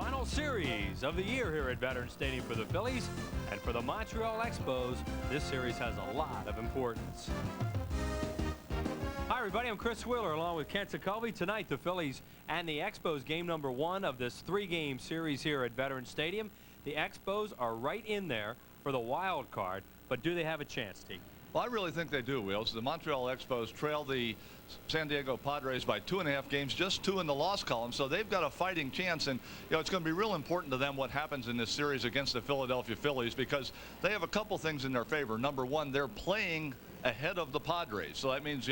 final series of the year here at Veterans Stadium for the Phillies, and for the Montreal Expos, this series has a lot of importance. Hi everybody, I'm Chris Wheeler along with Kent Jacoby. Tonight the Phillies and the Expos, game number 1 of this 3-game series here at Veterans Stadium. The Expos are right in there for the wild card, but do they have a chance, T? Well, I really think they do, Wheels. The Montreal Expos trail the San Diego Padres by 2.5 games, just 2 in the loss column, so they've got a fighting chance. And it's going to be real important to them what happens in this series against the Philadelphia Phillies, because they have a couple things in their favor. Number one, they're playing ahead of the Padres, so that means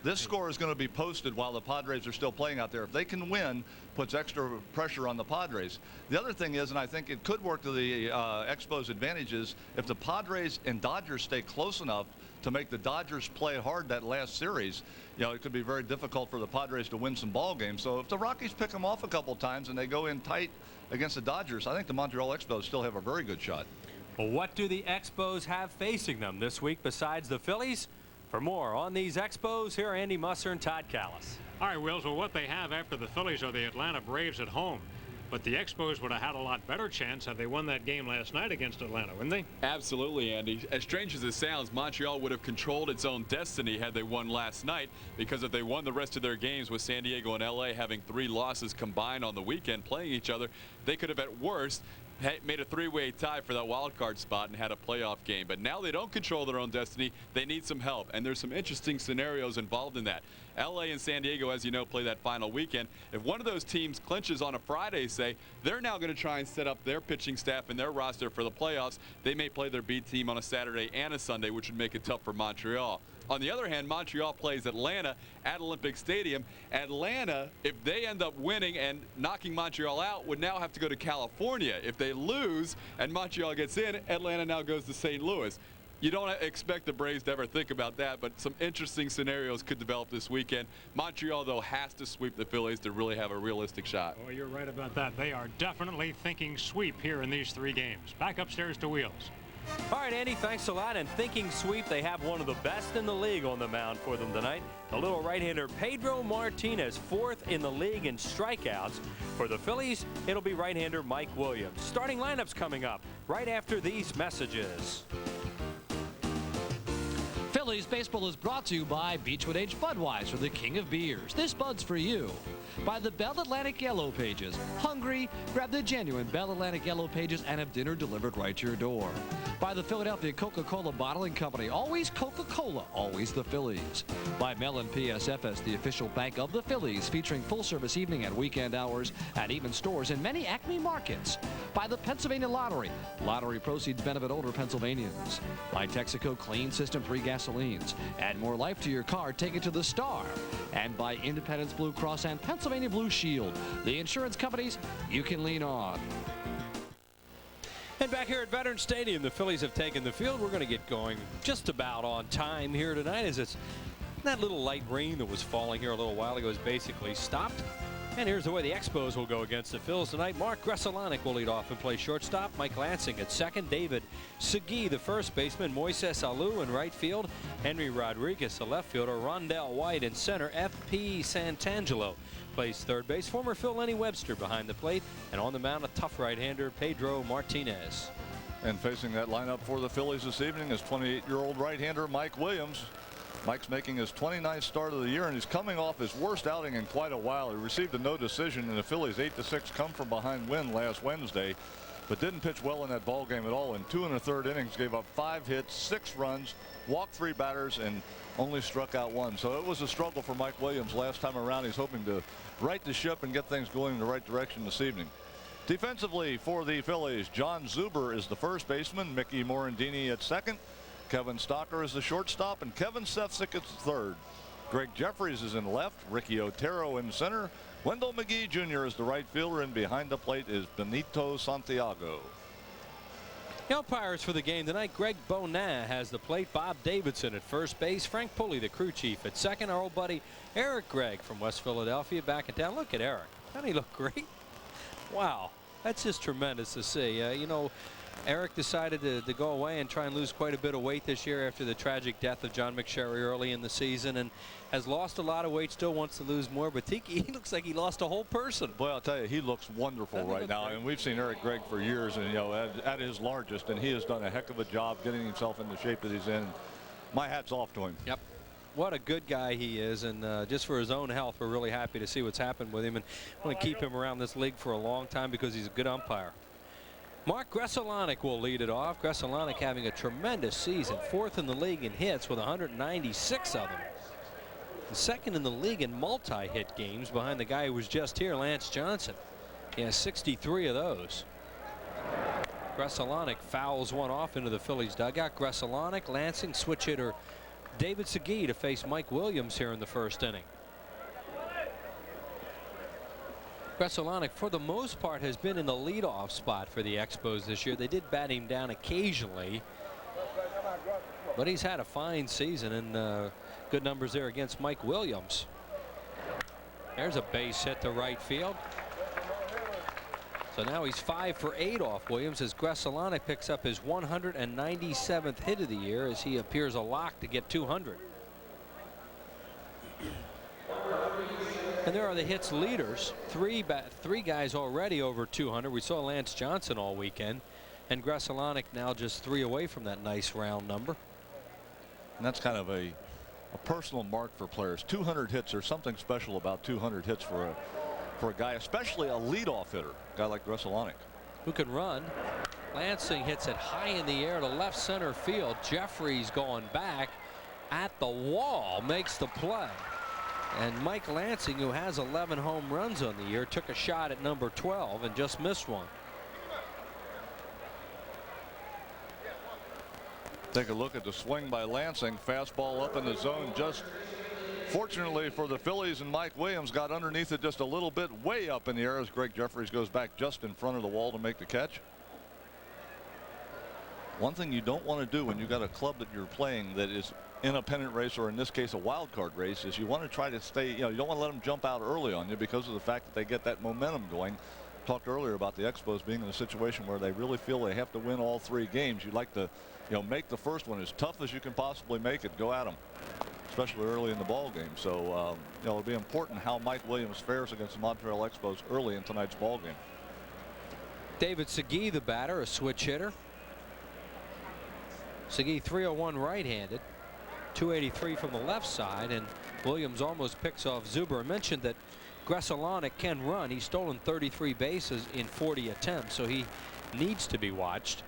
this score is going to be posted while the Padres are still playing out there. If they can win, puts extra pressure on the Padres. The other thing is, and I think it could work to the Expos' advantage, is if the Padres and Dodgers stay close enough to make the Dodgers play hard that last series, it could be very difficult for the Padres to win some ball games. So if the Rockies pick them off a couple times and they go in tight against the Dodgers, I think the Montreal Expos still have a very good shot. Well, what do the Expos have facing them this week besides the Phillies? For more on these Expos, here are Andy Musser and Todd Callis. All right, Wills, well, what they have after the Phillies are the Atlanta Braves at home. But the Expos would have had a lot better chance had they won that game last night against Atlanta, wouldn't they? Absolutely, Andy. As strange as it sounds, Montreal would have controlled its own destiny had they won last night, because if they won the rest of their games with San Diego and LA having 3 losses combined on the weekend playing each other, they could have at worst made a 3-way tie for that wild card spot and had a playoff game. But now they don't control their own destiny. They need some help, and there's some interesting scenarios involved in that. LA and San Diego, as you know, play that final weekend. If one of those teams clinches on a Friday, say, they're now going to try and set up their pitching staff and their roster for the playoffs. They may play their B team on a Saturday and a Sunday, which would make it tough for Montreal. On the other hand, Montreal plays Atlanta at Olympic Stadium. Atlanta, if they end up winning and knocking Montreal out, would now have to go to California. If they lose and Montreal gets in, Atlanta now goes to St. Louis. You don't expect the Braves to ever think about that, but some interesting scenarios could develop this weekend. Montreal, though, has to sweep the Phillies to really have a realistic shot. Oh, you're right about that. They are definitely thinking sweep here in these 3 games. Back upstairs to Wheels. All right, Andy, thanks a lot. And thinking sweep, they have one of the best in the league on the mound for them tonight. The little right-hander Pedro Martinez, 4th in the league in strikeouts. For the Phillies, it'll be right-hander Mike Williams. Starting lineups coming up right after these messages. Phillies baseball is brought to you by Beechwood H. Budweiser, the king of beers. This Bud's for you. By the Bell Atlantic Yellow Pages. Hungry? Grab the genuine Bell Atlantic Yellow Pages and have dinner delivered right to your door. By the Philadelphia Coca-Cola Bottling Company. Always Coca-Cola, always the Phillies. By Mellon PSFS, the official bank of the Phillies, featuring full-service evening and weekend hours and even stores in many Acme markets. By the Pennsylvania Lottery. Lottery proceeds benefit older Pennsylvanians. By Texaco Clean System 3 Gasolines. Add more life to your car, take it to the star. And by Independence Blue Cross and Pennsylvania Blue Shield, the insurance companies you can lean on. And back here at Veterans Stadium, the Phillies have taken the field. We're going to get going just about on time here tonight, as it's that little light rain that was falling here a little while ago is basically stopped. And here's the way the Expos will go against the Phils tonight. Mark Gresselanic will lead off and play shortstop. Mike Lansing at second. David Segui, the first baseman. Moises Alou in right field. Henry Rodriguez, the left fielder. Rondell White in center. F.P. Santangelo plays third base. Former Phil Lenny Webster behind the plate. And on the mound, a tough right-hander, Pedro Martinez. And facing that lineup for the Phillies this evening is 28-year-old right-hander Mike Williams. Mike's making his 29th start of the year, and he's coming off his worst outing in quite a while. He received a no decision in the Phillies' 8-6 come-from-behind win last Wednesday, but didn't pitch well in that ball game at all. In 2 1/3 innings, gave up 5 hits, 6 runs, walked 3 batters, and only struck out 1. So it was a struggle for Mike Williams last time around. He's hoping to right the ship and get things going in the right direction this evening. Defensively for the Phillies, John Zuber is the first baseman, Mickey Morandini at second. Kevin Stocker is the shortstop, and Kevin Sefcik is third. Greg Jeffries is in left. Ricky Otero in center. Wendell McGee Jr. is the right fielder, and behind the plate is Benito Santiago. The umpires for the game tonight, Greg Bonin has the plate. Bob Davidson at first base. Frank Pulley, the crew chief, at second. Our old buddy Eric Gregg from West Philadelphia back in town. Look at Eric. Doesn't he look great? Wow. That's just tremendous to see. Eric decided to go away and try and lose quite a bit of weight this year after the tragic death of John McSherry early in the season, and has lost a lot of weight, still wants to lose more. But Tiki, he looks like he lost a whole person. Boy, I'll tell you, he looks wonderful right now. And we've seen Eric Gregg for years, and at his largest, and he has done a heck of a job getting himself in the shape that he's in. My hat's off to him. Yep. What a good guy he is, and just for his own health, we're really happy to see what's happened with him, and want to keep him around this league for a long time because he's a good umpire. Mark Gresselanek will lead it off. Gresselanek having a tremendous season, 4th in the league in hits with 196 of them. And 2nd in the league in multi-hit games behind the guy who was just here, Lance Johnson. He has 63 of those. Gresselanek fouls one off into the Phillies dugout. Gresselanek, Lansing, switch hitter David Segui to face Mike Williams here in the 1st inning. Gresselanek, for the most part, has been in the leadoff spot for the Expos this year. They did bat him down occasionally, but he's had a fine season, and good numbers there against Mike Williams. There's a base hit to right field. So now he's 5 for 8 off Williams as Gresselanek picks up his 197th hit of the year as he appears a lock to get 200. And there are the hits leaders. Three guys already over 200. We saw Lance Johnson all weekend, and Gresselanek now just 3 away from that nice round number. And that's kind of a personal mark for players. 200 hits. There's something special about 200 hits for a guy, especially a leadoff hitter, a guy like Gresselanek, who can run. Lansing hits it high in the air to left center field. Jeffries going back at the wall makes the play. And Mike Lansing, who has 11 home runs on the year, took a shot at number 12 and just missed one. Take a look at the swing by Lansing. Fastball up in the zone. Just fortunately for the Phillies, and Mike Williams got underneath it just a little bit, way up in the air as Greg Jeffries goes back just in front of the wall to make the catch. One thing you don't want to do when you got a club that you're playing that is in a pennant race, or in this case a wild card race, is you want to try to stay, you don't want to let them jump out early on you because of the fact that they get that momentum going. Talked earlier about the Expos being in a situation where they really feel they have to win all 3 games. You like to make the first one as tough as you can possibly make it. Go at them, especially early in the ball game. So it'll be important how Mike Williams fares against the Montreal Expos early in tonight's ball game. David Segui, the batter, a switch hitter. Segui 301 right-handed, 283 from the left side, and Williams almost picks off Zuber. I mentioned that Gresselanek can run. He's stolen 33 bases in 40 attempts, so he needs to be watched.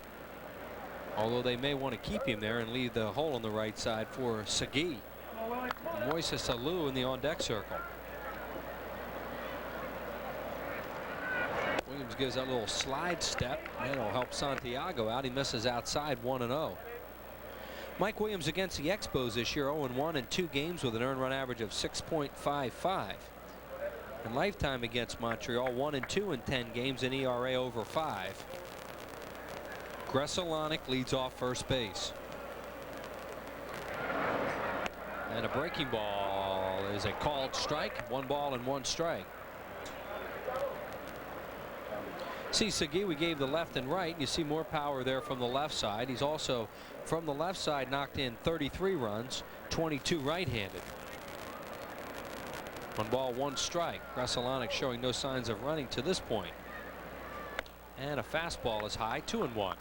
Although they may want to keep him there and leave the hole on the right side for Segui. Moises Alou in the on-deck circle. Williams gives that little slide step. That'll help Santiago out. He misses outside 1-0. Mike Williams against the Expos this year 0-1 in 2 games with an earned run average of 6.55. And lifetime against Montreal 1-2 in 10 games, an ERA over 5. Gresselanek leads off first base. And a breaking ball is a called strike. 1 ball and 1 strike. See, Segui, we gave the left and right. You see more power there from the left side. He's also from the left side knocked in 33 runs, 22 right-handed. 1 ball, 1 strike. Gresselanek showing no signs of running to this point. And a fastball is high, 2-1.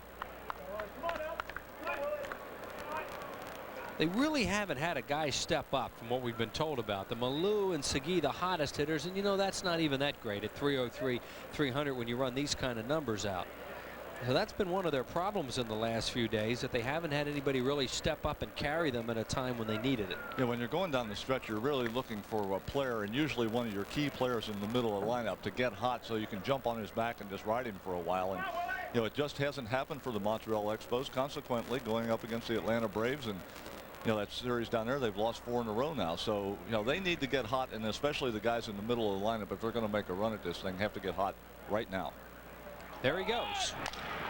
They really haven't had a guy step up from what we've been told about. The Malou and Segui, the hottest hitters, and that's not even that great at 303, 300 when you run these kind of numbers out. So that's been one of their problems in the last few days, that they haven't had anybody really step up and carry them at a time when they needed it. Yeah, when you're going down the stretch, you're really looking for a player, and usually one of your key players in the middle of the lineup, to get hot so you can jump on his back and just ride him for a while. And it just hasn't happened for the Montreal Expos. Consequently, going up against the Atlanta Braves, and that series down there, they've lost 4 in a row now. So they need to get hot, and especially the guys in the middle of the lineup, if they're going to make a run at this thing, have to get hot right now. There he goes,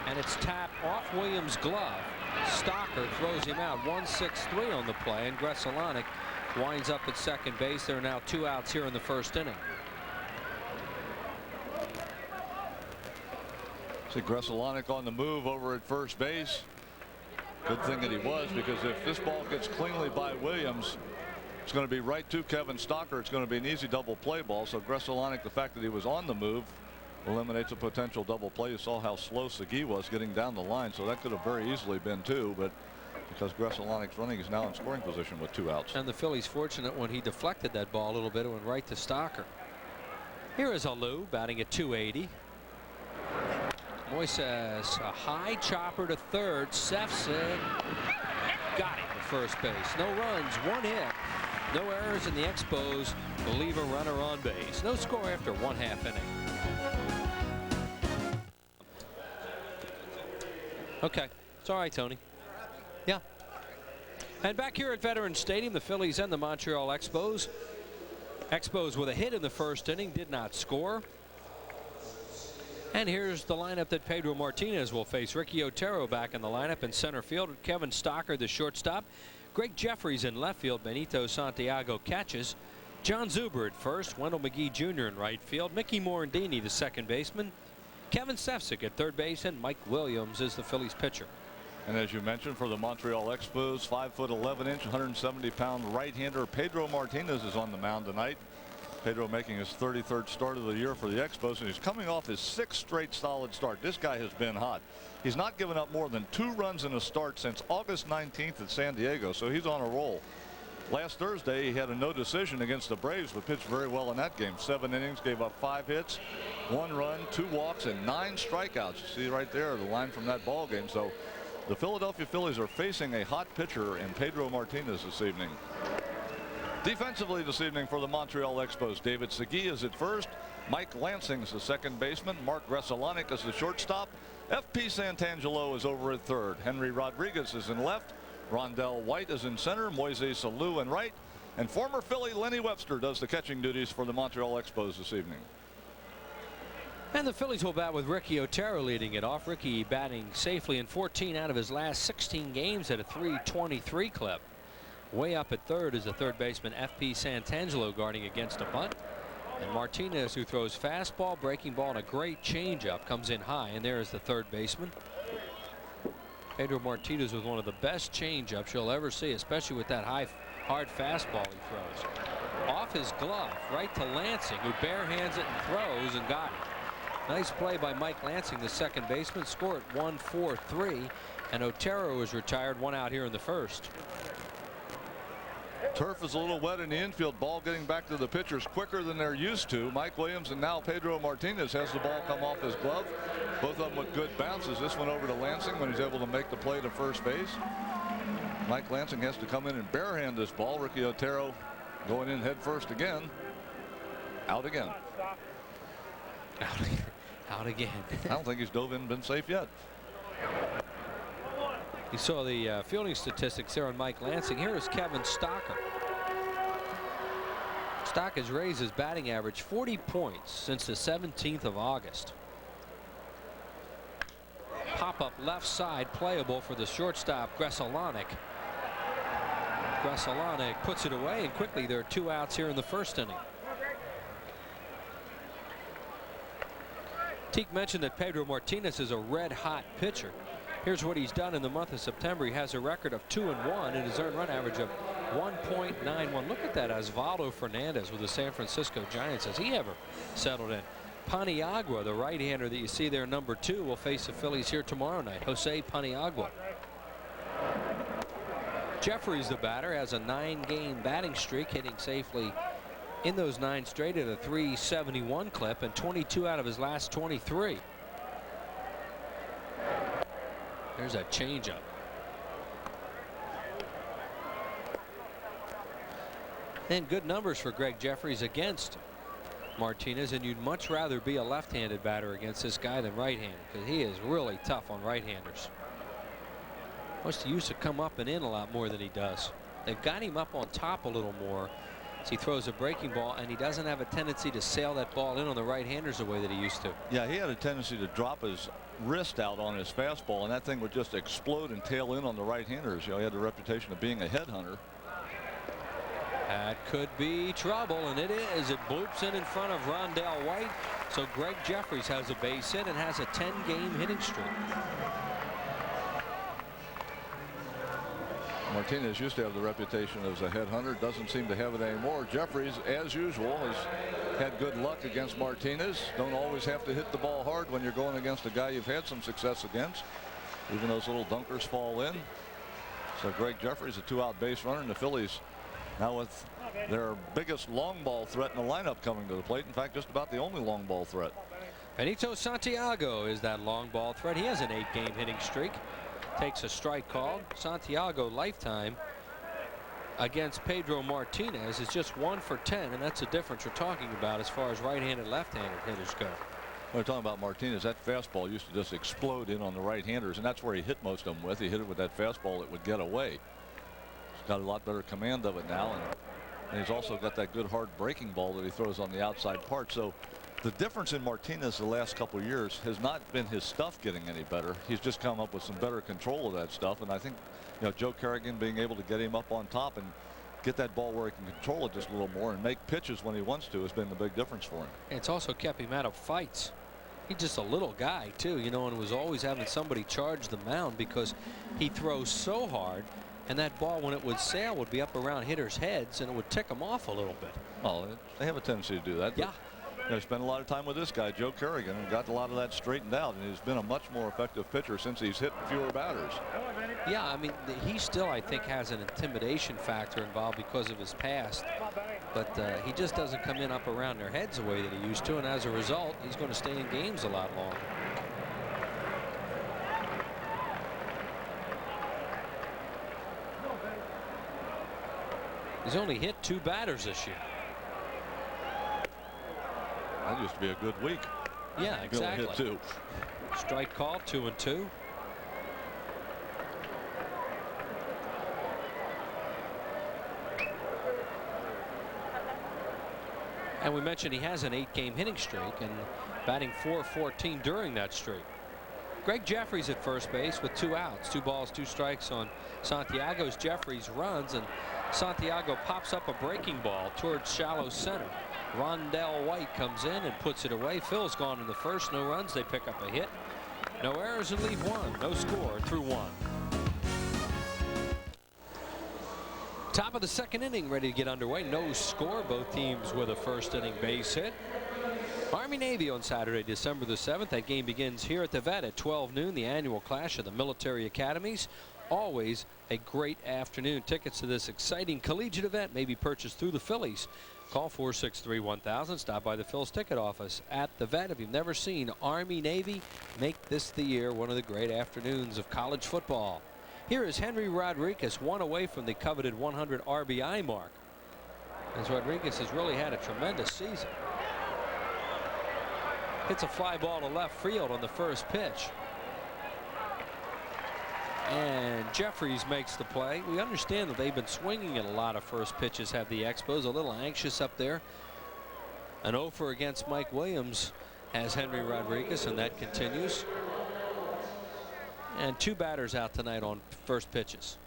and it's tapped off Williams' glove. Stocker throws him out. 1-6-3 on the play, and Gresselanek winds up at second base. There are now 2 outs here in the 1st inning. See Gresalonic on the move over at first base. Good thing that he was, because if this ball gets cleanly by Williams, it's going to be right to Kevin Stocker. It's going to be an easy double play ball. So Gresalonic, the fact that he was on the move, eliminates a potential double play. You saw how slow Segui was getting down the line, so that could have very easily been two, but because Gresalonic's running, he's now in scoring position with 2 outs. And the Phillies fortunate when he deflected that ball a little bit. It went right to Stocker. Here is Alou batting at 280. Moises, a high chopper to third. Sefcik got him to first base. No runs, 1 hit. No errors, in the Expos will leave a runner on base. No score after 1/2 inning. Okay, it's all right, Tony. Yeah. And back here at Veterans Stadium, the Phillies and the Montreal Expos. Expos with a hit in the first inning, did not score. And here's the lineup that Pedro Martinez will face. Ricky Otero back in the lineup in center field. Kevin Stocker, the shortstop. Greg Jeffries in left field. Benito Santiago catches. John Zuber at first. Wendell McGee Jr. in right field. Mickey Morandini, the second baseman. Kevin Sefcik at third base, and Mike Williams is the Phillies pitcher. And as you mentioned, for the Montreal Expos, 5'11", 170-pound right-hander Pedro Martinez is on the mound tonight. Pedro making his 33rd start of the year for the Expos, and he's coming off his 6th straight solid start. This guy has been hot. He's not given up more than 2 runs in a start since August 19th at San Diego, so he's on a roll. Last Thursday, he had a no decision against the Braves, but pitched very well in that game. 7 innings, gave up 5 hits, 1 run, 2 walks, and 9 strikeouts. You see right there the line from that ball game. So the Philadelphia Phillies are facing a hot pitcher in Pedro Martinez this evening. Defensively this evening for the Montreal Expos, David Segui is at first. Mike Lansing is the second baseman. Mark Gresalonic is the shortstop. F.P. Santangelo is over at third. Henry Rodriguez is in left. Rondell White is in center. Moises Alou in right. And former Philly Lenny Webster does the catching duties for the Montreal Expos this evening. And the Phillies will bat with Ricky Otero leading it off. Ricky batting safely in 14 out of his last 16 games at a .323 clip. Way up at third is the third baseman F.P. Santangelo guarding against a bunt. And Martinez, who throws fastball, breaking ball, and a great changeup, comes in high. And there is the third baseman. Pedro Martinez with one of the best changeups you'll ever see, especially with that hard fastball he throws. Off his glove, right to Lansing, who barehands it and throws and got it. Nice play by Mike Lansing, the second baseman. Score at 1-4-3, and Otero is retired, 1 out here in the first. Turf is a little wet in the infield. Ball getting back to the pitchers quicker than they're used to. Mike Williams and now Pedro Martinez has the ball come off his glove. Both of them with good bounces. This one over to Lansing when he's able to make the play to first base. Mike Lansing has to come in and barehand this ball. Ricky Otero going in head first again. Out again. Out again. I don't think he's dove in and been safe yet. You saw the fielding statistics there on Mike Lansing. Here is Kevin Stocker. Stock has raised his batting average 40 points since the 17th of August. Pop-up left side playable for the shortstop Gresalonic. Gresalonic puts it away, and quickly there are 2 outs here in the first inning. Teague mentioned that Pedro Martinez is a red-hot pitcher. Here's what he's done in the month of September. He has a record of 2-1 and his earned run average of 1.91. Look at that, Osvaldo Fernandez with the San Francisco Giants. Has he ever settled in? Paniagua, the right-hander that you see there, number 2, will face the Phillies here tomorrow night. Jose Paniagua. Jeffries, the batter, has a 9-game batting streak, hitting safely in those 9 straight at a .371 clip, and 22 out of his last 23. There's that changeup. And good numbers for Greg Jeffries against Martinez, and you'd much rather be a left-handed batter against this guy than right-handed, because he is really tough on right-handers. Wants to use to come up and in a lot more than he does. They've got him up on top a little more as he throws a breaking ball, and he doesn't have a tendency to sail that ball in on the right-handers the way that he used to. Yeah, he had a tendency to drop his wrist out on his fastball, and that thing would just explode and tail in on the right-handers. You know, he had the reputation of being a headhunter. That could be trouble, and it is. It bloops in front of Rondell White. So Greg Jeffries has a base hit and has a 10-game hitting streak. Martinez used to have the reputation as a headhunter. Doesn't seem to have it anymore. Jeffries, as usual, has had good luck against Martinez. Don't always have to hit the ball hard when you're going against a guy you've had some success against. Even those little dunkers fall in. So Greg Jeffries, a 2-out base runner, and the Phillies now with their biggest long ball threat in the lineup coming to the plate. In fact, just about the only long ball threat. Benito Santiago is that long ball threat. He has an 8-game hitting streak. Takes a strike called. Santiago lifetime against Pedro Martinez is just 1 for 10, and that's the difference we're talking about as far as right-handed, left-handed hitters go. We're talking about Martinez. That fastball used to just explode in on the right-handers, and that's where he hit most of them with. He hit it with that fastball that would get away. He's got a lot better command of it now, and he's also got that good hard breaking ball that he throws on the outside part. So the difference in Martinez the last couple of years has not been his stuff getting any better. He's just come up with some better control of that stuff, and I think, you know, Joe Kerrigan being able to get him up on top and get that ball where he can control it just a little more and make pitches when he wants to has been the big difference for him. It's also kept him out of fights. He's just a little guy too, you know, and was always having somebody charge the mound because he throws so hard, and that ball, when it would sail, would be up around hitters' heads and it would tick them off a little bit. Well, they have a tendency to do that. Yeah. You know, spent a lot of time with this guy, Joe Kerrigan, and got a lot of that straightened out, and he's been a much more effective pitcher since he's hit fewer batters. Yeah, I mean, he still, I think, has an intimidation factor involved because of his past, but he just doesn't come in up around their heads the way that he used to, and as a result, he's going to stay in games a lot longer. He's only hit 2 batters this year. That used to be a good week. Yeah, exactly. Hit 2. Strike call, 2-2. And we mentioned he has an 8-game hitting streak and batting .414 during that streak. Greg Jeffries at first base with 2 outs, 2 balls, 2 strikes on Santiago's. Jeffries runs, and Santiago pops up a breaking ball towards shallow center. Rondell White comes in and puts it away. Phil's gone in the first. No runs. They pick up a hit. No errors and leave 1. No score through 1. Top of the second inning, ready to get underway. No score. Both teams with a first inning base hit. Army-Navy on Saturday, December the 7th. That game begins here at the Vet at 12 noon. The annual clash of the military academies. Always a great afternoon. Tickets to this exciting collegiate event may be purchased through the Phillies. Call 463-1000. Stop by the Phil's ticket office at the Vet. If you've never seen Army-Navy, make this the year one of the great afternoons of college football. Here is Henry Rodriguez, 1 away from the coveted 100 RBI mark, as Rodriguez has really had a tremendous season. Hits a fly ball to left field on the first pitch. And Jeffries makes the play. We understand that they've been swinging at a lot of first pitches, have the Expos. A little anxious up there. An 0 against Mike Williams has Henry Rodriguez, and that continues. And 2 batters out tonight on first pitches.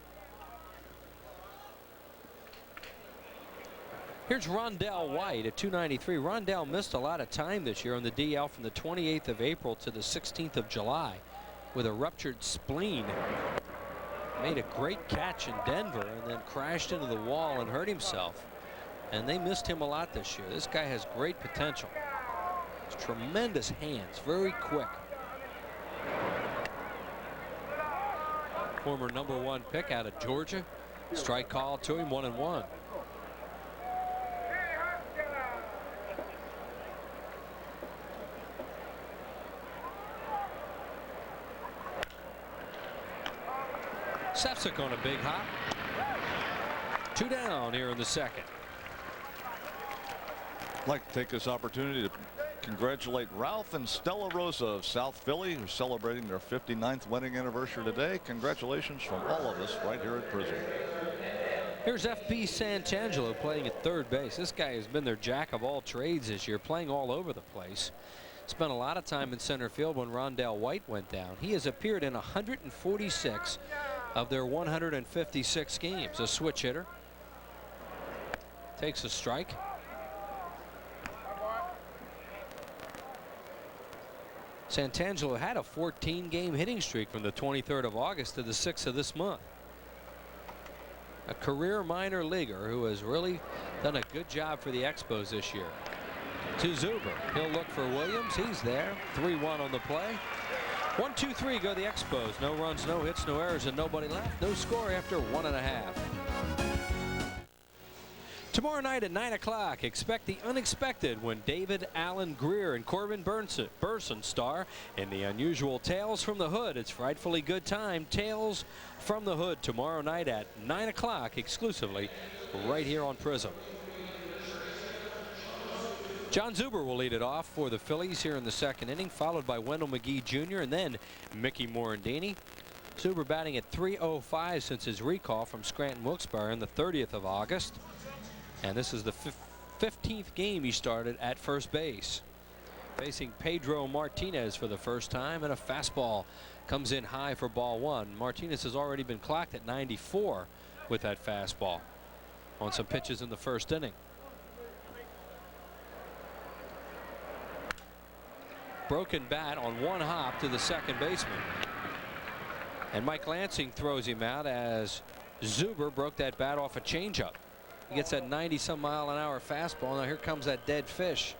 Here's Rondell White at 293. Rondell missed a lot of time this year on the DL from the 28th of April to the 16th of July with a ruptured spleen. Made a great catch in Denver and then crashed into the wall and hurt himself. And they missed him a lot this year. This guy has great potential. Has tremendous hands, very quick. Former #1 pick out of Georgia. Strike call to him, 1-1. Sefcik on a big hop. 2 down here in the second. I'd like to take this opportunity to congratulate Ralph and Stella Rosa of South Philly, who are celebrating their 59th wedding anniversary today. Congratulations from all of us right here at PRISM. Here's FP Santangelo playing at third base. This guy has been their jack of all trades this year, playing all over the place. Spent a lot of time in center field when Rondell White went down. He has appeared in 146 of their 156 games. A switch hitter. takes a strike. Santangelo had a 14-game hitting streak from the 23rd of August to the 6th of this month. A career minor leaguer who has really done a good job for the Expos this year. To Zuber. He'll look for Williams. He's there. 3-1 on the play. 1-2-3 go the Expos. No runs, no hits, no errors, and nobody left. No score after 1.5. Tomorrow night at 9 o'clock, expect the unexpected when David Allen Greer and Corbin Burson star in the unusual Tales from the Hood. It's frightfully good time. Tales from the Hood tomorrow night at 9 o'clock exclusively right here on PRISM. John Zuber will lead it off for the Phillies here in the second inning, followed by Wendell McGee Jr. and then Mickey Morandini. Zuber batting at .305 since his recall from Scranton Wilkes-Barre on the 30th of August. And this is the 15th game he started at first base. Facing Pedro Martinez for the first time, and a fastball comes in high for ball one. Martinez has already been clocked at 94 with that fastball on some pitches in the first inning. Broken bat on one hop to the second baseman. And Mike Lansing throws him out as Zuber broke that bat off a changeup. He gets that 90-some-mile-an-hour fastball. Now here comes that dead fish.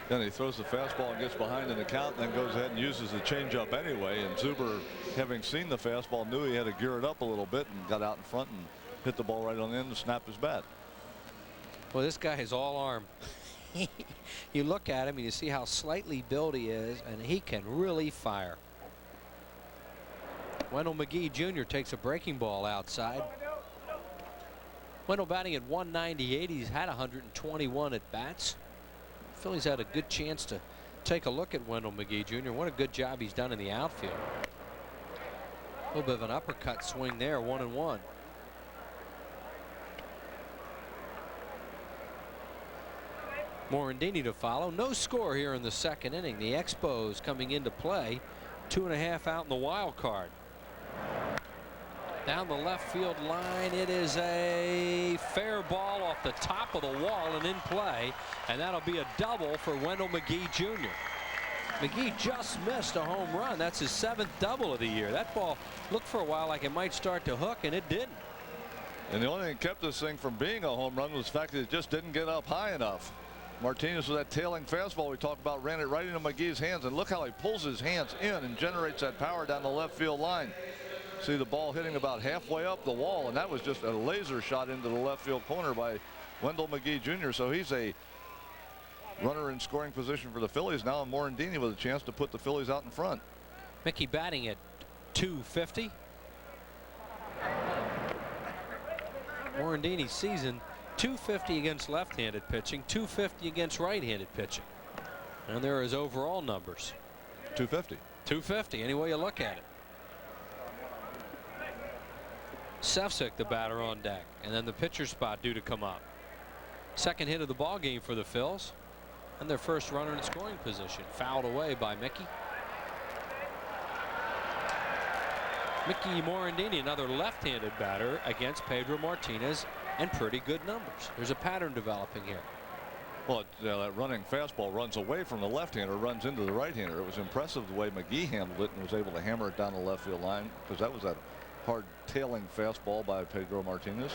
Then he throws the fastball and gets behind in the count, and then goes ahead and uses the changeup anyway. And Zuber, having seen the fastball, knew he had to gear it up a little bit and got out in front and hit the ball right on the end and snapped his bat. Well, this guy is all arm. You look at him and you see how slightly built he is, and he can really fire. Wendell McGee Jr. takes a breaking ball outside. Wendell batting at .198. He's had 121 at bats. Phillies had a good chance to take a look at Wendell McGee Jr. What a good job he's done in the outfield. A little bit of an uppercut swing there, 1-1. Morandini to follow. No score here in the second inning. The Expos coming into play. 2.5 out in the wild card. Down the left field line, it is a fair ball off the top of the wall and in play, and that'll be a double for Wendell McGee Jr. McGee just missed a home run. That's his 7th double of the year. That ball looked for a while like it might start to hook, and it didn't. And the only thing that kept this thing from being a home run was the fact that it just didn't get up high enough. Martinez with that tailing fastball we talked about ran it right into McGee's hands, and look how he pulls his hands in and generates that power down the left field line. See the ball hitting about halfway up the wall, and that was just a laser shot into the left field corner by Wendell McGee Jr. So he's a runner in scoring position for the Phillies now, and Morandini with a chance to put the Phillies out in front. Mickey batting at .250. Morandini's season .250 against left-handed pitching, .250 against right-handed pitching, and there are his overall numbers. .250. .250 any way you look at it. Sefcik, the batter, on deck, and then the pitcher spot due to come up. Second hit of the ball game for the Phils, and their first runner in scoring position, fouled away by Mickey. Mickey Morandini, another left-handed batter against Pedro Martinez, and pretty good numbers. There's a pattern developing here. Well, that running fastball runs away from the left-hander, runs into the right-hander. It was impressive the way McGee handled it and was able to hammer it down the left field line, because that was that hard tailing fastball by Pedro Martinez.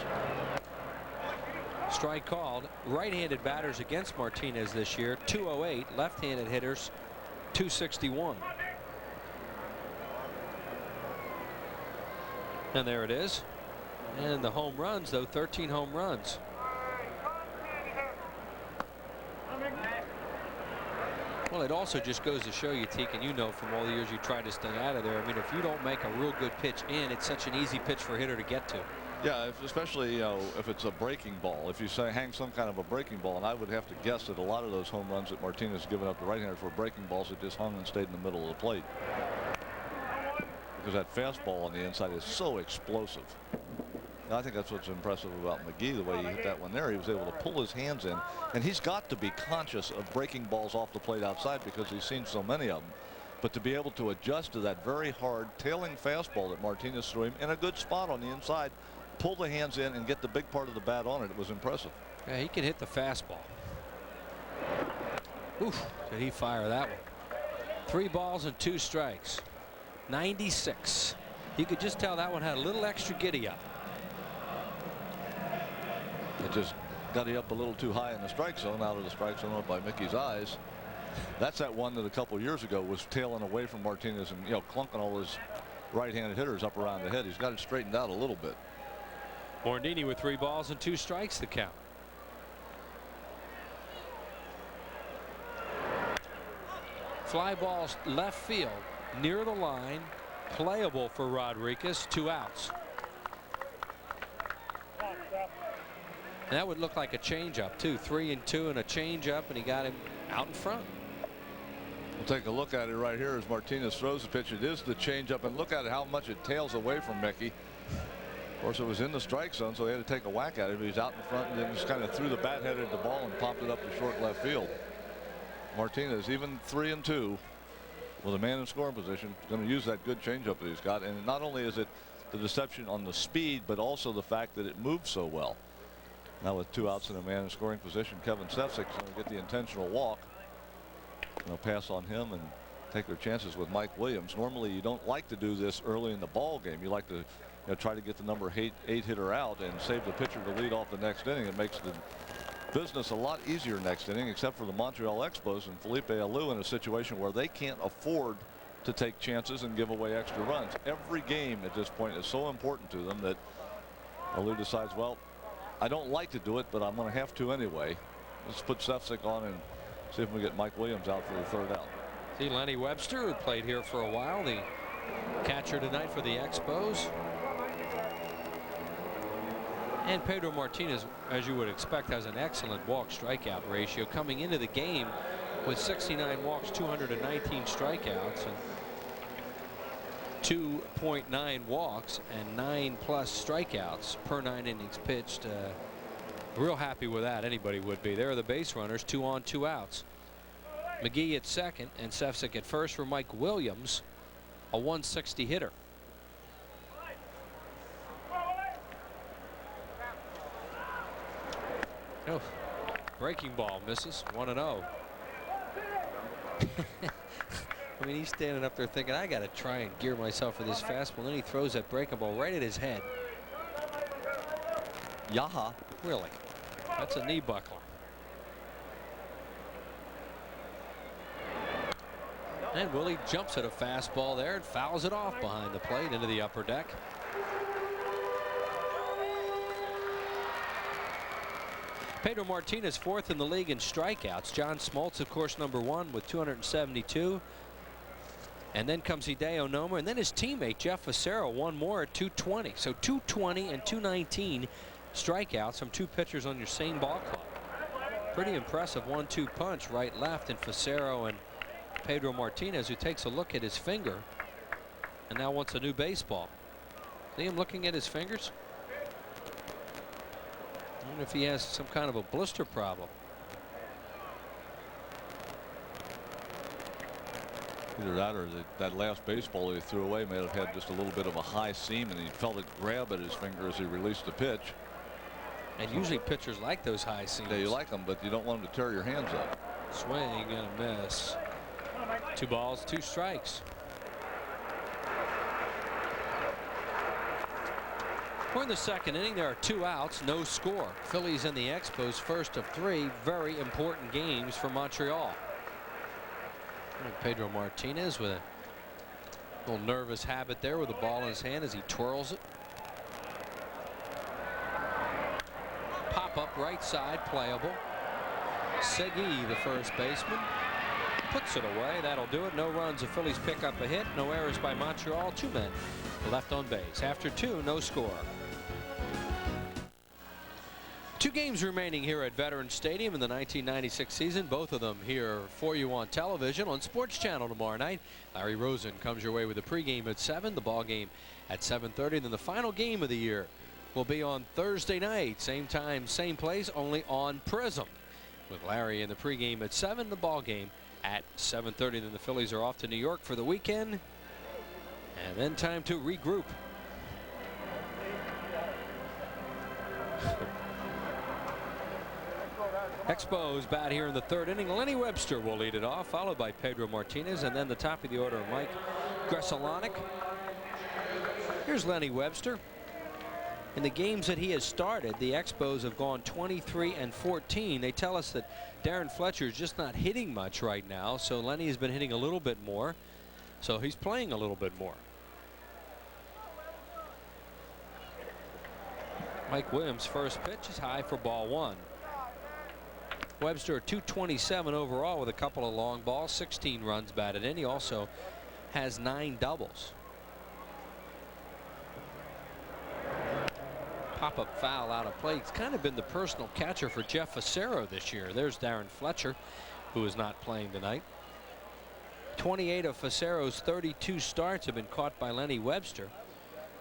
Strike called. Right-handed batters against Martinez this year, 208. Left-handed hitters, 261. And there it is. And the home runs, though, 13 home runs. Well, it also just goes to show you, Teak, and you know from all the years you tried to stay out of there. I mean, if you don't make a real good pitch in, it's such an easy pitch for a hitter to get to. Yeah, especially, if it's a breaking ball. If you say hang some kind of a breaking ball, and I would have to guess that a lot of those home runs that Martinez has given up to right-handers were breaking balls that just hung and stayed in the middle of the plate. Because that fastball on the inside is so explosive. And I think that's what's impressive about McGee, the way he hit that one there. He was able to pull his hands in, and he's got to be conscious of breaking balls off the plate outside because he's seen so many of them. But to be able to adjust to that very hard tailing fastball that Martinez threw him in a good spot on the inside, pull the hands in and get the big part of the bat on it. It was impressive. Yeah, he can hit the fastball. Oof, did he fire that one? 3 balls and 2 strikes. 96. You could just tell that one had a little extra giddy up. It just got he up a little too high in the strike zone, out of the strike zone by Mickey's eyes. That's that one that a couple years ago was tailing away from Martinez and, you know, clunking all his right-handed hitters up around the head. He's got it straightened out a little bit. Morandini with 3 balls and 2 strikes to count. Fly balls left field near the line, playable for Rodriguez. 2 outs. And that would look like a changeup too. 3-2 and a changeup, and he got him out in front. We'll take a look at it right here as Martinez throws the pitch. It is the changeup, and look at it, how much it tails away from Mickey. Of course, it was in the strike zone, so he had to take a whack at it. But he's out in front and then just kind of threw the bat head at the ball and popped it up to short left field. Martinez, even 3-2 with a man in scoring position, is going to use that good changeup that he's got. And not only is it the deception on the speed, but also the fact that it moves so well. Now with 2 outs and a man in scoring position, Kevin Stefcik is going to get the intentional walk. They'll pass on him and take their chances with Mike Williams. Normally you don't like to do this early in the ball game. You like to, you know, try to get the number 8 hitter out and save the pitcher to lead off the next inning. It makes the business a lot easier next inning, except for the Montreal Expos and Felipe Alou in a situation where they can't afford to take chances and give away extra runs. Every game at this point is so important to them that Alou decides, well, I don't like to do it, but I'm going to have to anyway. Let's put Stefcik on and see if we get Mike Williams out for the 3rd out. See Lenny Webster, who played here for a while, the catcher tonight for the Expos. And Pedro Martinez, as you would expect, has an excellent walk strikeout ratio coming into the game with 69 walks, 219 strikeouts, and 2.9 walks and 9+ strikeouts per 9 innings pitched. Real happy with that. Anybody would be. There are the base runners, 2 on, 2 outs. McGee at second and Stefcik at first for Mike Williams, a 160 hitter. Oh, breaking ball misses. 1-0. I mean, he's standing up there thinking, I got to try and gear myself for this fastball. And then he throws that breaking ball right at his head. Yaha. Really? That's a knee buckler. And Willie jumps at a fastball there and fouls it off behind the plate into the upper deck. Pedro Martinez 4th in the league in strikeouts. John Smoltz, of course, number 1 with 272. And then comes Hideo Nomo, and then his teammate Jeff Fassero, 1 more at 220. So 220 and 219 strikeouts from 2 pitchers on your same ball club. Pretty impressive 1-2 punch, right left, and Fassero and Pedro Martinez, who takes a look at his finger and now wants a new baseball. See him looking at his fingers? I wonder if he has some kind of a blister problem. Either that or that last baseball he threw away may have had just a little bit of a high seam, and he felt it grab at his finger as he released the pitch. And usually pitchers like those high seams. Yeah, you like them, but you don't want them to tear your hands up. Swing and a miss. 2 balls, 2 strikes. We're in the 2nd inning. There are 2 outs, no score. Phillies and the Expos, first of 3 very important games for Montreal. And Pedro Martinez with a little nervous habit there with the ball in his hand as he twirls it. Pop up right side, playable. Segui, the first baseman, puts it away. That'll do it. No runs. The Phillies pick up a hit. No errors by Montreal. 2 men left on base. After 2, no score. 2 games remaining here at Veterans Stadium in the 1996 season. Both of them here for you on television on Sports Channel tomorrow night. Larry Rosen comes your way with the pregame at 7, the ball game at 7:30. Then the final game of the year will be on Thursday night. Same time, same place, only on PRISM. With Larry in the pregame at 7, the ball game at 7:30. Then the Phillies are off to New York for the weekend. And then time to regroup. Expos bat here in the third inning. Lenny Webster will lead it off, followed by Pedro Martinez, and then the top of the order, Mike Gresselanek. Here's Lenny Webster. In the games that he has started, the Expos have gone 23-14. They tell us that Darren Fletcher is just not hitting much right now, so Lenny has been hitting a little bit more, so he's playing a little bit more. Mike Williams' first pitch is high for ball one. Webster at 227 overall with a couple of long balls, 16 runs batted in. He also has 9 doubles. Pop-up foul out of play. It's kind of been the personal catcher for Jeff Fassero this year. There's Darren Fletcher, who is not playing tonight. 28 of Fassero's 32 starts have been caught by Lenny Webster,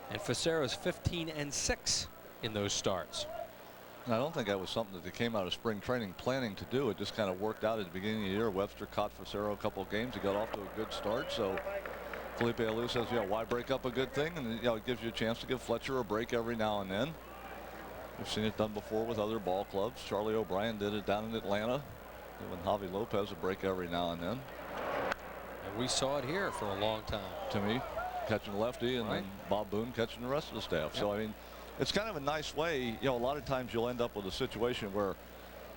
and Fassero's 15-6 in those starts. And I don't think that was something that they came out of spring training planning to do. It just kind of worked out at the beginning of the year. Webster caught Fassero a couple of games. He got off to a good start. So Felipe Alou says, why break up a good thing? And it gives you a chance to give Fletcher a break every now and then. We've seen it done before with other ball clubs. Charlie O'Brien did it down in Atlanta, giving Javi Lopez a break every now and then. And we saw it here for a long time. To me, catching lefty, and then Bob Boone catching the rest of the staff. Yep. So I mean, it's kind of a nice way. A lot of times you'll end up with a situation where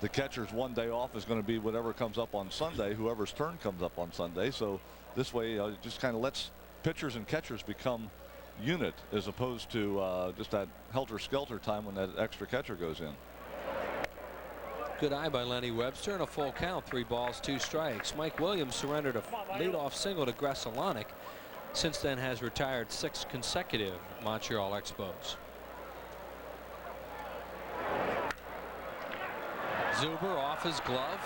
the catcher's one day off is going to be whatever comes up on Sunday, whoever's turn comes up on Sunday. So this way it just kind of lets pitchers and catchers become unit, as opposed to just that helter-skelter time when that extra catcher goes in. Good eye by Lenny Webster, and a full count, 3 balls, 2 strikes. Mike Williams surrendered a leadoff single to Gresselanek. Since then has retired 6 consecutive Montreal Expos. Zuber off his glove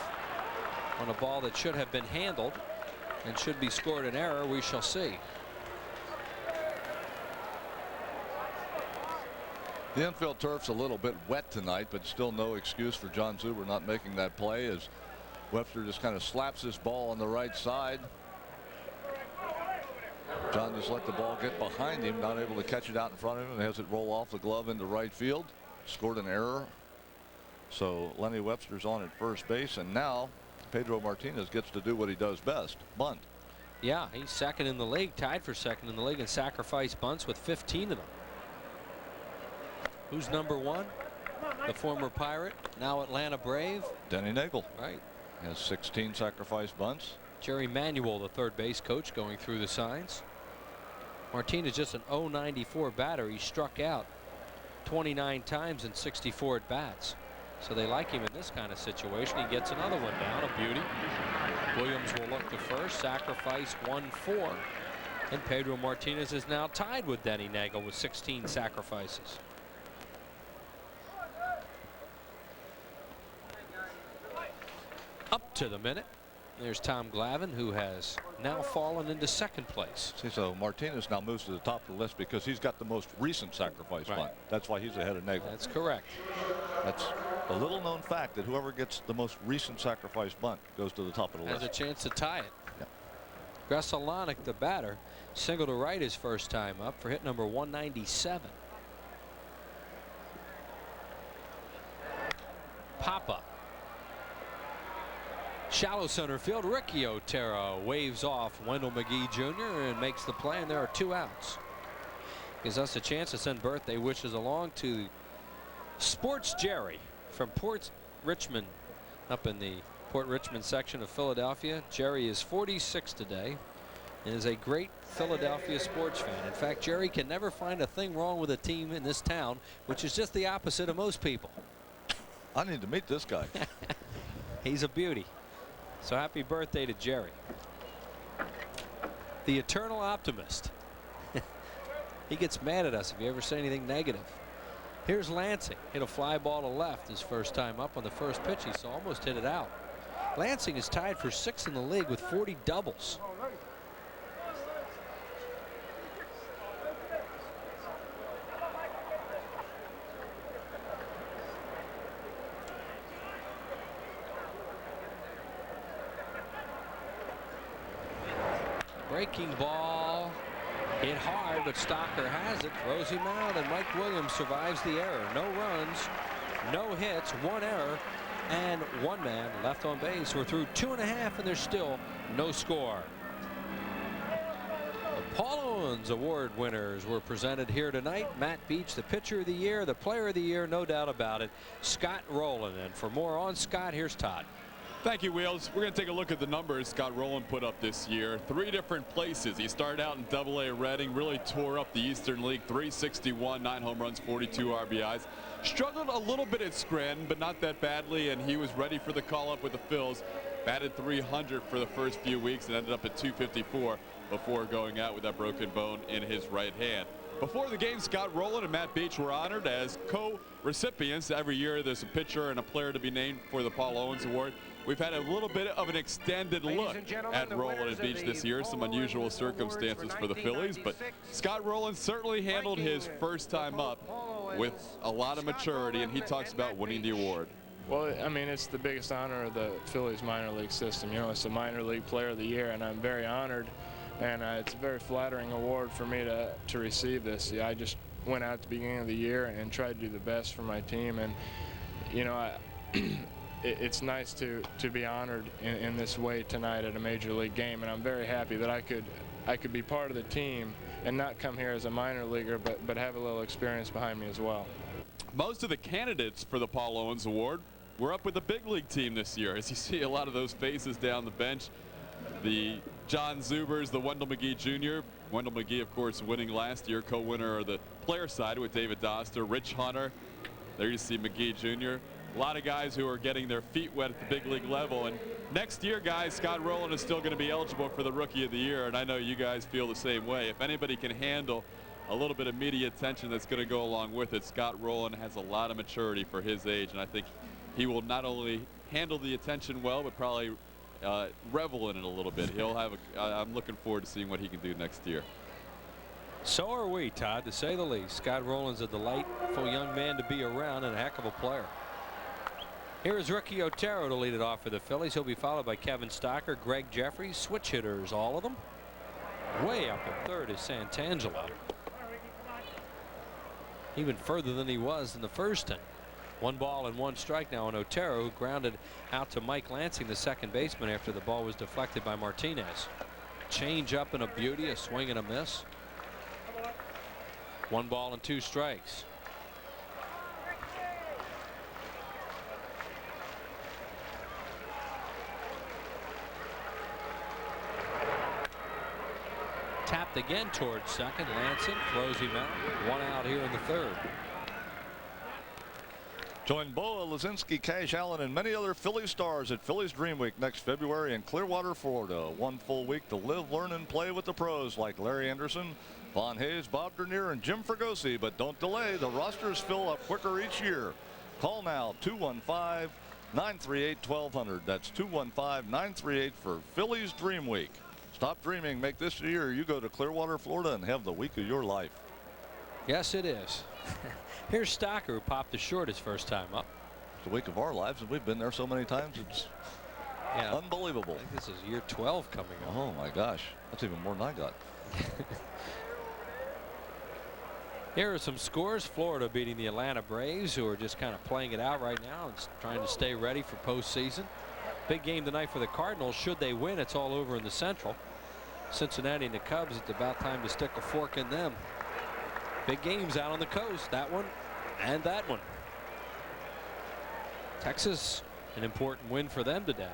on a ball that should have been handled and should be scored an error. We shall see. The infield turf's a little bit wet tonight, but still no excuse for John Zuber not making that play, as Webster just kind of slaps this ball on the right side. John just let the ball get behind him, not able to catch it out in front of him, and has it roll off the glove into right field. Scored an error. So Lenny Webster's on at first base, and now Pedro Martinez gets to do what he does best, bunt. Yeah, he's second in the league, tied for second in the league in sacrifice bunts with 15 of them. Who's number 1? The former Pirate, now Atlanta Brave. Denny Nagel. Right. Has 16 sacrifice bunts. Jerry Manuel, the third base coach, going through the signs. Martinez just an .094 batter. He struck out 29 times in 64 at bats. So they like him in this kind of situation. He gets another one down, a beauty. Williams will look to first, sacrifice 1-4. And Pedro Martinez is now tied with Denny Nagel with 16 sacrifices. Up to the minute. There's Tom Glavine, who has now fallen into second place. See, so Martinez now moves to the top of the list because he's got the most recent sacrifice bunt. That's why he's ahead of Nagel. That's correct. That's a little known fact, that whoever gets the most recent sacrifice bunt goes to the top of the list. Has a chance to tie it. Yeah. Gresselanek, the batter, single to right his first time up for hit number 197. Pop-up. Shallow center field. Ricky Otero waves off Wendell McGee Jr. and makes the play, and there are 2 outs. Gives us a chance to send birthday wishes along to Sports Jerry from Port Richmond, up in the Port Richmond section of Philadelphia. Jerry is 46 today and is a great Philadelphia sports fan. In fact, Jerry can never find a thing wrong with a team in this town, which is just the opposite of most people. I need to meet this guy. He's a beauty. So happy birthday to Jerry. The eternal optimist. He gets mad at us if you ever say anything negative. Here's Lansing. Hit a fly ball to left his first time up on the first pitch. He saw almost hit it out. Lansing is tied for 6th in the league with 40 doubles. Breaking ball, hit hard, but Stocker has it, throws him out, and Mike Williams survives the error. No runs, No hits, 1 error, and 1 man left on base. We're through 2.5, and there's still no score. The Paul Owens Award winners were presented here tonight. Matt Beach, the pitcher of the year, the player of the year, no doubt about it, Scott Rowland. And for more on Scott, here's Todd. Thank you, Wheels. We're going to take a look at the numbers Scott Rowland put up this year. 3 different places. He started out in Double-A Reading, really tore up the Eastern League. 361, 9 home runs, 42 RBIs. Struggled a little bit at Scranton, but not that badly, and he was ready for the call-up with the Phils. Batted 300 for the first few weeks and ended up at 254 before going out with that broken bone in his right hand. Before the game, Scott Rowland and Matt Beach were honored as co-recipients. Every year there's a pitcher and a player to be named for the Paul Owens Award. We've had a little bit of an extended look at Rowland and Beach this year. Some unusual circumstances for the Phillies, but Scott Rowland certainly handled his first time up with a lot of maturity, and he talks about winning the award. Well, I mean, it's the biggest honor of the Phillies minor league system. You know, it's the minor league player of the year, and I'm very honored, and it's a very flattering award for me to receive this. Yeah, I just went out at the beginning of the year and tried to do the best for my team, and you know, it's nice to be honored in this way tonight at a major league game, and I'm very happy that I could be part of the team and not come here as a minor leaguer, but have a little experience behind me as well. Most of the candidates for the Paul Owens Award were up with the big league team this year. As you see a lot of those faces down the bench, the John Zubers, the Wendell McGee Jr. Wendell McGee, of course, winning last year, co-winner of the player side with David Doster, Rich Hunter. There you see McGee Jr. A lot of guys who are getting their feet wet at the big league level. And next year, guys, Scott Rowland is still going to be eligible for the Rookie of the Year, and I know you guys feel the same way. If anybody can handle a little bit of media attention that's going to go along with it, Scott Rowland has a lot of maturity for his age, and I think he will not only handle the attention well, but probably revel in it a little bit. He'll have I'm looking forward to seeing what he can do next year. So are we, Todd, to say the least. Scott Rowland's a delightful young man to be around and a heck of a player. Here is Ricky Otero to lead it off for the Phillies. He'll be followed by Kevin Stocker, Greg Jeffries, switch hitters, all of them. Way up at third is Santangelo. Even further than he was in the first inning. 1 ball and 1 strike now on Otero, who grounded out to Mike Lansing, the second baseman, after the ball was deflected by Martinez. Change up and a beauty, a swing and a miss. 1 ball and 2 strikes. Tapped again towards second. Lansing throws him out. 1 out here in the third. Join Boa, Lazinski, Cash Allen, and many other Philly stars at Phillies Dream Week next February in Clearwater, Florida. 1 full week to live, learn, and play with the pros like Larry Anderson, Vaughn Hayes, Bob Dernier, and Jim Fregosi. But don't delay. The rosters fill up quicker each year. Call now, 215-938-1200. That's 215-938 for Phillies Dream Week. Stop dreaming. Make this year you go to Clearwater, Florida, and have the week of your life. Yes, it is. Here's Stocker, who popped the short his first time up. It's the week of our lives, and we've been there so many times. It's unbelievable. I think this is year 12 coming up. Oh my gosh, that's even more than I got. Here are some scores. Florida beating the Atlanta Braves, who are just kind of playing it out right now and trying to stay ready for postseason. Big game tonight for the Cardinals. Should they win, it's all over in the Central. Cincinnati and the Cubs, it's about time to stick a fork in them. Big games out on the coast. That one and that one. Texas, an important win for them today.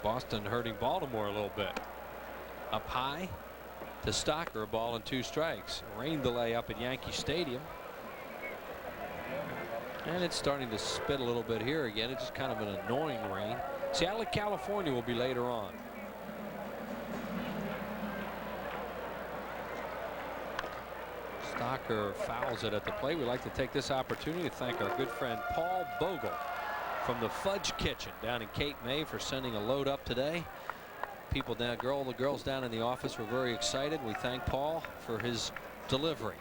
Boston hurting Baltimore a little bit. Up high to Stocker, a ball and 2 strikes. Rain delay up at Yankee Stadium. And it's starting to spit a little bit here again. It's just kind of an annoying rain. Seattle, California will be later on. Stocker fouls it at the plate. We'd like to take this opportunity to thank our good friend Paul Bogle from the Fudge Kitchen down in Cape May for sending a load up today. People down, the girls down in the office were very excited. We thank Paul for his delivery.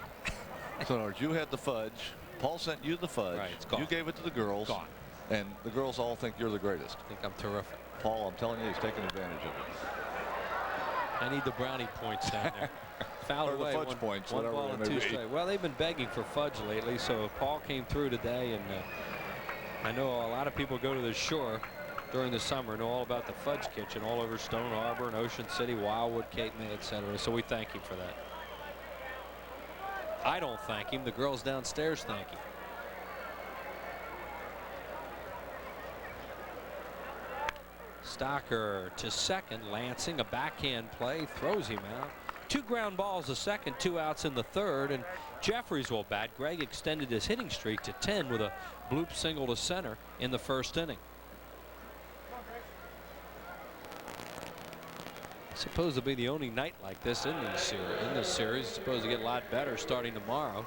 So in other words, you had the fudge. Paul sent you the fudge. Right, it's gone. You gave it to the girls. Gone. And the girls all think you're the greatest. I think I'm terrific. Paul, I'm telling you, he's taking advantage of it. I need the brownie points down there. fouled or the away. fudge points, one whatever ball they and may 2 be. strikes. Well, they've been begging for fudge lately, so Paul came through today, and I know a lot of people go to the shore during the summer, know all about the fudge kitchen all over Stone Harbor and Ocean City, Wildwood, Cape May, etc. So we thank him for that. I don't thank him. The girls downstairs thank him. Stocker to second. Lansing, a backhand play, throws him out. 2 ground balls a second, 2 outs in the third, and Jeffries will bat. Greg extended his hitting streak to 10 with a bloop single to center in the first inning. Supposed to be the only night like this in this series. It's supposed to get a lot better starting tomorrow.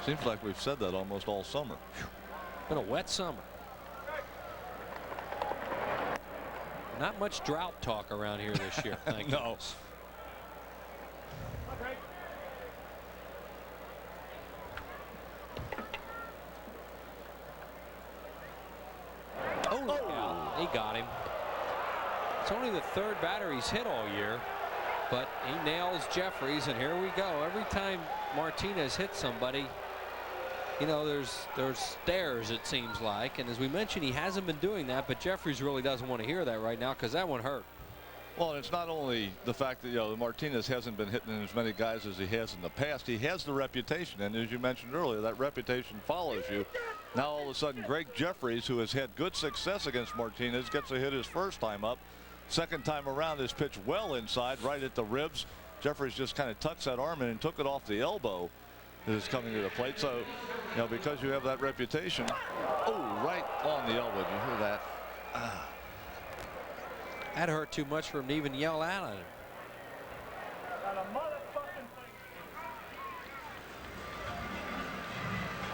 Seems like we've said that almost all summer. Been a wet summer. Not much drought talk around here this year. Thank No. goodness. Oh, look out. He got him. It's only the 3rd batter he's hit all year, but he nails Jeffries, and here we go. Every time Martinez hits somebody, you know, there's stares, it seems like, and as we mentioned, he hasn't been doing that, but Jeffries really doesn't want to hear that right now because that one hurt. Well, it's not only the fact that, you know, Martinez hasn't been hitting as many guys as he has in the past. He has the reputation, and as you mentioned earlier, that reputation follows you. Now all of a sudden Greg Jeffries, who has had good success against Martinez, gets a hit his first time up. Second time around, his pitch well inside, right at the ribs. Jeffries just kind of tucks that arm in and took it off the elbow. Is coming to the plate. So, you know, because you have that reputation. Oh, right on the elbow. Did you hear that? That hurt too much for him to even yell out at him.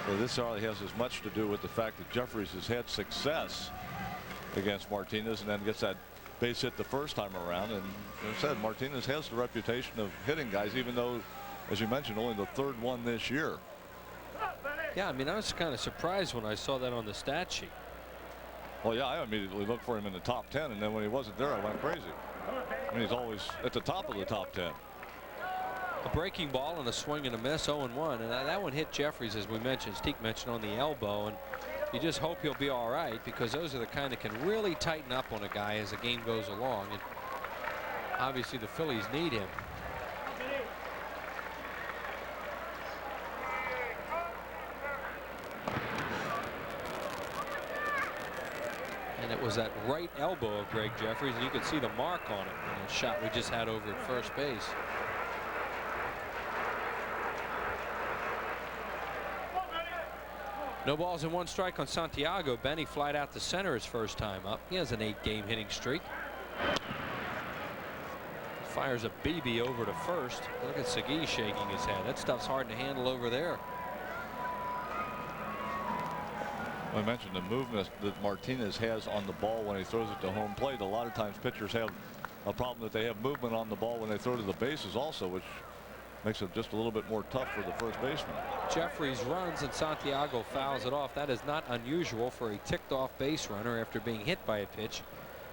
Well, this probably has as much to do with the fact that Jeffries has had success against Martinez and then gets that base hit the first time around. And as I said, Martinez has the reputation of hitting guys, even though, as you mentioned, only the 3rd one this year. Yeah, I mean, I was kind of surprised when I saw that on the stat sheet. Well, yeah, I immediately looked for him in the top 10, and then when he wasn't there, I went crazy. I mean, he's always at the top of the top 10. A breaking ball and a swing and a miss, 0-1, and that one hit Jeffries, as we mentioned, Steve mentioned, on the elbow, and you just hope he'll be all right, because those are the kind that can really tighten up on a guy as the game goes along, and obviously the Phillies need him. And it was that right elbow of Greg Jeffries, and you could see the mark on it in the shot we just had over at first base. No balls and 1 strike on Santiago. Benny flied out to center his first time up. He has an 8-game hitting streak. Fires a BB over to first. Look at Segui shaking his head. That stuff's hard to handle over there. I mentioned the movement that Martinez has on the ball when he throws it to home plate. A lot of times pitchers have a problem that they have movement on the ball when they throw to the bases also, which makes it just a little bit more tough for the first baseman. Jeffries runs and Santiago fouls it off. That is not unusual for a ticked off base runner after being hit by a pitch,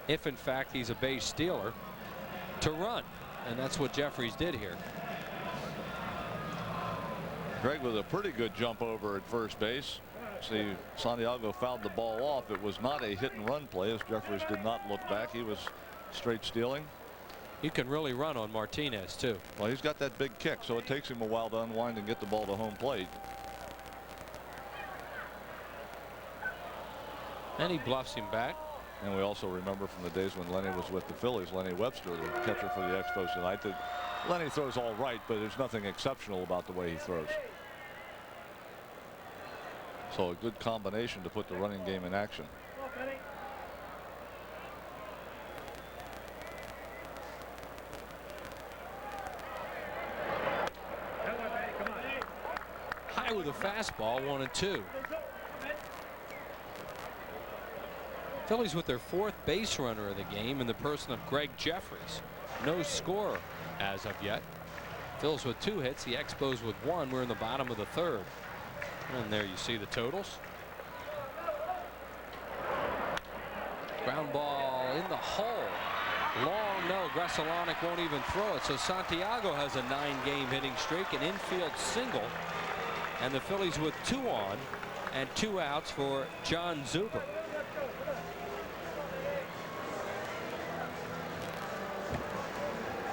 if in fact he's a base stealer, to run, and that's what Jeffries did here. Greg with a pretty good jump over at first base. See, Santiago fouled the ball off. It was not a hit and run play, as Jeffries did not look back. He was straight stealing. You can really run on Martinez too. Well, he's got that big kick, so it takes him a while to unwind and get the ball to home plate. And he bluffs him back. And we also remember from the days when Lenny was with the Phillies, Lenny Webster, the catcher for the Expos tonight, that Lenny throws all right, but there's nothing exceptional about the way he throws. So a good combination to put the running game in action. High with a fastball, 1-2. Phillies with their 4th base runner of the game in the person of Greg Jeffries. No score as of yet. Phillies with 2 hits, the Expos with 1. We're in the bottom of the 3rd. And there you see the totals. Ground ball in the hole. Long 1-0. Gresselanek won't even throw it. So Santiago has a 9-game hitting streak, an infield single. And the Phillies with 2 on and 2 outs for John Zuber.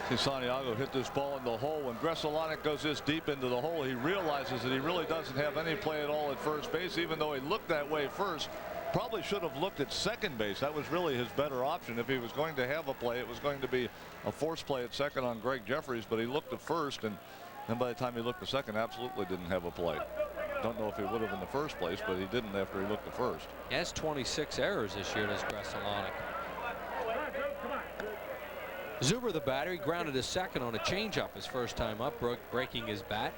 See Santiago hit this ball in the hole. When Gresselanek goes this deep into the hole, he realizes that he really doesn't have any play at all at first base, even though he looked that way first. Probably should have looked at second base. That was really his better option. If he was going to have a play, it was going to be a force play at second on Greg Jeffries, but he looked at first, and then by the time he looked at second, absolutely didn't have a play. Don't know if he would have in the first place, but he didn't after he looked at first. He has 26 errors this year, does Gresselanek. Zuber, the batter, he grounded his second on a changeup his first time up, breaking his bat.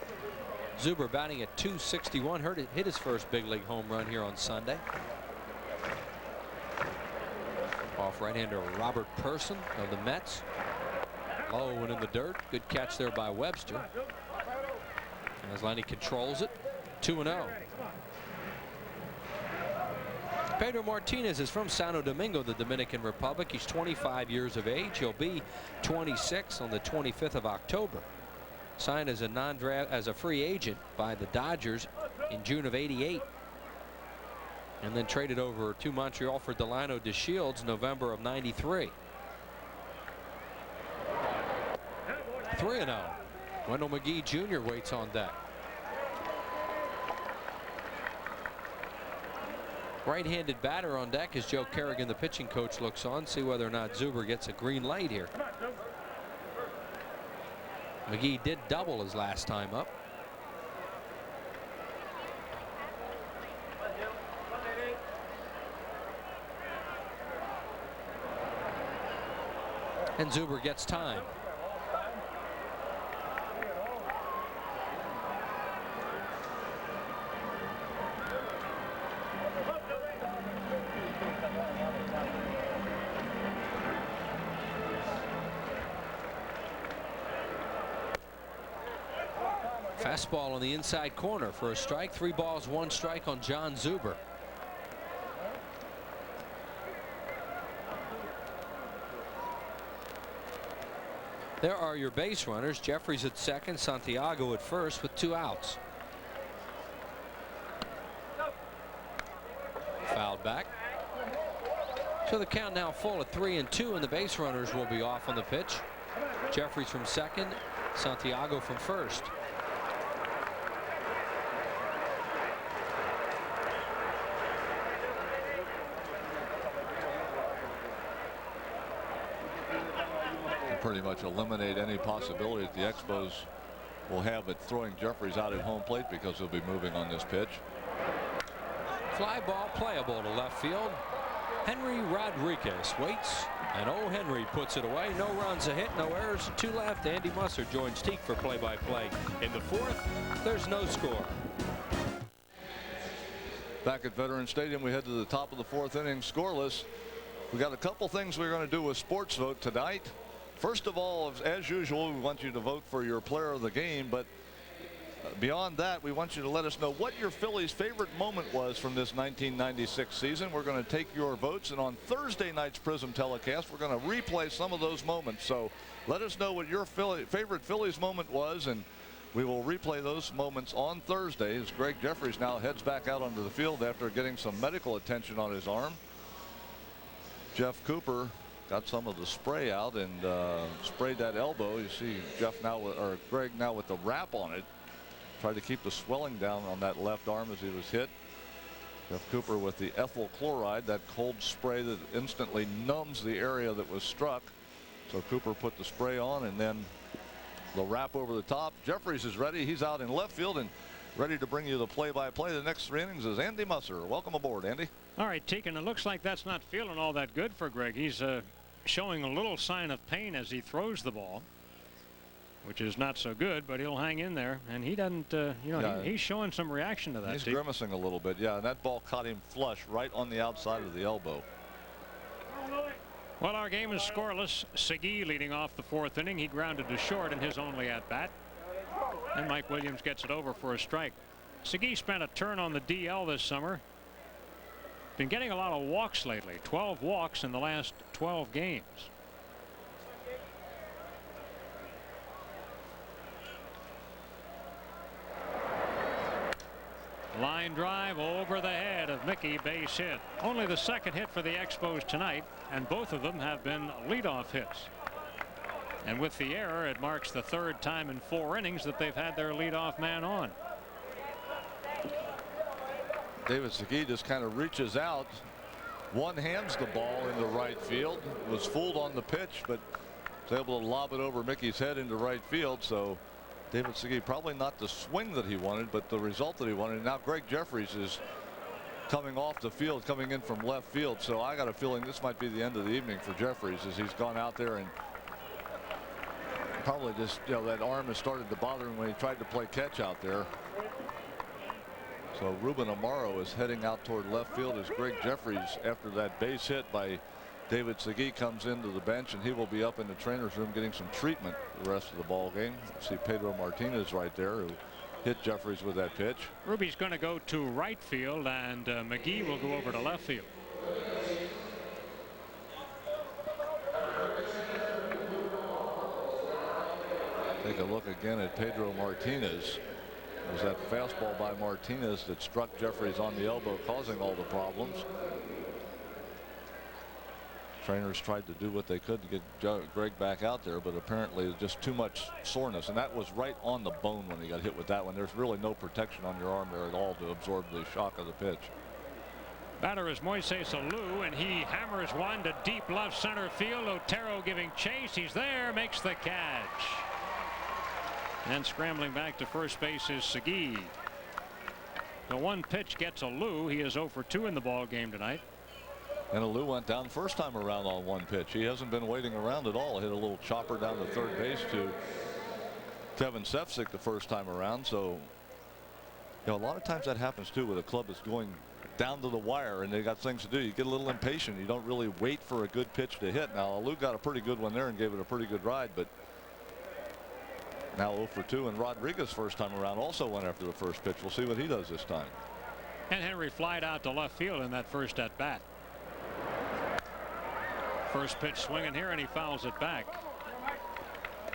Zuber batting at .261, hit his first big league home run here on Sunday. Off right-hander Robert Person of the Mets. Low and in the dirt. Good catch there by Webster. As Lenny controls it, 2-0. Pedro Martinez is from Santo Domingo, the Dominican Republic. He's 25 years of age. He'll be 26 on the 25th of October. Signed as a free agent by the Dodgers in June of '88. And then traded over to Montreal for Delano DeShields November of '93. 3-0. Wendell McGee Jr. waits on deck. Right-handed batter on deck as Joe Kerrigan, the pitching coach, looks on. See whether or not Zuber gets a green light here. McGee did double his last time up. And Zuber gets time. Fastball on the inside corner for a strike. 3 balls, 1 strike on John Zuber. There are your base runners. Jeffries at second, Santiago at first with 2 outs. Fouled back. So the count now full at 3-2, and the base runners will be off on the pitch. Jeffries from second, Santiago from first. Pretty much eliminate any possibility that the Expos will have it throwing Jeffries out at home plate because he'll be moving on this pitch. Fly ball playable to left field. Henry Rodriguez waits, and O. Henry puts it away. No runs a hit, no errors, 2 left. Andy Musser joins Teague for play-by-play. In the 4th, there's no score. Back at Veterans Stadium, we head to the top of the 4th inning, scoreless. We got a couple things we're going to do with Sports Vote tonight. First of all, as usual, we want you to vote for your player of the game, but beyond that, we want you to let us know what your Phillies' favorite moment was from this 1996 season. We're going to take your votes, and on Thursday night's PRISM telecast, we're going to replay some of those moments. So let us know what your favorite Phillies moment was, and we will replay those moments on Thursday as Greg Jeffries now heads back out onto the field after getting some medical attention on his arm. Jeff Cooper got some of the spray out and sprayed that elbow. You see Greg now with the wrap on it. Tried to keep the swelling down on that left arm as he was hit. Jeff Cooper with the ethyl chloride, that cold spray that instantly numbs the area that was struck. So Cooper put the spray on and then the wrap over the top. Jeffries is ready. He's out in left field and ready to bring you the play-by-play. The next 3 innings is Andy Musser. Welcome aboard, Andy. All right, Teague, and it looks like that's not feeling all that good for Greg. He's showing a little sign of pain as he throws the ball, which is not so good, but he'll hang in there. And he doesn't, he's showing some reaction to that. He's grimacing a little bit, yeah, and that ball caught him flush right on the outside of the elbow. Well, our game is scoreless. Segui leading off the 4th inning. He grounded to short in his only at-bat. And Mike Williams gets it over for a strike. Segui spent a turn on the DL this summer. Been getting a lot of walks lately. 12 walks in the last 12 games. Line drive over the head of Mickey, base hit. Only the second hit for the Expos tonight, and both of them have been leadoff hits. And with the error, it marks the third time in 4 innings that they've had their leadoff man on. David Segui just kind of reaches out, one-hands the ball into right field, was fooled on the pitch, but was able to lob it over Mickey's head into right field. So David Segui probably not the swing that he wanted, but the result that he wanted. Now Greg Jeffries is coming off the field, coming in from left field. So I got a feeling this might be the end of the evening for Jeffries, as he's gone out there and probably just, you know, that arm has started to bother him when he tried to play catch out there. So Ruben Amaro is heading out toward left field as Greg Jeffries, after that base hit by David Segui, comes into the bench, and he will be up in the trainer's room getting some treatment the rest of the ball game. See Pedro Martinez right there, who hit Jeffries with that pitch. Ruby's going to go to right field, and McGee will go over to left field. Take a look again at Pedro Martinez. It was that fastball by Martinez that struck Jeffries on the elbow, causing all the problems. Trainers tried to do what they could to get Greg back out there, but apparently just too much soreness, and that was right on the bone when he got hit with that one. There's really no protection on your arm there at all to absorb the shock of the pitch. Batter is Moises Alou, and he hammers one to deep left center field. Otero giving chase. He's there, makes the catch. And scrambling back to first base is Segui. The one pitch gets Alou. He is 0 for 2 in the ball game tonight. And Alou went down first time around on one pitch. He hasn't been waiting around at all. Hit a little chopper down to third base to Kevin Sefcik the first time around. So, you know, a lot of times that happens too with a club that's going down to the wire and they got things to do. You get a little impatient. You don't really wait for a good pitch to hit. Now Alou got a pretty good one there and gave it a pretty good ride, but now 0 for 2, and Rodriguez first time around also went after the first pitch. We'll see what he does this time. And Henry flied out to left field in that first at bat. First pitch swinging here, and he fouls it back.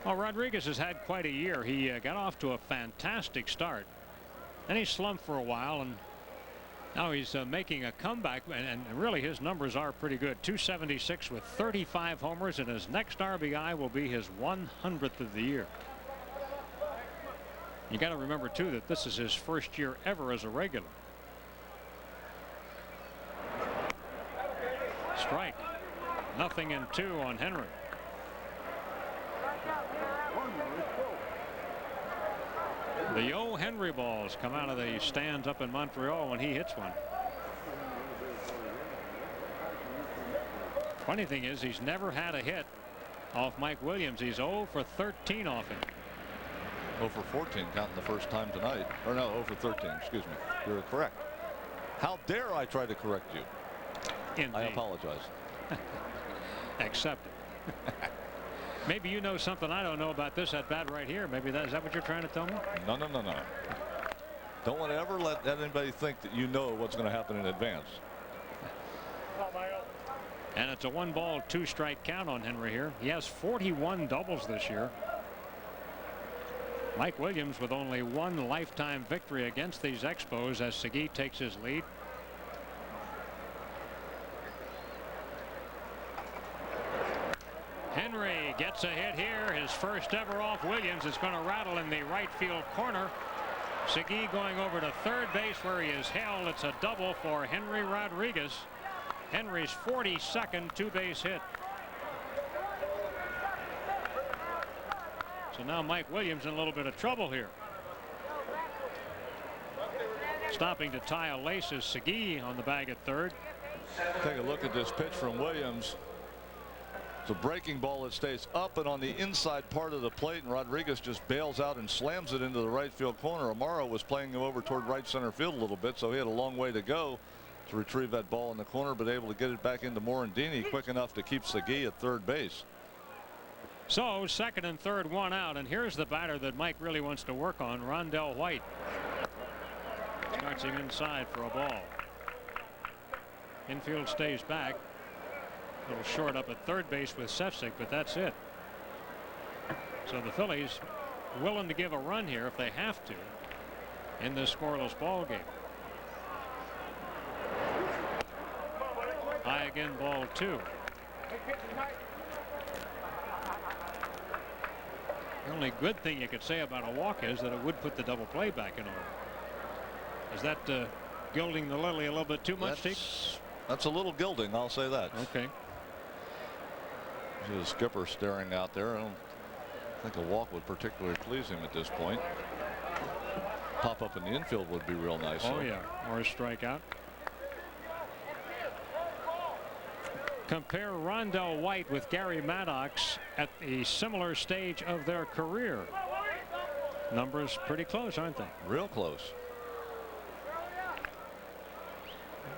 Well, Rodriguez has had quite a year. He got off to a fantastic start. Then he slumped for a while, and now he's making a comeback, and really his numbers are pretty good. 276 with 35 homers, and his next RBI will be his 100th of the year. You got to remember too that this is his first year ever as a regular. Strike. 0-2 on Henry. The O. Henry balls come out of the stands up in Montreal when he hits one. Funny thing is, he's never had a hit off Mike Williams. He's 0 for 13 off him. 0 for 14 counting the first time tonight. Or no, 0 for 13, excuse me. You're correct. How dare I try to correct you? Indeed. I apologize. Accept it. Maybe you know something I don't know about this at bat right here. Maybe is that what you're trying to tell me? No. Don't want to ever let anybody think that you know what's going to happen in advance. And it's a 1-ball 2-strike count on Henry here. He has 41 doubles this year. Mike Williams with only 1 lifetime victory against these Expos as Segui takes his lead. Henry gets a hit here, his first ever off Williams. It's going to rattle in the right field corner. Segui going over to third base where he is held. It's a double for Henry Rodriguez. Henry's 42nd 2-base hit. So now Mike Williams in a little bit of trouble here. Stopping to tie a lace is Segui on the bag at third. Take a look at this pitch from Williams. It's a breaking ball that stays up and on the inside part of the plate, and Rodriguez just bails out and slams it into the right field corner. Amaro was playing him over toward right center field a little bit, so he had a long way to go to retrieve that ball in the corner, but able to get it back into Morandini quick enough to keep Segui at third base. So second and third, 1 out, and here's the batter that Mike really wants to work on, Rondell White. Starts him inside for a ball. Infield stays back. A little short up at third base with Sefcik, but that's it. So the Phillies willing to give a run here if they have to in this scoreless ball game. High again, ball 2. The only good thing you could say about a walk is that it would put the double play back in order. Is that gilding the lily a little bit too much, Steve? That's a little gilding, I'll say that. Okay. The skipper staring out there. I don't think a walk would particularly please him at this point. Pop up in the infield would be real nice. Oh, yeah. Or a strikeout. Compare Rondell White with Gary Maddox at a similar stage of their career. Numbers pretty close, aren't they? Real close.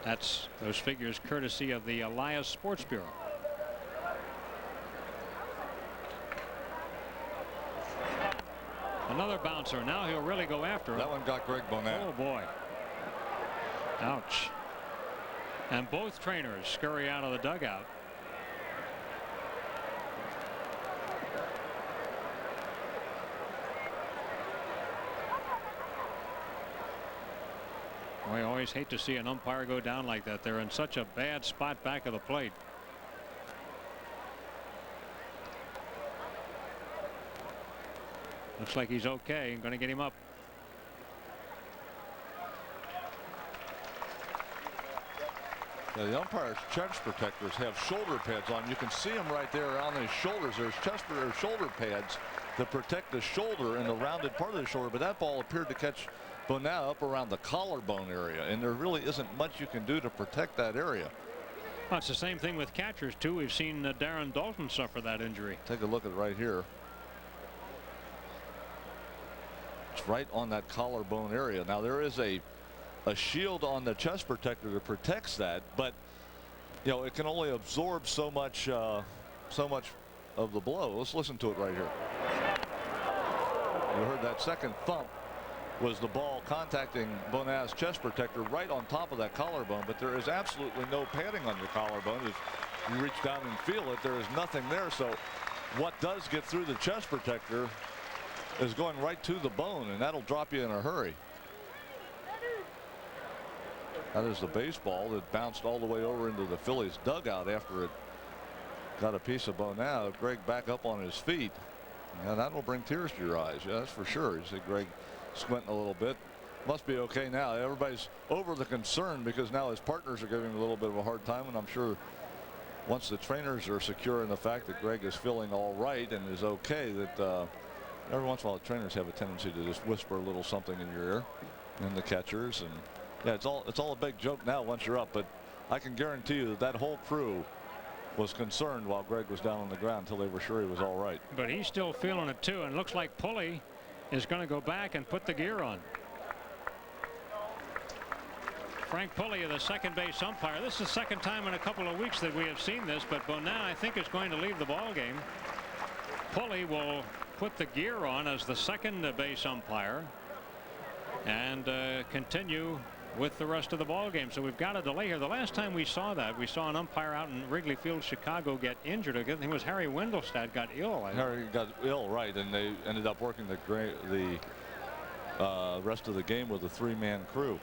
That's those figures courtesy of the Elias Sports Bureau. Another bouncer. Now he'll really go after him. That one got Greg Bonat. Oh boy. Ouch. And both trainers scurry out of the dugout. I always hate to see an umpire go down like that. They're in such a bad spot back of the plate. Looks like he's okay. I'm going to get him up. The umpire's chest protectors have shoulder pads on. You can see them right there on his shoulders. There's shoulder pads that protect the shoulder and the rounded part of the shoulder. But that ball appeared to catch Bonat up around the collarbone area, and there really isn't much you can do to protect that area. Well, it's the same thing with catchers too. We've seen Darren Dalton suffer that injury. Take a look at it right here. It's right on that collarbone area. Now there is a shield on the chest protector that protects that, but you know it can only absorb so much of the blow. Let's listen to it right here. You heard that second thump was the ball contacting Bonat's chest protector right on top of that collarbone, but there is absolutely no padding on your collarbone. As you reach down and feel it, there is nothing there. So what does get through the chest protector is going right to the bone, and that'll drop you in a hurry. That is the baseball that bounced all the way over into the Phillies dugout after it got a piece of Bonat. Greg back up on his feet, and that will bring tears to your eyes. Yeah, that's for sure. You see Greg squinting a little bit. Must be okay now. Everybody's over the concern because now his partners are giving him a little bit of a hard time, and I'm sure once the trainers are secure in the fact that Greg is feeling all right and is okay, that every once in a while the trainers have a tendency to just whisper a little something in your ear, and the catchers. And yeah, it's all a big joke now once you're up, but I can guarantee you that whole crew was concerned while Greg was down on the ground until they were sure he was all right. But he's still feeling it too, and it looks like Pulley is going to go back and put the gear on. Frank Pulley, the second base umpire. This is the second time in a couple of weeks that we have seen this, but Bonat, I think, is going to leave the ball game. Pulley will put the gear on as the second base umpire and continue with the rest of the ball game. So we've got a delay here. The last time we saw that, we saw an umpire out in Wrigley Field, Chicago, get injured. I think it was Harry Wendelstedt got ill. Harry got ill, right, and they ended up working the rest of the game with a three-man crew.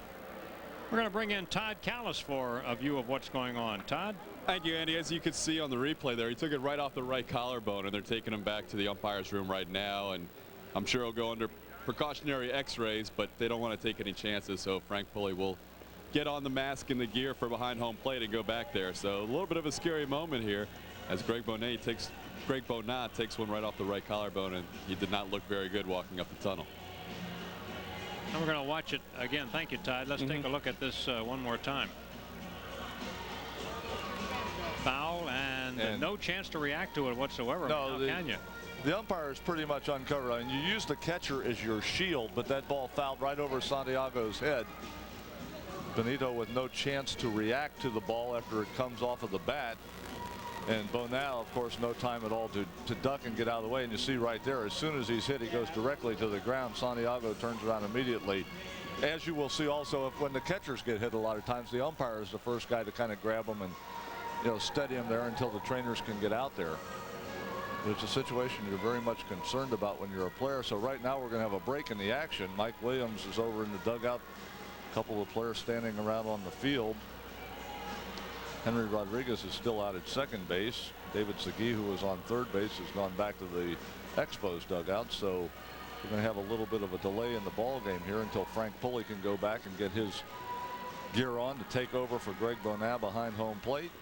We're going to bring in Todd Callis for a view of what's going on. Todd? Thank you, Andy. As you can see on the replay there, he took it right off the right collarbone, and they're taking him back to the umpire's room right now, and I'm sure he'll go under precautionary x-rays, but they don't want to take any chances, so Frank Pulley will get on the mask and the gear for behind home plate and go back there. So a little bit of a scary moment here as Greg Bonat takes one right off the right collarbone, and he did not look very good walking up the tunnel. And we're going to watch it again. Thank you, Todd. Let's take a look at this one more time. Foul, and no chance to react to it whatsoever. No, how can you? The umpire is pretty much uncovered, and you use the catcher as your shield, but that ball fouled right over Santiago's head. Benito with no chance to react to the ball after it comes off of the bat, and Bonat, of course, no time at all to duck and get out of the way. And you see right there, as soon as he's hit, he goes directly to the ground. Santiago turns around immediately. As you will see also, when the catchers get hit, a lot of times the umpire is the first guy to kind of grab them and, you know, steady them there until the trainers can get out there. It's a situation you're very much concerned about when you're a player. So right now we're going to have a break in the action. Mike Williams is over in the dugout. A couple of players standing around on the field. Henry Rodriguez is still out at second base. David Segui, who was on third base, has gone back to the Expos dugout. So we're going to have a little bit of a delay in the ball game here until Frank Pulley can go back and get his gear on to take over for Greg Bonin behind home plate.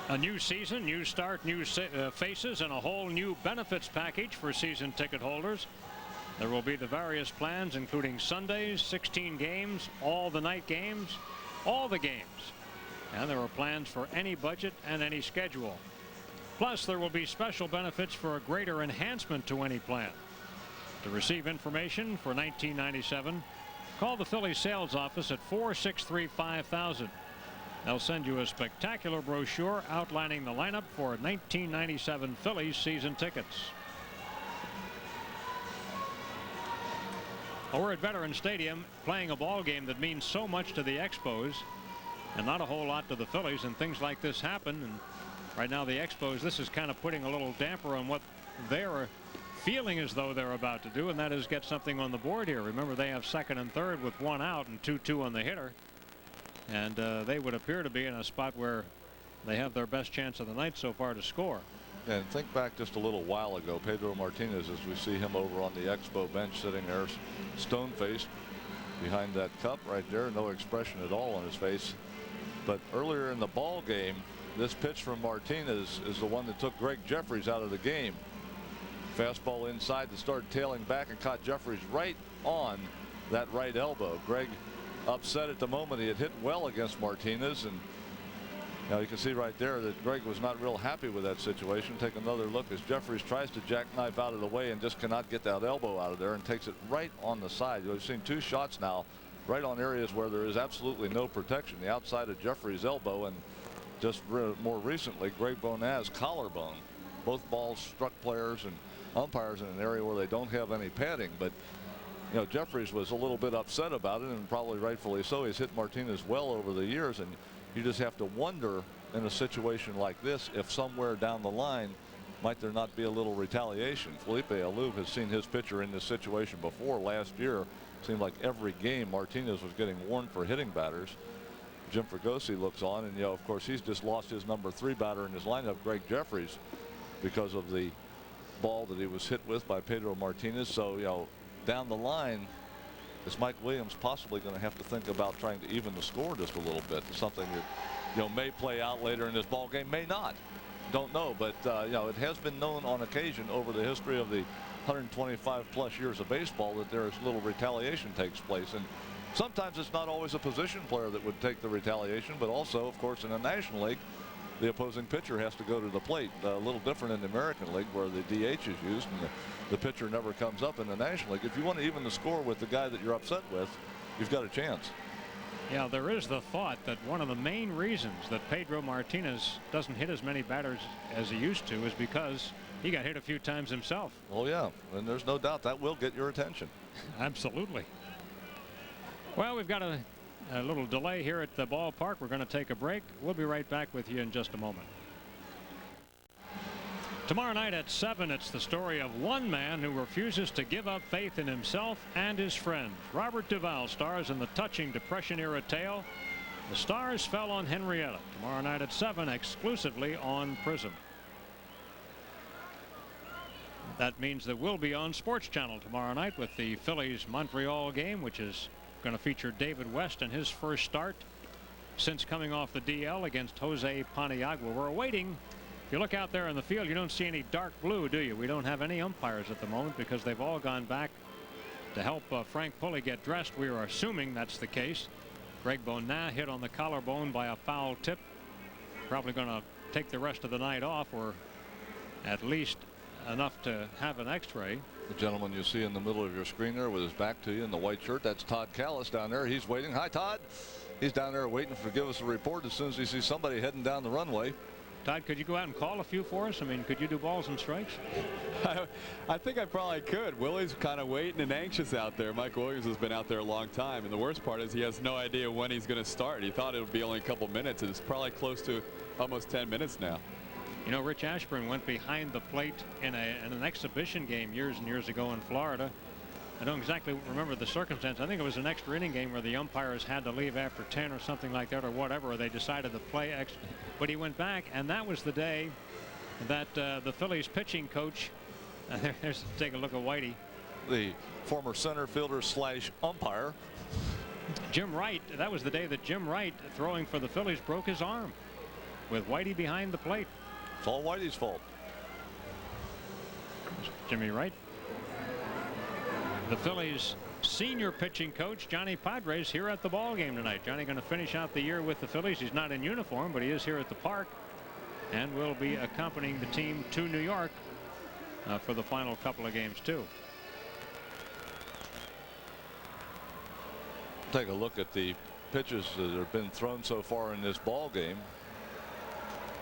A new season, new start, new faces, and a whole new benefits package for season ticket holders. There will be the various plans, including Sundays, 16 games, all the night games, all the games. And there are plans for any budget and any schedule. Plus, there will be special benefits for a greater enhancement to any plan. To receive information for 1997, call the Phillies sales office at 463-5000. They'll send you a spectacular brochure outlining the lineup for 1997 Phillies season tickets. We're at Veterans Stadium playing a ball game that means so much to the Expos and not a whole lot to the Phillies, and things like this happen. And right now the Expos, this is kind of putting a little damper on what they're feeling as though they're about to do, and that is get something on the board here. Remember, they have second and third with one out and 2-2 on the hitter. And they would appear to be in a spot where they have their best chance of the night so far to score. And think back just a little while ago, Pedro Martinez, as we see him over on the Expo bench sitting there stone-faced behind that cup right there, no expression at all on his face. But earlier in the ball game, this pitch from Martinez is the one that took Greg Jefferies out of the game. Fastball inside that started tailing back and caught Jefferies right on that right elbow. Greg upset at the moment. He had hit well against Martinez, and now you can see right there that Greg was not real happy with that situation. Take another look as Jefferies tries to jackknife out of the way and just cannot get that elbow out of there and takes it right on the side. We've seen two shots now right on areas where there is absolutely no protection. The outside of Jefferies' elbow, and just more recently Greg Bonin's collarbone. Both balls struck players and umpires in an area where they don't have any padding. But you know, Jefferies was a little bit upset about it, and probably rightfully so. He's hit Martinez well over the years, and you just have to wonder in a situation like this if somewhere down the line might there not be a little retaliation. Felipe Alou has seen his pitcher in this situation before. Last year seemed like every game Martinez was getting warned for hitting batters. Jim Fregosi looks on, and you know, of course, he's just lost his number 3 batter in his lineup, Greg Jefferies, because of the ball that he was hit with by Pedro Martinez. So you know, down the line, is Mike Williams possibly going to have to think about trying to even the score just a little bit? Something that, you know, may play out later in this ball game, may not. Don't know, but you know, it has been known on occasion over the history of the 125+ years of baseball that there is little retaliation takes place, and sometimes it's not always a position player that would take the retaliation, but also, of course, in the National League, the opposing pitcher has to go to the plate. A little different in the American League, where the DH is used and the pitcher never comes up in the National League. If you want to even the score with the guy that you're upset with, you've got a chance. Yeah, there is the thought that one of the main reasons that Pedro Martinez doesn't hit as many batters as he used to is because he got hit a few times himself. Oh yeah, and there's no doubt that will get your attention. Absolutely. Well, we've got a little delay here at the ballpark. We're going to take a break. We'll be right back with you in just a moment. Tomorrow night at 7, it's the story of one man who refuses to give up faith in himself and his friends. Robert Duvall stars in the touching Depression-era tale, The Stars Fell on Henrietta. Tomorrow night at 7, exclusively on PRISM. That means that we'll be on Sports Channel tomorrow night with the Phillies Montreal game, which is going to feature David West in his first start since coming off the DL against Jose Paniagua. We're awaiting. If you look out there in the field, you don't see any dark blue, do you? We don't have any umpires at the moment because they've all gone back to help Frank Pulley get dressed. We are assuming that's the case. Greg Bonin hit on the collarbone by a foul tip. Probably going to take the rest of the night off, or at least enough to have an x-ray. The gentleman you see in the middle of your screen there with his back to you in the white shirt, that's Todd Callis down there. He's waiting. Hi, Todd. He's down there waiting to give us a report as soon as he sees somebody heading down the runway. Todd, could you go out and call a few for us? I mean, could you do balls and strikes? I think I probably could. Willie's kind of waiting and anxious out there. Mike Williams has been out there a long time, and the worst part is he has no idea when he's going to start. He thought it would be only a couple minutes, and it's probably close to almost 10 minutes now. You know, Rich Ashburn went behind the plate in an exhibition game years and years ago in Florida I don't exactly remember the circumstance. I think it was an extra inning game where the umpires had to leave after 10 or something like that or whatever. Or they decided to play extra. But he went back, and that was the day that the Phillies pitching coach, there's take a look at Whitey. The former center fielder slash umpire. Jim Wright, that was the day that Jim Wright, throwing for the Phillies, broke his arm with Whitey behind the plate. It's all Whitey's fault. Jimmy Wright. The Phillies senior pitching coach Johnny Padres here at the ball game tonight. Johnny going to finish out the year with the Phillies. He's not in uniform, but he is here at the park and will be accompanying the team to New York for the final couple of games too. Take a look at the pitches that have been thrown so far in this ball game.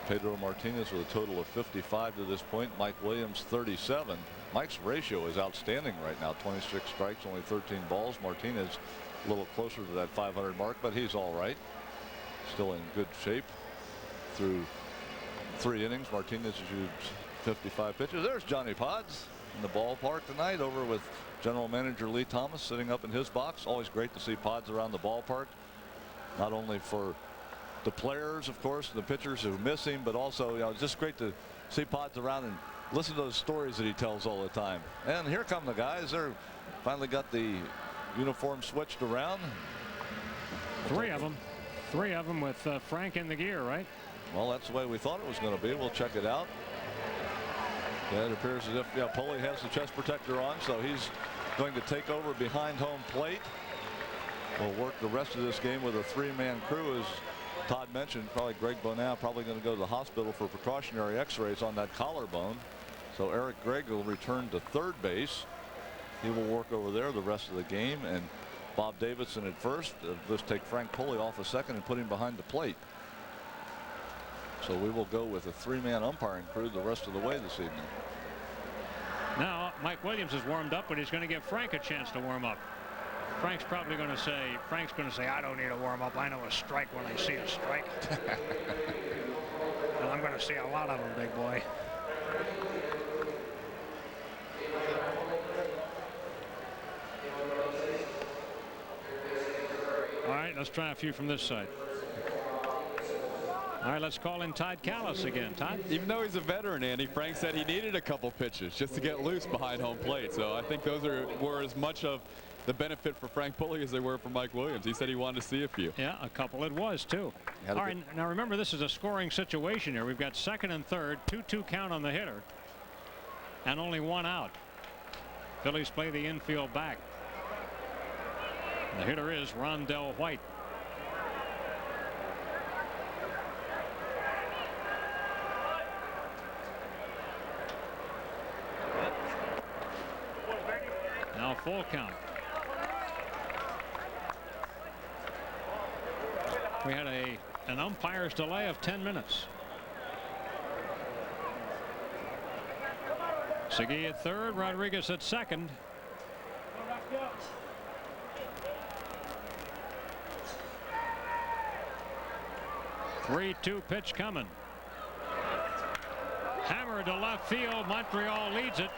Pedro Martinez with a total of 55 to this point. Mike Williams 37. Mike's ratio is outstanding right now. 26 strikes, only 13 balls. Martinez a little closer to that 500 mark, but he's all right. Still in good shape through 3 innings. Martinez has used 55 pitches. There's Johnny Pods in the ballpark tonight over with General Manager Lee Thomas sitting up in his box. Always great to see Pods around the ballpark, not only for the players, of course, the pitchers who miss him, but also, it's just great to see Pods around and listen to those stories that he tells all the time. And here come the guys. They're finally got the uniform switched around. 3 of them. 3 of them with Frank in the gear, right? Well, that's the way we thought it was going to be. We'll check it out. Yeah, it appears as if Pulley has the chest protector on, so he's going to take over behind home plate. We'll work the rest of this game with a 3-man crew, as Todd mentioned. Probably Greg Bonal probably going to go to the hospital for precautionary x-rays on that collarbone. So Eric Gregg will return to third base. He will work over there the rest of the game, and Bob Davidson at first. Let's take Frank Pulley off a second and put him behind the plate. So we will go with a 3-man umpiring crew the rest of the way this evening. Now Mike Williams is warmed up, but he's going to give Frank a chance to warm up. Frank's probably going to say, I don't need a warm up. I know a strike when I see a strike. And I'm going to see a lot of them, big boy. All right, let's try a few from this side. All right, let's call in Todd Callis again. Todd? Even though he's a veteran, Andy, Frank said he needed a couple pitches just to get loose behind home plate. So I think those were as much of the benefit for Frank Pulley as they were for Mike Williams. He said he wanted to see a few. Yeah, a couple it was, too. All right, now remember, this is a scoring situation here. We've got second and third, 2-2 count on the hitter, and only 1 out. Phillies play the infield back. The hitter is Rondell White. Now full count. We had an umpire's delay of 10 minutes. Segui at third, Rodriguez at second. Three-two pitch coming. Hammer to left field. Montreal leads it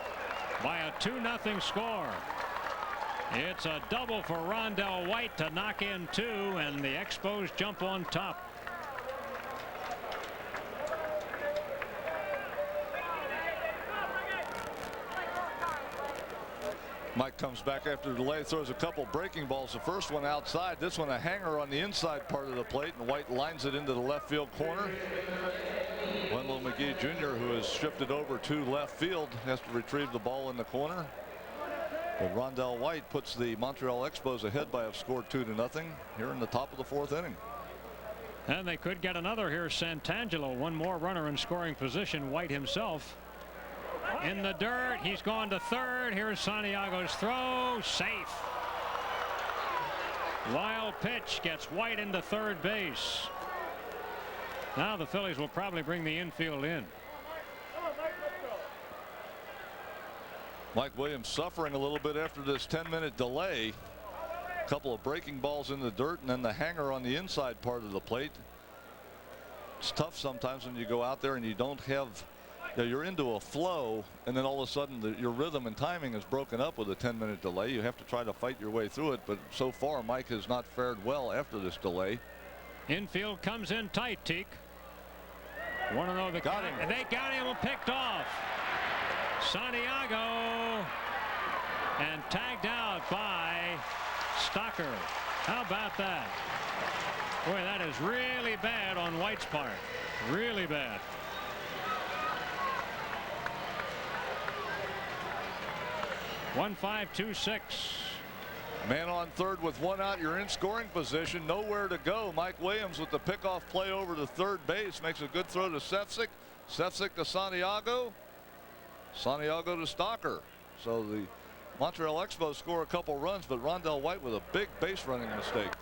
by a 2-0 score. It's a double for Rondell White to knock in 2, and the Expos jump on top. Mike comes back after the delay, throws a couple breaking balls. The first one outside, this one a hanger on the inside part of the plate, and White lines it into the left field corner. Wendell McGee Jr., who has shifted over to left field, has to retrieve the ball in the corner. But Rondell White puts the Montreal Expos ahead by a score 2-0 here in the top of the 4th inning. And they could get another here. Santangelo, one more runner in scoring position. White himself in the dirt. He's gone to third. Here's Santiago's throw. Safe. Wild pitch gets White into third base. Now the Phillies will probably bring the infield in. Mike Williams suffering a little bit after this 10-minute delay. A couple of breaking balls in the dirt and then the hanger on the inside part of the plate. It's tough sometimes when you go out there and you don't have you're into a flow, and then all of a sudden your rhythm and timing is broken up with a 10-minute delay. You have to try to fight your way through it, but so far Mike has not fared well after this delay. Infield comes in tight, Teak. Want to know the got him. And they got him picked off. Santiago and tagged out by Stocker. How about that? Boy, that is really bad on White's part. Really bad. One 5-2-6. Man on third with one out. You're in scoring position. Nowhere to go. Mike Williams with the pickoff play over to third base. Makes a good throw to Sefcik. Sefcik to Santiago. Santiago to Stocker. So the Montreal Expos score a couple runs, but Rondell White with a big base running mistake.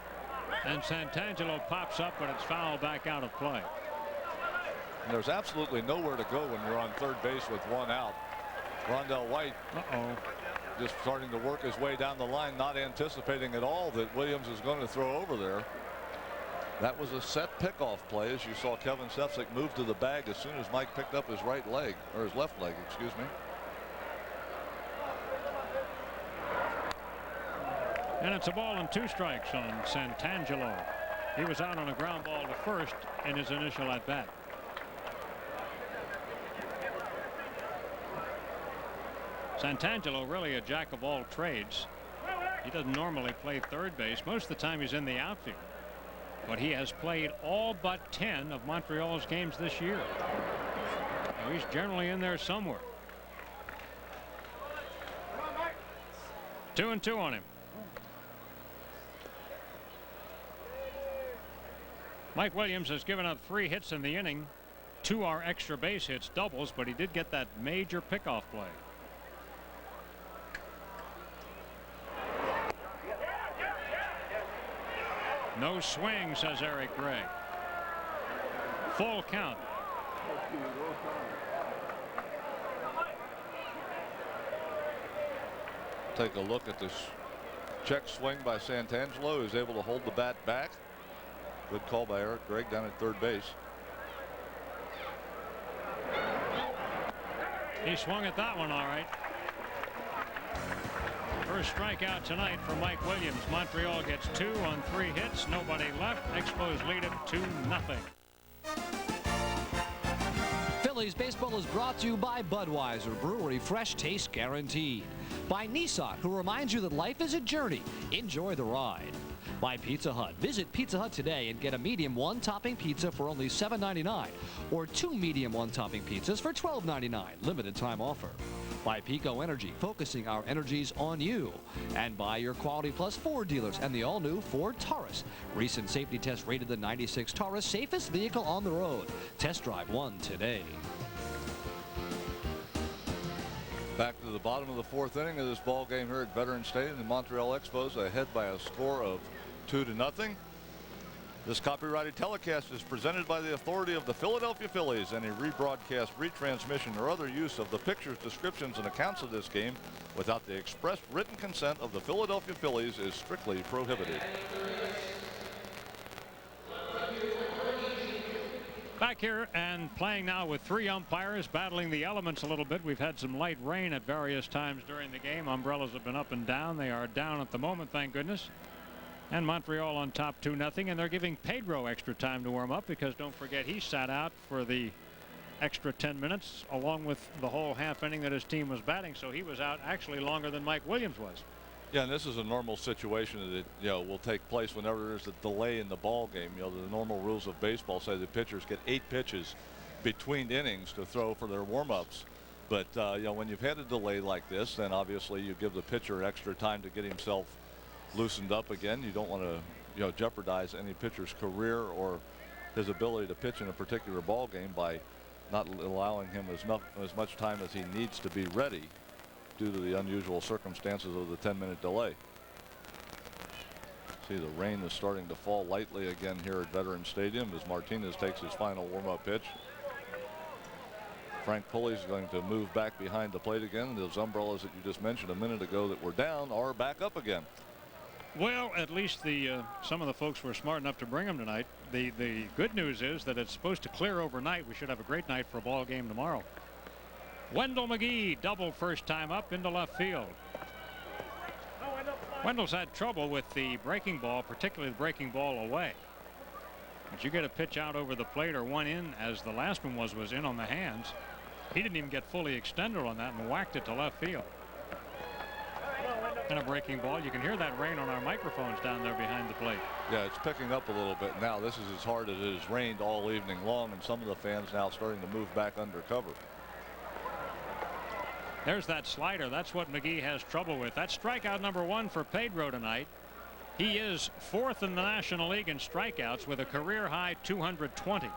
And Santangelo pops up, but it's fouled back out of play. And there's absolutely nowhere to go when you're on third base with one out. Rondell White just starting to work his way down the line, not anticipating at all that Williams is going to throw over there. That was a set pickoff play, as you saw Kevin Sefcik move to the bag as soon as Mike picked up his right leg, or his left leg, excuse me. And it's a ball and 2 strikes on Santangelo. He was out on a ground ball to first in his initial at bat. Santangelo really a jack of all trades. He doesn't normally play third base. Most of the time he's in the outfield. But he has played all but 10 of Montreal's games this year. So he's generally in there somewhere. 2-2 on him. Mike Williams has given up 3 hits in the inning. 2 are extra base hits, doubles, but he did get that major pickoff play. No swing, says Eric Gray. Full count. Take a look at this check swing by Santangelo, who's able to hold the bat back. Good call by Eric Gregg down at third base. He swung at that one all right. First strikeout tonight for Mike Williams. Montreal gets 2 on 3 hits. Nobody left. Expos lead it 2-0. Phillies baseball is brought to you by Budweiser Brewery, fresh taste guaranteed. By Nissan, who reminds you that life is a journey. Enjoy the ride. By Pizza Hut. Visit Pizza Hut today and get a medium 1-topping pizza for only $7.99 or 2 medium 1-topping pizzas for $12.99. Limited time offer. By Pico Energy, focusing our energies on you. And by your Quality Plus Ford dealers and the all-new Ford Taurus. Recent safety test rated the 96 Taurus safest vehicle on the road. Test drive one today. Back to the bottom of the 4th inning of this ball game here at Veterans Stadium. The Montreal Expos ahead by a score of 2-0. This copyrighted telecast is presented by the authority of the Philadelphia Phillies. Any rebroadcast, retransmission, or other use of the pictures, descriptions, and accounts of this game without the express written consent of the Philadelphia Phillies is strictly prohibited. Back here and playing now with 3 umpires, battling the elements a little bit. We've had some light rain at various times during the game. Umbrellas have been up and down. They are down at the moment, thank goodness. And Montreal on top 2-0, and they're giving Pedro extra time to warm up because don't forget he sat out for the extra 10 minutes along with the whole half inning that his team was batting, so he was out actually longer than Mike Williams was. Yeah, and this is a normal situation that will take place whenever there's a delay in the ball game. The normal rules of baseball say the pitchers get 8 pitches between innings to throw for their warm-ups. But when you've had a delay like this, then obviously you give the pitcher extra time to get himself loosened up again. You don't want to jeopardize any pitcher's career or his ability to pitch in a particular ball game by not allowing him as much time as he needs to be ready due to the unusual circumstances of the 10-minute delay. See, the rain is starting to fall lightly again here at Veterans Stadium as Martinez takes his final warm-up pitch. Frank Pulley's going to move back behind the plate again. Those umbrellas that you just mentioned a minute ago that were down are back up again. Well, at least some of the folks were smart enough to bring them tonight. The good news is that it's supposed to clear overnight. We should have a great night for a ball game tomorrow. Wendell McGee double first time up into left field. Wendell's had trouble with the breaking ball, particularly the breaking ball away. But you get a pitch out over the plate or one in, as the last one was in on the hands. He didn't even get fully extended on that and whacked it to left field. And a breaking ball. You can hear that rain on our microphones down there behind the plate. Yeah, it's picking up a little bit now. This is as hard as it has rained all evening long, and some of the fans now starting to move back under cover. There's that slider. That's what McGee has trouble with. That's strikeout number 1 for Pedro tonight. He is 4th in the National League in strikeouts with a career high 220.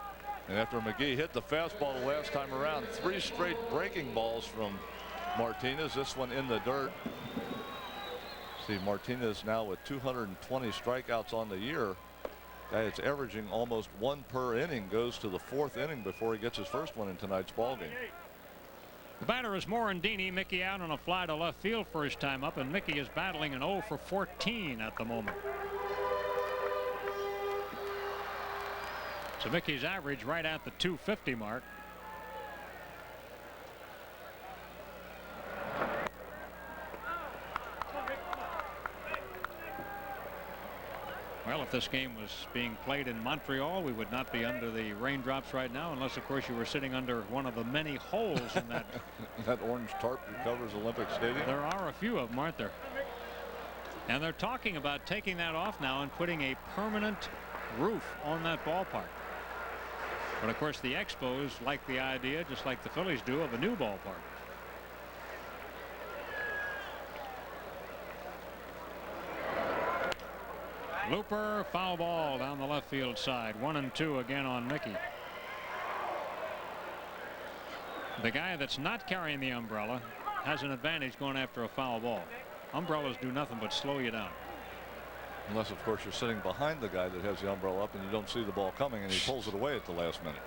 And after McGee hit the fastball the last time around, 3 straight breaking balls from Martinez. This one in the dirt. See, Martinez now with 220 strikeouts on the year. It's averaging almost 1 per inning. Goes to the 4th inning before he gets his first one in tonight's ball game. The batter is Morandini. Mickey out on a fly to left field first time up, and Mickey is battling an 0 for 14 at the moment. So Mickey's average right at the 250 mark. Well, if this game was being played in Montreal, we would not be under the raindrops right now, unless, of course, you were sitting under one of the many holes in that. That orange tarp that covers Olympic Stadium. There are a few of them, aren't there? And they're talking about taking that off now and putting a permanent roof on that ballpark. But, of course, the Expos like the idea, just like the Phillies do, of a new ballpark. Looper, foul ball down the left field side. 1-2 again on Mickey. The guy that's not carrying the umbrella has an advantage going after a foul ball. Umbrellas do nothing but slow you down. Unless, of course, you're sitting behind the guy that has the umbrella up and you don't see the ball coming and he pulls it away at the last minute.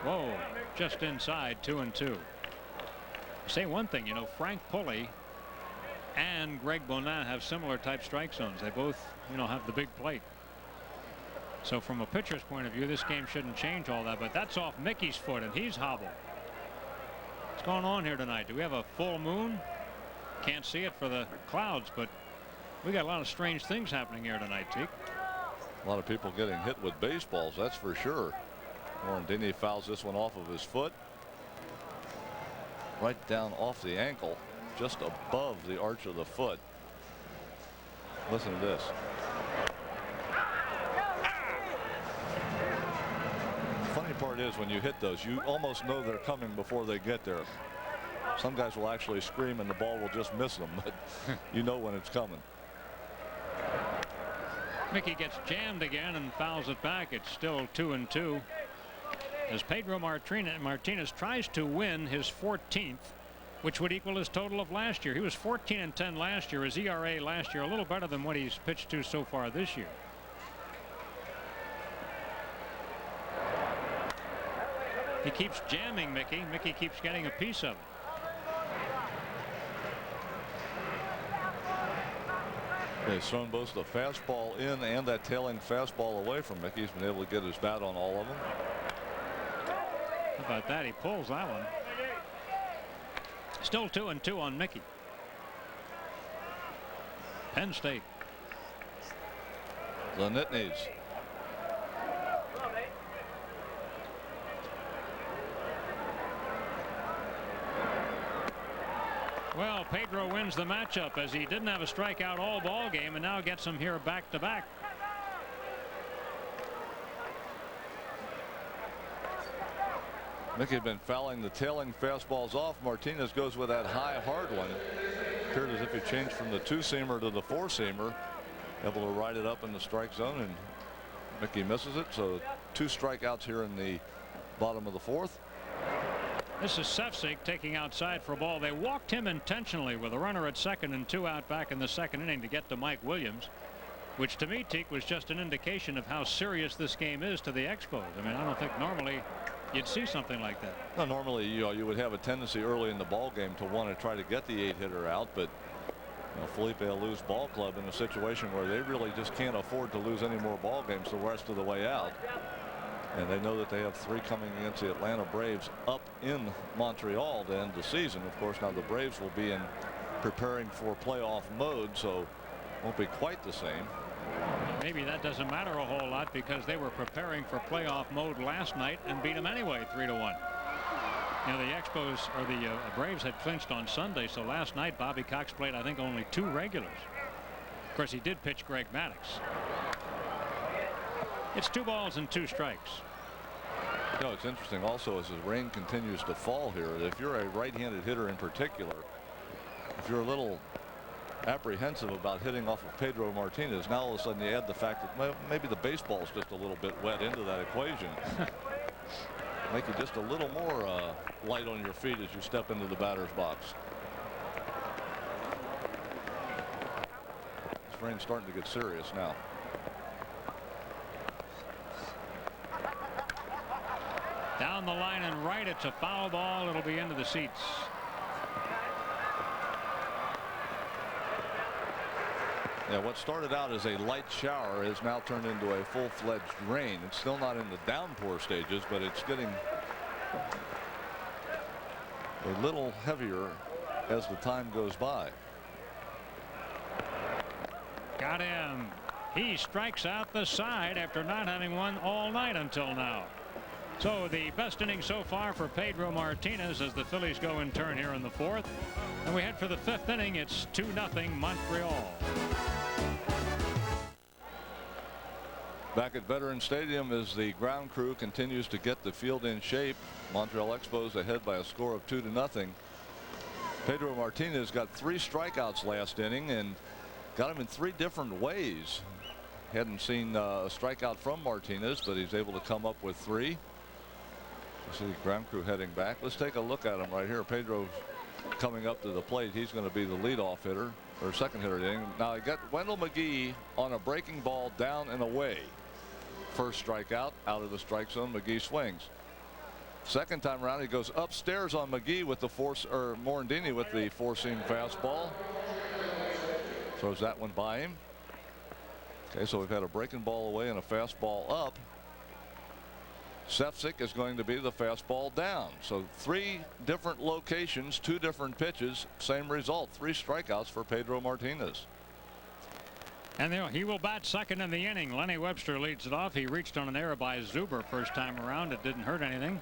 Whoa, just inside. 2-2. Say one thing, you know, Frank Pulley and Greg Bonin have similar type strike zones. They both, you know, have the big plate. So from a pitcher's point of view, this game shouldn't change all that, but that's off Mickey's foot and he's hobbled. What's going on here tonight? Do we have a full moon? Can't see it for the clouds, but we got a lot of strange things happening here tonight, Teak. A lot of people getting hit with baseballs, that's for sure. Morandini fouls this one off of his foot. Right down off the ankle, just above the arch of the foot. Listen to this. The funny part is when you hit those, you almost know they're coming before they get there. Some guys will actually scream and the ball will just miss them, but you know when it's coming. Mickey gets jammed again and fouls it back. It's still 2-2 as Pedro Martinez tries to win his 14th, which would equal his total of last year. He was 14-10 last year. His ERA last year a little better than what he's pitched to so far this year. He keeps jamming Mickey. Mickey keeps getting a piece of it. He's thrown both the fastball in and that tailing fastball away from Mickey. He's been able to get his bat on all of them. How about that? He pulls that one. Still 2-2 on Mickey. Penn State. The Nittanies. Well, Pedro wins the matchup as he didn't have a strikeout all ball game and now gets him here back to back. Mickey had been fouling the tailing fastballs off. Martinez goes with that high hard one. Appeared as if he changed from the 2-seamer to the 4-seamer. Able to ride it up in the strike zone, and Mickey misses it. So 2 strikeouts here in the bottom of the 4th. This is Sefcik taking outside for a ball. They walked him intentionally with a runner at second and 2 out back in the 2nd inning to get to Mike Williams, which to me, Teak, was just an indication of how serious this game is to the Expos. I mean, I don't think normally you'd see something like that. No, normally you would have a tendency early in the ball game to want to try to get the 8-hitter out, but Felipe Alou's ball club in a situation where they really just can't afford to lose any more ball games the rest of the way out. And they know that they have 3 coming against the Atlanta Braves up in Montreal to end the season. Of course, now the Braves will be in preparing for playoff mode, so won't be quite the same. Maybe that doesn't matter a whole lot because they were preparing for playoff mode last night and beat them anyway 3-1. You know, the Expos or the Braves had clinched on Sunday, so last night Bobby Cox played, I think, only 2 regulars. Of course, he did pitch Greg Maddux. It's 2 balls and 2 strikes. You know, it's interesting also as the rain continues to fall here. If you're a right-handed hitter in particular, if you're a little apprehensive about hitting off of Pedro Martinez, now all of a sudden you add the fact that maybe the baseball's just a little bit wet into that equation. Make you just a little more light on your feet as you step into the batter's box. This rain's starting to get serious now. Down the line and right, it's a foul ball. It'll be into the seats. Yeah, what started out as a light shower has now turned into a full-fledged rain. It's still not in the downpour stages, but it's getting a little heavier as the time goes by. Got him. He strikes out the side after not having won all night until now. So the best inning so far for Pedro Martinez as the Phillies go in turn here in the 4th. And we head for the 5th inning. It's 2-0 Montreal. Back at Veterans Stadium as the ground crew continues to get the field in shape. Montreal Expos ahead by a score of 2-0. Pedro Martinez got 3 strikeouts last inning and got him in 3 different ways. Hadn't seen a strikeout from Martinez, but he's able to come up with 3. You see the ground crew heading back. Let's take a look at him right here. Pedro's coming up to the plate. He's going to be the leadoff hitter or second hitter inning. Now I got Wendell McGee on a breaking ball down and away. First strikeout out of the strike zone. McGee swings. Second time around he goes upstairs on McGee with the Morandini with the 4-seam fastball. Throws that one by him. Okay, so we've had a breaking ball away and a fastball up. Sefcik is going to be the fastball down. So 3 different locations, 2 different pitches, same result. 3 strikeouts for Pedro Martinez. And he will bat second in the inning. Lenny Webster leads it off. He reached on an error by Zuber first time around. It didn't hurt anything.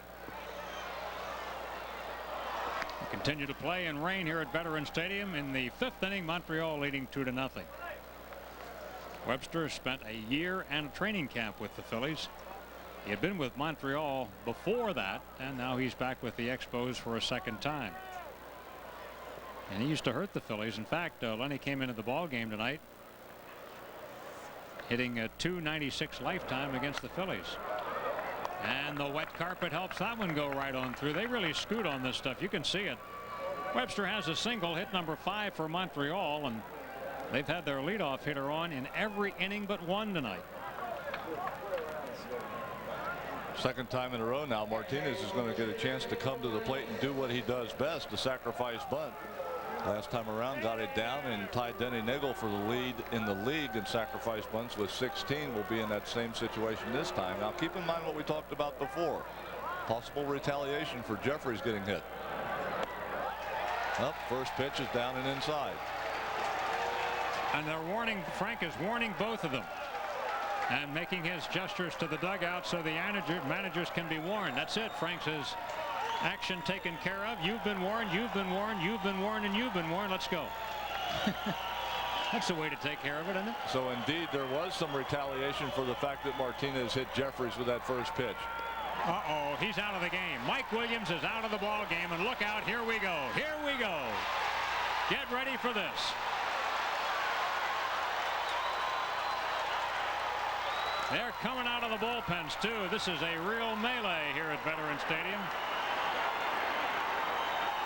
We continue to play in rain here at Veterans Stadium in the 5th inning. Montreal leading 2-0. Webster spent a year and a training camp with the Phillies. He had been with Montreal before that, and now he's back with the Expos for a 2nd time. And he used to hurt the Phillies. In fact, Lenny came into the ball game tonight hitting a .296 lifetime against the Phillies. And the wet carpet helps that one go right on through. They really scoot on this stuff. You can see it. Webster has a single, hit number 5 for Montreal, and they've had their leadoff hitter on in every inning but 1 tonight. Second time in a row now Martinez is going to get a chance to come to the plate and do what he does best, the sacrifice bunt. Last time around got it down and tied Denny Nagel for the lead in the league in sacrifice bunts with 16. Will be in that same situation this time. Now keep in mind what we talked about before. Possible retaliation for Jeffries getting hit. Up, first pitch is down and inside. And they're warning, Frank is warning both of them and making his gestures to the dugout so the managers can be warned. That's it. Frank says action taken care of. You've been warned, you've been warned, you've been warned, and you've been warned. Let's go. That's the way to take care of it, isn't it? So indeed there was some retaliation for the fact that Martinez hit Jeffries with that first pitch. Uh-oh, he's out of the game. Mike Williams is out of the ball game, and look out, here we go. Here we go. Get ready for this. They're coming out of the bullpens too. This is a real melee here at Veterans Stadium.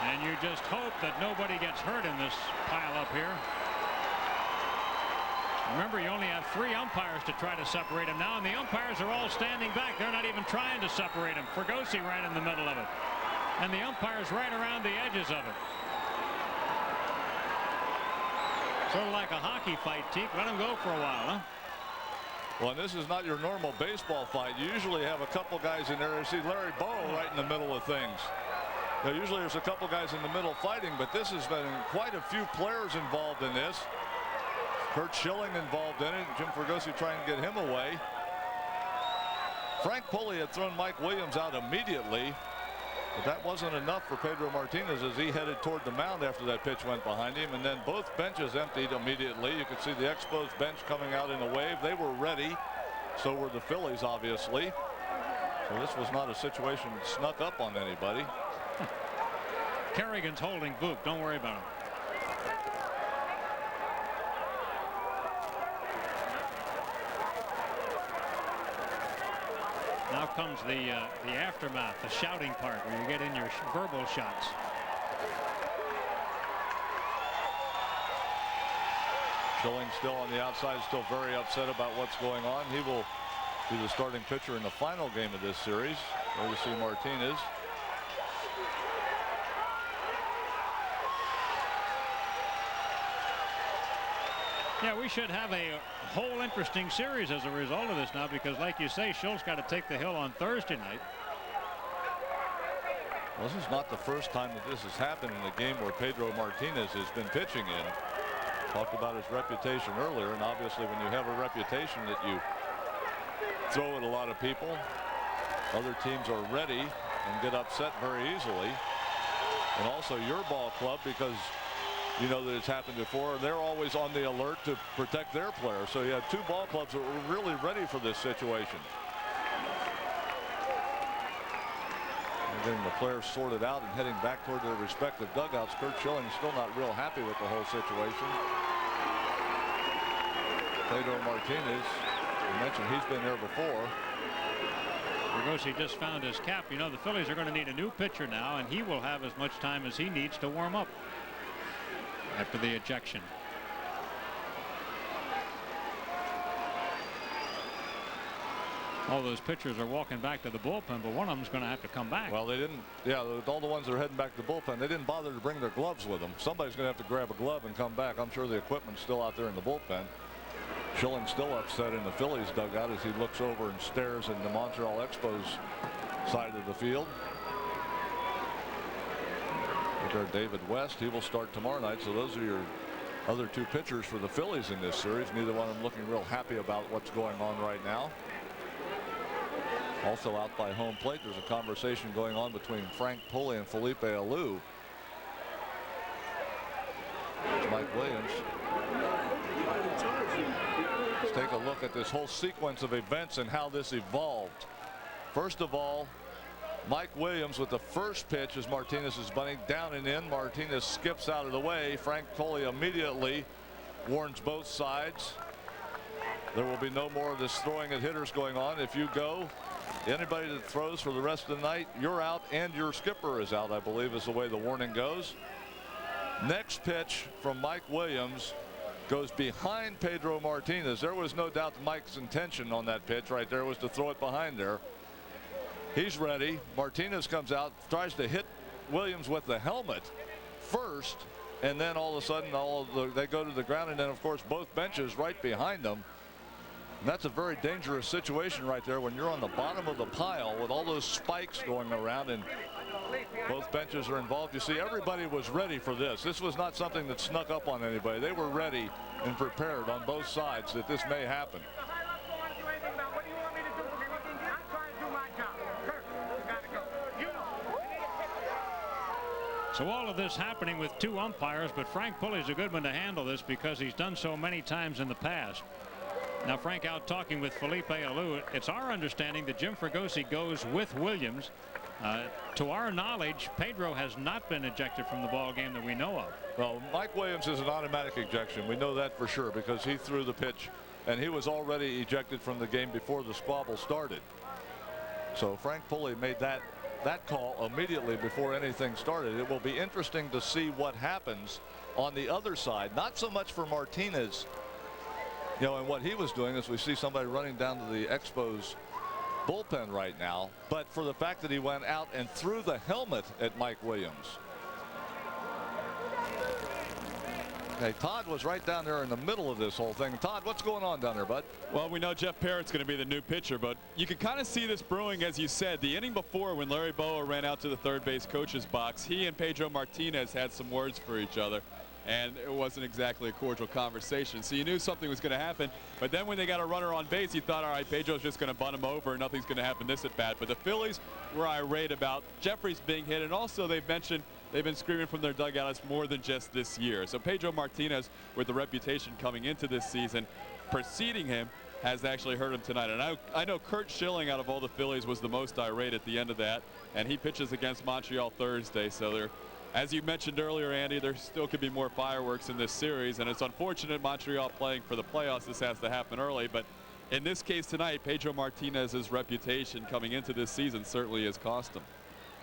And you just hope that nobody gets hurt in this pile up here. Remember, you only have 3 umpires to try to separate him now, and the umpires are all standing back. They're not even trying to separate him. Fregosi right in the middle of it, and the umpires right around the edges of it. Sort of like a hockey fight, Teak. Let him go for a while, huh? Well, this is not your normal baseball fight. You usually have a couple guys in there. You see Larry Bow right in the middle of things. Now, usually there's a couple guys in the middle fighting, but this has been quite a few players involved in this. Curt Schilling involved in it. Jim Fregosi trying to get him away. Frank Pulley had thrown Mike Williams out immediately, but that wasn't enough for Pedro Martinez as he headed toward the mound after that pitch went behind him. And then both benches emptied immediately. You could see the Expos bench coming out in a wave. They were ready. So were the Phillies, obviously. So this was not a situation that snuck up on anybody. Kerrigan's holding Book. Don't worry about him. Now comes the aftermath, the shouting part, where you get in your verbal shots. Schilling still on the outside, still very upset about what's going on. He will be the starting pitcher in the final game of this series. There you see Martinez. Yeah, we should have a whole interesting series as a result of this now, because like you say, Schultz got to take the hill on Thursday night. Well, this is not the first time that this has happened in a game where Pedro Martinez has been pitching in. Talked about his reputation earlier, and obviously when you have a reputation that you throw at a lot of people, other teams are ready and get upset very easily. And also your ball club, because you know that it's happened before, they're always on the alert to protect their players. So you had two ball clubs that were really ready for this situation. And getting the players sorted out and heading back toward their respective dugouts. Curt Schilling still not real happy with the whole situation. Pedro Martinez, you mentioned he's been here before. Fregosi just found his cap. You know, the Phillies are going to need a new pitcher now, and he will have as much time as he needs to warm up after the ejection. All those pitchers are walking back to the bullpen, but one of them's going to have to come back. Well, they didn't. Yeah, all the ones that are heading back to the bullpen, they didn't bother to bring their gloves with them. Somebody's going to have to grab a glove and come back. I'm sure the equipment's still out there in the bullpen. Schilling's still upset in the Phillies dugout as he looks over and stares in the Montreal Expos side of the field. There, David West, he will start tomorrow night. So those are your other two pitchers for the Phillies in this series. Neither one of them looking real happy about what's going on right now. Also out by home plate, there's a conversation going on between Frank Pulley and Felipe Alou. Mike Williams. Let's take a look at this whole sequence of events and how this evolved. First of all, Mike Williams with the first pitch as Martinez is bunting down and in. Martinez skips out of the way. Frank Pulley immediately warns both sides. There will be no more of this throwing at hitters going on. If you go, anybody that throws for the rest of the night, you're out and your skipper is out, I believe is the way the warning goes. Next pitch from Mike Williams goes behind Pedro Martinez. There was no doubt Mike's intention on that pitch right there was to throw it behind there. He's ready. Martinez comes out, tries to hit Williams with the helmet first, and then all of a sudden they go to the ground, and then of course both benches right behind them. And that's a very dangerous situation right there when you're on the bottom of the pile with all those spikes going around and both benches are involved. You see, everybody was ready for this. This was not something that snuck up on anybody. They were ready and prepared on both sides that this may happen. So all of this happening with two umpires, but Frank Pulley's a good one to handle this because he's done so many times in the past. Now Frank out talking with Felipe Alou. It's our understanding that Jim Fregosi goes with Williams. To our knowledge, Pedro has not been ejected from the ball game that we know of. Well, Mike Williams is an automatic ejection. We know that for sure because he threw the pitch and he was already ejected from the game before the squabble started. So Frank Pulley made that call immediately before anything started. It will be interesting to see what happens on the other side. Not so much for Martinez, you know, and what he was doing as we see somebody running down to the Expos bullpen right now, but for the fact that he went out and threw the helmet at Mike Williams. Hey, Todd was right down there in the middle of this whole thing. Todd, what's going on down there, bud? Well, we know Jeff Parrott's going to be the new pitcher, but you can kind of see this brewing, as you said. The inning before, when Larry Boa ran out to the third base coach's box, he and Pedro Martinez had some words for each other, and it wasn't exactly a cordial conversation. So you knew something was going to happen, but then when they got a runner on base, you thought, all right, Pedro's just going to bunt him over and nothing's going to happen this at bat. But the Phillies were irate about Jeffries being hit, and also they've mentioned they've been screaming from their dugout it's more than just this year. So Pedro Martinez, with the reputation coming into this season, preceding him, has actually hurt him tonight. And I know Curt Schilling out of all the Phillies was the most irate at the end of that, and he pitches against Montreal Thursday. So they're, as you mentioned earlier, Andy, there still could be more fireworks in this series, and it's unfortunate Montreal playing for the playoffs. This has to happen early, but in this case tonight, Pedro Martinez's reputation coming into this season certainly has cost him.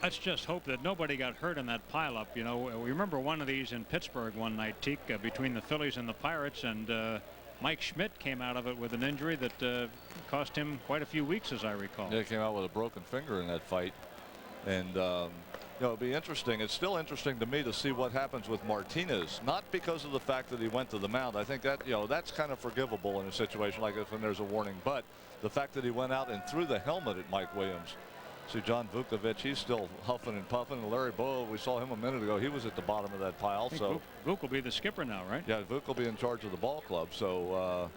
Let's just hope that nobody got hurt in that pileup. You know, we remember one of these in Pittsburgh one night, Teak, between the Phillies and the Pirates, and Mike Schmidt came out of it with an injury that cost him quite a few weeks, as I recall. Yeah, he came out with a broken finger in that fight. And, you know, it'll be interesting. It's still interesting to me to see what happens with Martinez, not because of the fact that he went to the mound. I think that, you know, that's kind of forgivable in a situation like this when there's a warning. But the fact that he went out and threw the helmet at Mike Williams. See John Vukovic, he's still huffing and puffing. And Larry Boa, we saw him a minute ago. He was at the bottom of that pile. So Vuk will be the skipper now, right? Yeah, Vuk will be in charge of the ball club. So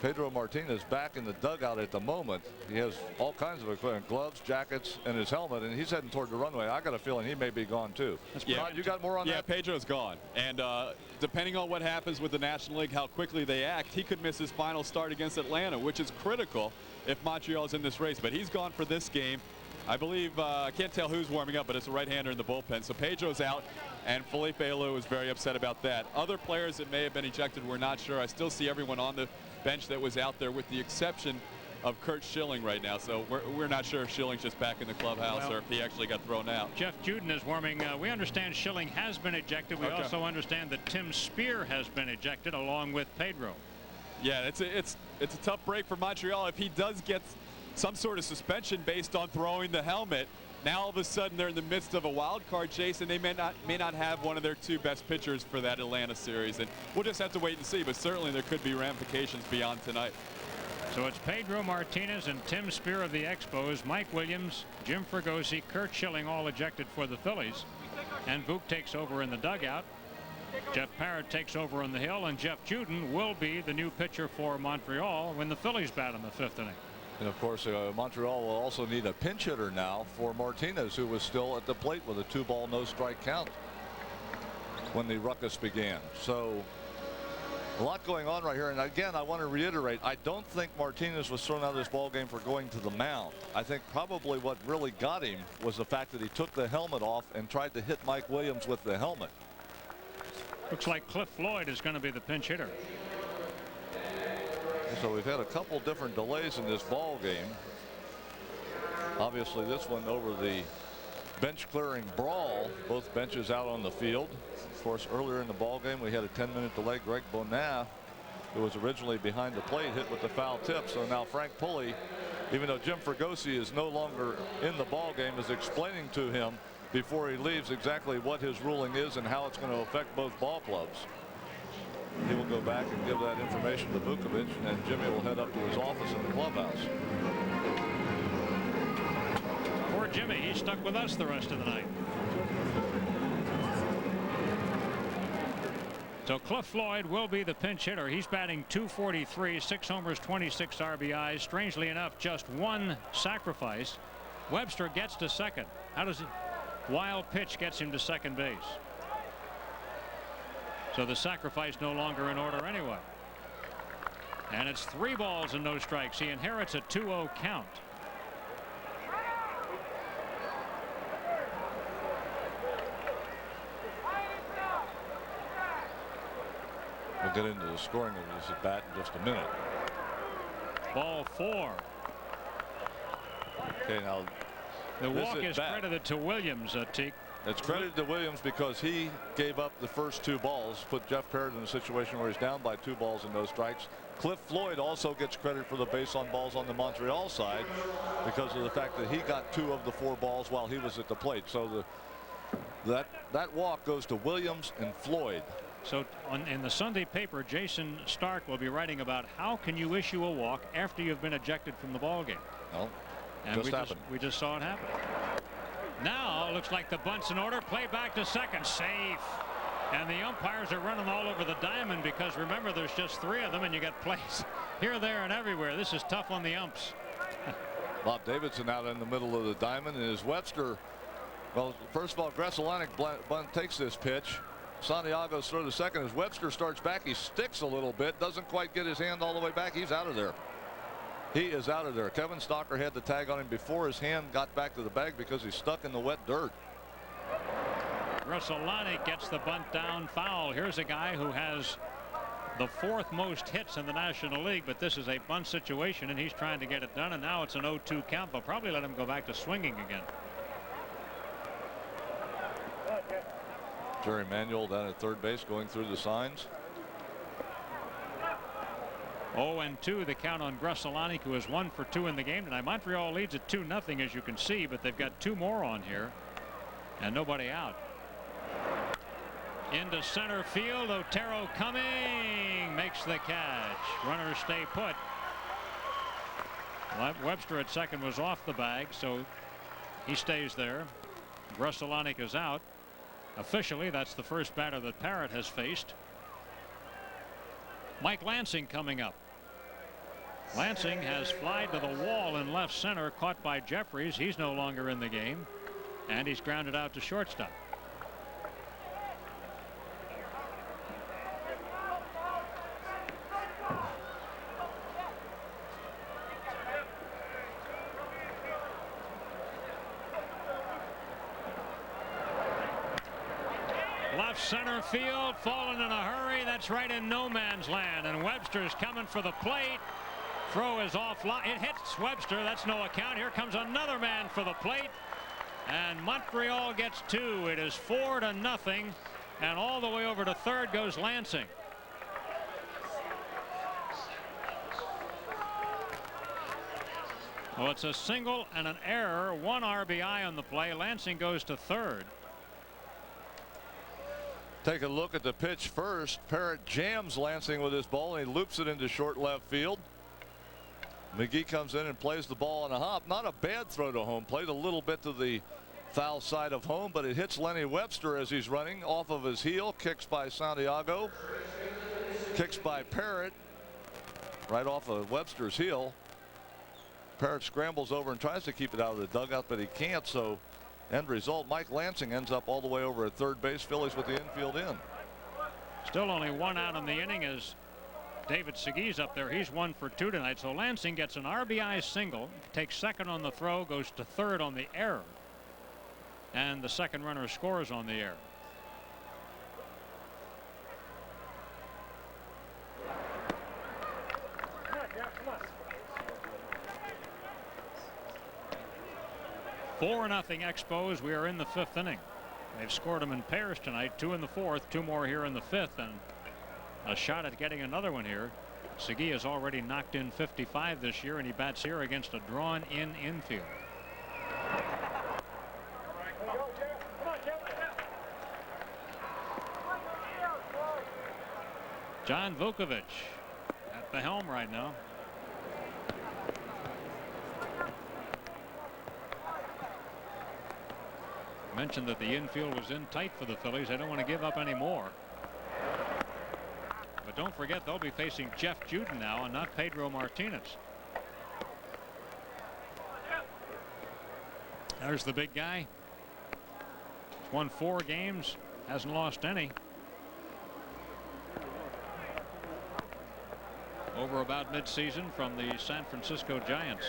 Pedro Martinez back in the dugout at the moment. He has all kinds of equipment, gloves, jackets, and his helmet, and he's heading toward the runway. I got a feeling he may be gone too. Yeah, Todd, you got more on that? Yeah, Pedro's gone, and depending on what happens with the National League, how quickly they act, he could miss his final start against Atlanta, which is critical if Montreal's in this race. But he's gone for this game. I believe, I can't tell who's warming up, but it's a right-hander in the bullpen. So Pedro's out, and Felipe Alou is very upset about that. Other players that may have been ejected, we're not sure. I still see everyone on the bench that was out there, with the exception of Curt Schilling right now. So we're not sure if Schilling's just back in the clubhouse or if he actually got thrown out. Jeff Juden is warming. We understand Schilling has been ejected. We also understand that Tim Spear has been ejected along with Pedro. Yeah, it's a tough break for Montreal. If he does get some sort of suspension based on throwing the helmet, now all of a sudden they're in the midst of a wild card chase, and they may not have one of their two best pitchers for that Atlanta series. And we'll just have to wait and see, but certainly there could be ramifications beyond tonight. So it's Pedro Martinez and Tim Spear of the Expos, Mike Williams, Jim Fregosi, Curt Schilling all ejected for the Phillies, and Vuk takes over in the dugout. Jeff Parrott takes over on the hill, and Jeff Juden will be the new pitcher for Montreal when the Phillies bat in the fifth inning. And of course, Montreal will also need a pinch hitter now for Martinez, who was still at the plate with a 2-ball, no strike count when the ruckus began. So a lot going on right here. And again, I want to reiterate, I don't think Martinez was thrown out of this ball game for going to the mound. I think probably what really got him was the fact that he took the helmet off and tried to hit Mike Williams with the helmet. Looks like Cliff Floyd is going to be the pinch hitter. So we've had a couple different delays in this ball game. Obviously this one over the bench clearing brawl, both benches out on the field. Of course, earlier in the ball game we had a 10-minute delay. Greg Bonat, who was originally behind the plate, hit with the foul tip. So now Frank Pulley, even though Jim Fregosi is no longer in the ball game, is explaining to him before he leaves exactly what his ruling is and how it's going to affect both ball clubs. He will go back and give that information to Vukovic, and Jimmy will head up to his office in the clubhouse. Poor Jimmy, he's stuck with us the rest of the night. So Cliff Floyd will be the pinch hitter. He's batting .243, 6 homers, 26 RBIs. Strangely enough, just one sacrifice. Webster gets to second. How does it? Wild pitch gets him to second base. So the sacrifice no longer in order anyway. And it's 3 balls and no strikes. He inherits a 2-0 count. We'll get into the scoring of this at bat in just a minute. Ball 4. Okay, now the walk is credited to Williams, Teak. It's credited to Williams because he gave up the first 2 balls, put Jeff Parrott in a situation where he's down by 2 balls and no strikes. Cliff Floyd also gets credit for the base on balls on the Montreal side because of the fact that he got 2 of the 4 balls while he was at the plate. So that walk goes to Williams and Floyd. So in the Sunday paper, Jason Stark will be writing about how can you issue a walk after you've been ejected from the ball game. Well, and we just saw it happen. Now it looks like the bunt's in order. Play back to second. Safe. And the umpires are running all over the diamond because remember there's just 3 of them and you got plays here, there, and everywhere. This is tough on the umps. Bob Davidson out in the middle of the diamond, and as Webster, well, first of all, Gresselanek bunt takes this pitch. Santiago's throw to second. As Webster starts back, he sticks a little bit, doesn't quite get his hand all the way back. He's out of there. He is out of there. Kevin Stocker had the tag on him before his hand got back to the bag because he's stuck in the wet dirt. Gresselanek gets the bunt down, foul. Here's a guy who has the 4th most hits in the National League, but this is a bunt situation and he's trying to get it done, and now it's an 0-2 count. They'll probably let him go back to swinging again. Jerry Manuel down at third base going through the signs. 0-2 the count on Gresselanek, who is 1 for 2 in the game tonight. Montreal leads at 2-0 as you can see, but they've got 2 more on here and nobody out. Into center field. Otero coming, makes the catch. Runners stay put. Webster at second was off the bag, so he stays there. Gresselanek is out. Officially, that's the first batter that Parrott has faced. Mike Lansing coming up. Lansing has flied to the wall in left center, caught by Jeffries. He's no longer in the game, and he's grounded out to shortstop. Left center field, falling in a hurry. That's right in no man's land, and Webster's coming for the plate. Throw is offline. It hits Webster. That's no account. Here comes another man for the plate, and Montreal gets 2. It is 4-0, and all the way over to third goes Lansing. Well, it's a single and an error. 1 RBI on the play. Lansing goes to third. Take a look at the pitch first. Parrott jams Lansing with his ball and he loops it into short left field. McGee comes in and plays the ball on a hop. Not a bad throw to home. Played a little bit to the foul side of home, but it hits Lenny Webster as he's running off of his heel. Kicks by Santiago. Kicks by Parrott right off of Webster's heel. Parrott scrambles over and tries to keep it out of the dugout, but he can't. So end result, Mike Lansing ends up all the way over at third base. Phillies with the infield in. Still only 1 out in the inning as David Segui's up there. He's 1 for 2 tonight. So Lansing gets an RBI single, takes second on the throw, goes to third on the error, and the second runner scores on the error. Four nothing Expos. We are in the 5th inning. They've scored them in pairs tonight, 2 in the 4th, 2 more here in the 5th, and a shot at getting another one here. Segui has already knocked in 55 this year, and he bats here against a drawn-in infield. John Vukovic at the helm right now. Mentioned that the infield was in tight for the Phillies. They don't want to give up any more. But don't forget, they'll be facing Jeff Juden now and not Pedro Martinez. There's the big guy. He's won 4 games, hasn't lost any. Over about midseason from the San Francisco Giants.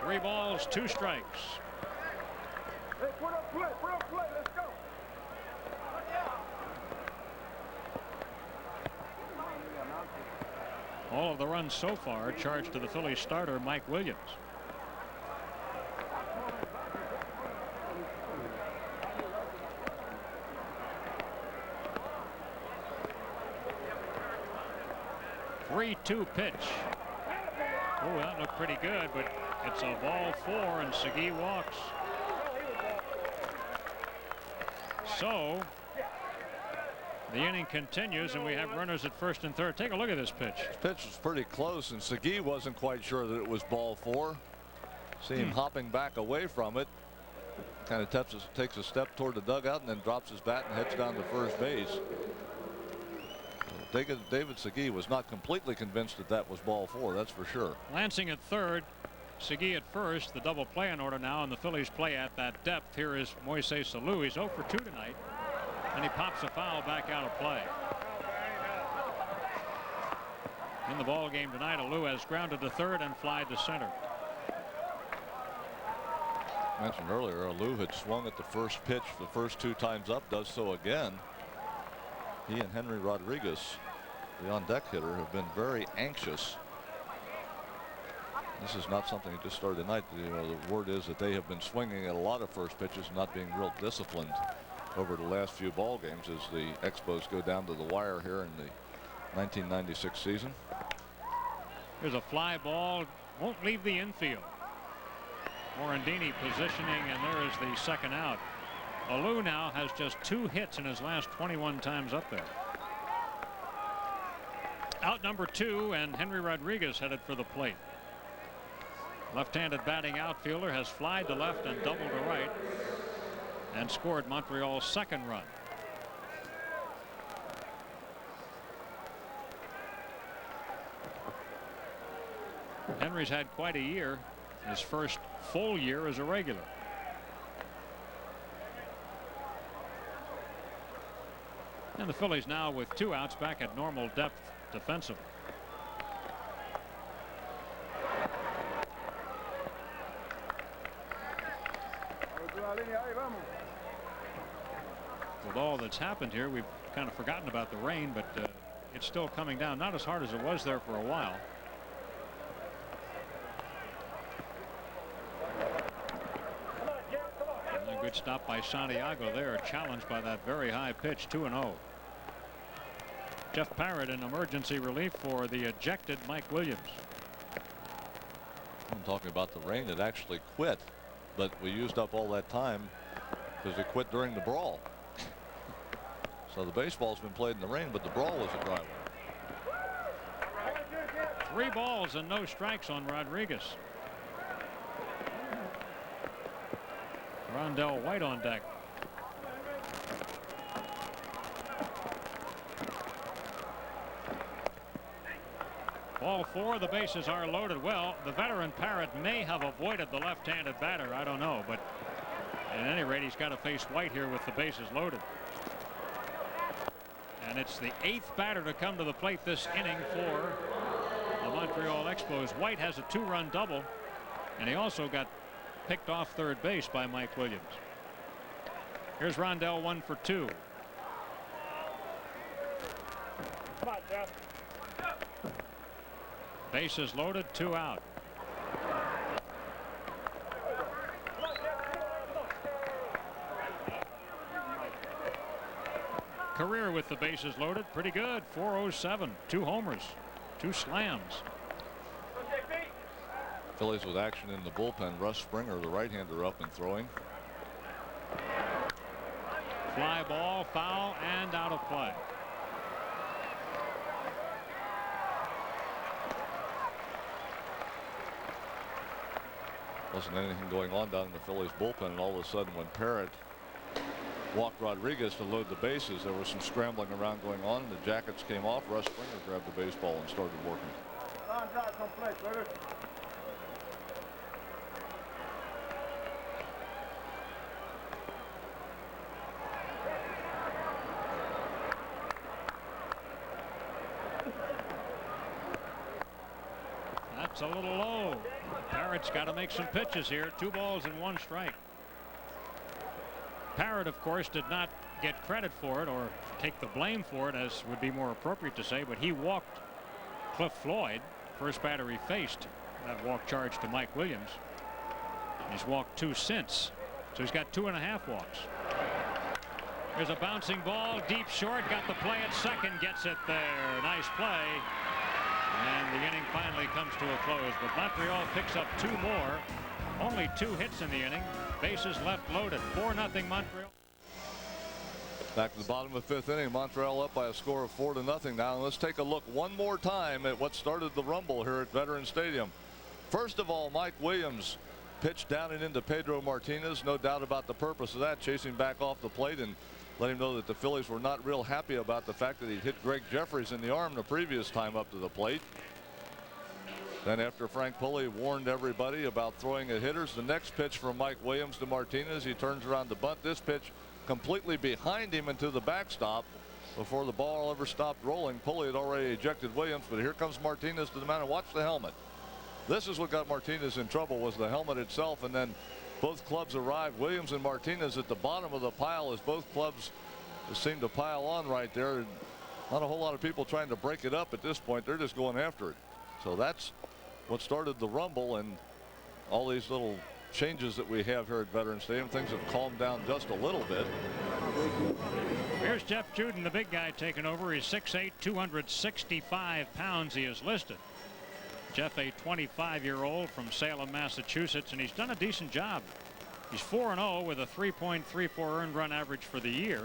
Three balls, 2 strikes. Hey, put up play, let's go. All of the runs so far charged to the Phillies starter Mike Williams. Three-two pitch. Oh, that looked pretty good, but it's a ball 4 and Segui walks. So the inning continues and we have runners at first and third. Take a look at this pitch. This pitch was pretty close and Segui wasn't quite sure that it was ball 4. See him hopping back away from it. Kind of takes a step toward the dugout and then drops his bat and heads down to first base. David Segui was not completely convinced that that was ball 4, that's for sure. Lansing at third, Segui at first. The double play in order now, and the Phillies play at that depth. Here is Moises Alou. He's 0 for 2 tonight, and he pops a foul back out of play. In the ball game tonight, Alou has grounded to third and flied to center. Mentioned earlier, Alou had swung at the first pitch the first 2 times up, does so again. He and Henry Rodriguez, the on-deck hitter, have been very anxious. This is not something that just started tonight. You know, the word is that they have been swinging at a lot of first pitches, not being real disciplined over the last few ball games as the Expos go down to the wire here in the 1996 season. Here's a fly ball, won't leave the infield. Morandini positioning, and there is the second out. Alou now has just 2 hits in his last 21 times up there. Out number 2, and Henry Rodriguez headed for the plate. Left-handed batting outfielder has flied to left and doubled to right and scored Montreal's second run. Henry's had quite a year, his first full year as a regular. And the Phillies now with 2 outs back at normal depth defensively. With all that's happened here, we've kind of forgotten about the rain, but it's still coming down, not as hard as it was there for a while. And a good stop by Santiago there, challenged by that very high pitch. 2-0. Jeff Parrott in emergency relief for the ejected Mike Williams. I'm talking about the rain that actually quit, but we used up all that time because it quit during the brawl. So the baseball's been played in the rain, but the brawl was a dry one. 3 balls and no strikes on Rodriguez. Rondell White on deck. Ball 4, the bases are loaded. Well, the veteran Parrott may have avoided the left-handed batter. I don't know, but at any rate, he's got to face White here with the bases loaded. And it's the 8th batter to come to the plate this inning for the Montreal Expos. White has a 2-run double, and he also got picked off third base by Mike Williams. Here's Rondell 1 for 2. Come on, Jeff. Bases loaded, 2 out. Career with the bases loaded, pretty good. 407, 2 homers, 2 slams. Phillies with action in the bullpen. Russ Springer, the right-hander, up and throwing. Fly ball, foul, and out of play. Wasn't anything going on down in the Phillies bullpen, and all of a sudden when Parrott walked Rodriguez to load the bases, there was some scrambling around going on, and the jackets came off. Russ Springer grabbed the baseball and started working. That's a little low. Parrott's got to make some pitches here. 2 balls and 1 strike. Parrott, of course, did not get credit for it or take the blame for it, as would be more appropriate to say, but he walked Cliff Floyd, first batter he faced. That walk charge to Mike Williams. He's walked 2 since, so he's got 2.5 walks. There's a bouncing ball, deep short, got the play at second, gets it there. Nice play. And the inning finally comes to a close, but Montreal picks up 2 more. Only 2 hits in the inning. Bases left loaded. 4-0 Montreal. Back to the bottom of the 5th inning. Montreal up by a score of 4-0 now. And let's take a look one more time at what started the rumble here at Veterans Stadium. First of all, Mike Williams pitched down and into Pedro Martinez. No doubt about the purpose of that, chasing back off the plate and let him know that the Phillies were not real happy about the fact that he'd hit Greg Jefferies in the arm the previous time up to the plate. Then after Frank Pulley warned everybody about throwing at hitters, the next pitch from Mike Williams to Martinez, he turns around to bunt. This pitch completely behind him into the backstop. Before the ball ever stopped rolling, Pulley had already ejected Williams, but here comes Martinez to the mound, and watch the helmet. This is what got Martinez in trouble, was the helmet itself, and then both clubs arrived. Williams and Martinez at the bottom of the pile as both clubs seem to pile on right there. Not a whole lot of people trying to break it up at this point. They're just going after it. So that's what started the rumble, and all these little changes that we have here at Veterans Stadium. Things have calmed down just a little bit. Here's Jeff Juden, the big guy, taking over. He's 6'8", 265 pounds. He is listed. Jeff, a 25-year-old from Salem, Massachusetts, and he's done a decent job. He's 4-0 with a 3.34 earned run average for the year.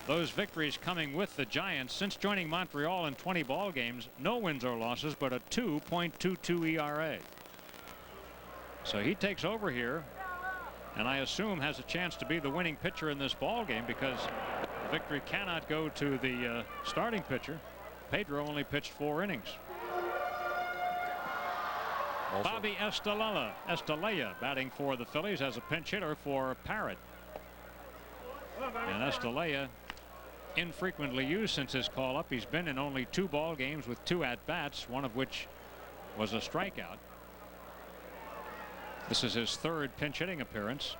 Those victories coming with the Giants. Since joining Montreal in 20 ball games, no wins or losses, but a 2.22 ERA. So he takes over here, and I assume has a chance to be the winning pitcher in this ball game, because the victory cannot go to the starting pitcher. Pedro only pitched 4 innings. Also, Bobby Estalella batting for the Phillies as a pinch hitter for Parrott. And Estalella infrequently used since his call up. He's been in only 2 ball games with 2 at-bats, one of which was a strikeout. This is his 3rd pinch hitting appearance.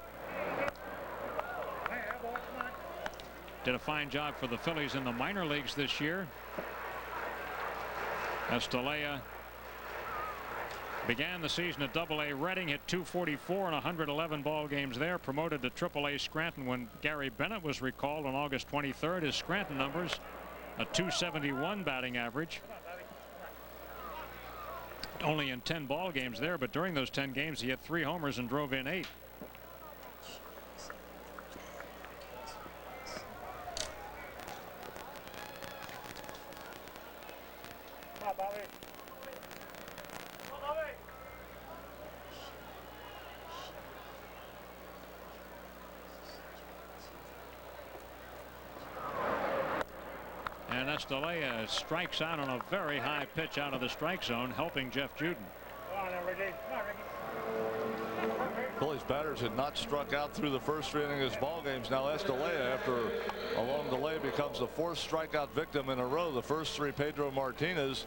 Did a fine job for the Phillies in the minor leagues this year. Estalella began the season at Double-A Reading, hit .244 in 111 ball games there. Promoted to Triple-A Scranton when Gary Bennett was recalled on August 23rd. His Scranton numbers, a .271 batting average. Only in 10 ball games there, but during those 10 games he hit 3 homers and drove in 8. And Estalella strikes out on a very high pitch out of the strike zone, helping Jeff Juden. Phillies batters had not struck out through the first 3 innings of his ball games. Now Estalella, after a long delay, becomes the 4th strikeout victim in a row. The first 3 Pedro Martinez.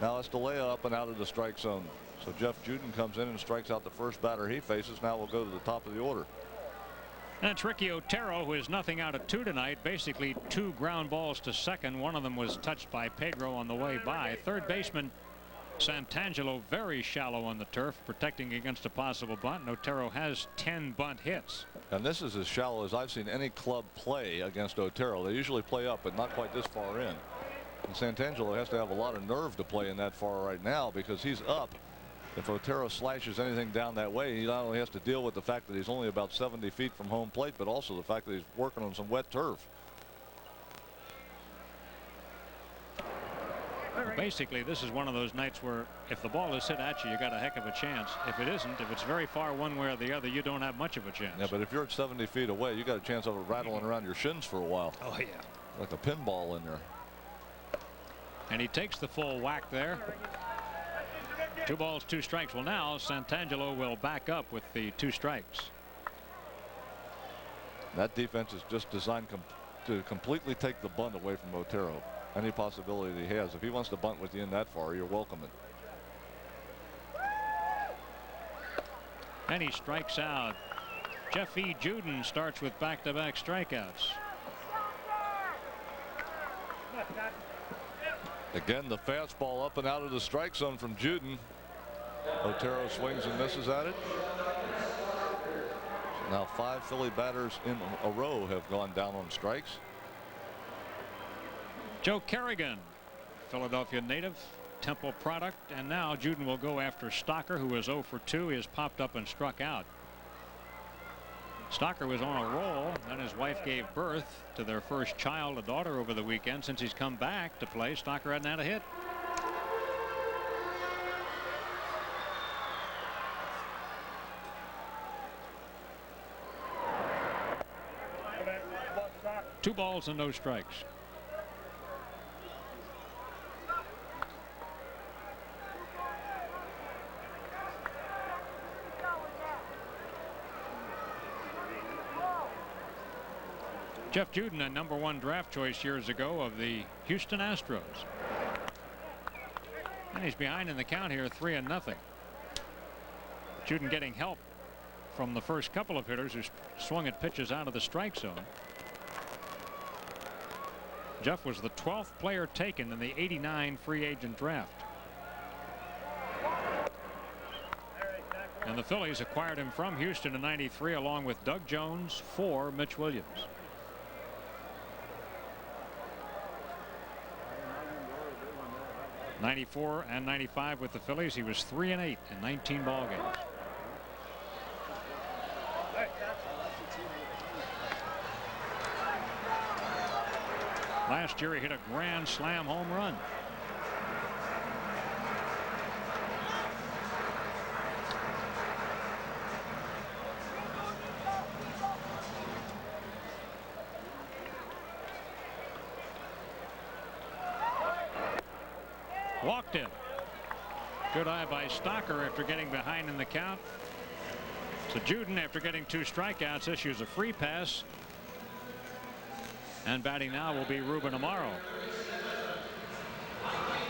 Now Estalella up and out of the strike zone. So Jeff Juden comes in and strikes out the first batter he faces. Now we'll go to the top of the order. And it's Ricky Otero, who is nothing out of 2 tonight. Basically 2 ground balls to second. One of them was touched by Pedro on the way by. Third baseman Santangelo very shallow on the turf, protecting against a possible bunt. And Otero has 10 bunt hits. And this is as shallow as I've seen any club play against Otero. They usually play up, but not quite this far in. And Santangelo has to have a lot of nerve to play in that far right now, because he's up. If Otero slashes anything down that way, he not only has to deal with the fact that he's only about 70 feet from home plate, but also the fact that he's working on some wet turf. Well, basically, this is one of those nights where if the ball is hit at you, you got a heck of a chance. If it isn't, if it's very far one way or the other, you don't have much of a chance. Yeah, but if you're at 70 feet away, you got a chance of it rattling around your shins for a while. Oh, yeah. Like a pinball in there. And he takes the full whack there. 2 balls, 2 strikes. Well, now Santangelo will back up with the 2 strikes. That defense is just designed to completely take the bunt away from Otero. Any possibility that he has. If he wants to bunt with you in that far, you're welcome it. And he strikes out. Jeff E. Juden starts with back-to-back strikeouts. Again, the fastball up and out of the strike zone from Juden. Otero swings and misses at it. Now 5 Philly batters in a row have gone down on strikes. Joe Kerrigan, Philadelphia native, Temple product. And now Juden will go after Stocker, who was 0 for 2. He has popped up and struck out. Stocker was on a roll. Then his wife gave birth to their first child, a daughter, over the weekend. Since he's come back to play, Stocker hadn't had a hit. Two balls and no strikes. Jeff Juden, a #1 draft choice years ago of the Houston Astros. And he's behind in the count here, 3-0. Juden getting help from the first couple of hitters who swung at pitches out of the strike zone. Jeff was the 12th player taken in the '89 free agent draft. And the Phillies acquired him from Houston in '93 along with Doug Jones for Mitch Williams. '94 and '95 with the Phillies. He was 3-8 in 19 ball games. Last year he hit a grand slam home run. Walked him. Good eye by Stocker after getting behind in the count. So Juden, after getting 2 strikeouts, issues a free pass. And batting now will be Ruben Amaro.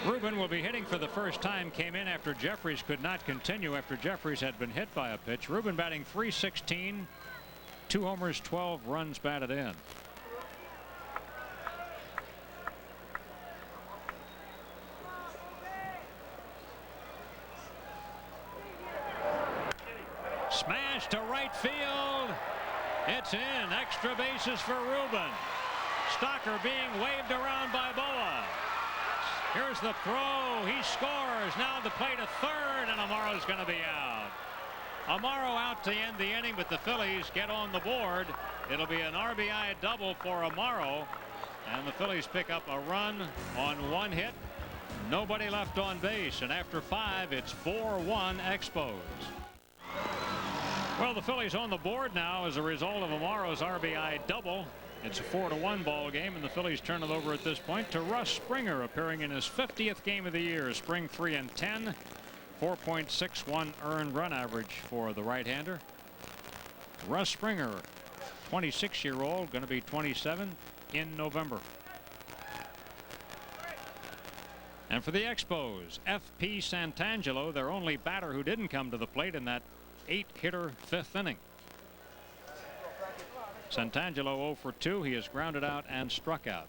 Ruben will be hitting for the first time. Came in after Jeffries could not continue after Jeffries had been hit by a pitch. Ruben batting .316, 2 homers, 12 runs batted in. Smash to right field. It's in. Extra bases for Ruben. Stocker being waved around by Boa. Here's the throw. He scores. Now the play to third, and Amaro's going to be out. Amaro out to end the inning, but the Phillies get on the board. It'll be an RBI double for Amaro, and the Phillies pick up a run on 1 hit. Nobody left on base, and after 5, it's 4-1 Expos. Well, the Phillies on the board now as a result of Amaro's RBI double. It's a 4-1 ball game, and the Phillies turn it over at this point to Russ Springer, appearing in his 50th game of the year. Spring 3-10, 4.61 earned run average for the right-hander. Russ Springer, 26-year-old, going to be 27 in November. And for the Expos, F.P. Santangelo, their only batter who didn't come to the plate in that 8-hitter 5th inning. Santangelo 0 for 2. He has grounded out and struck out.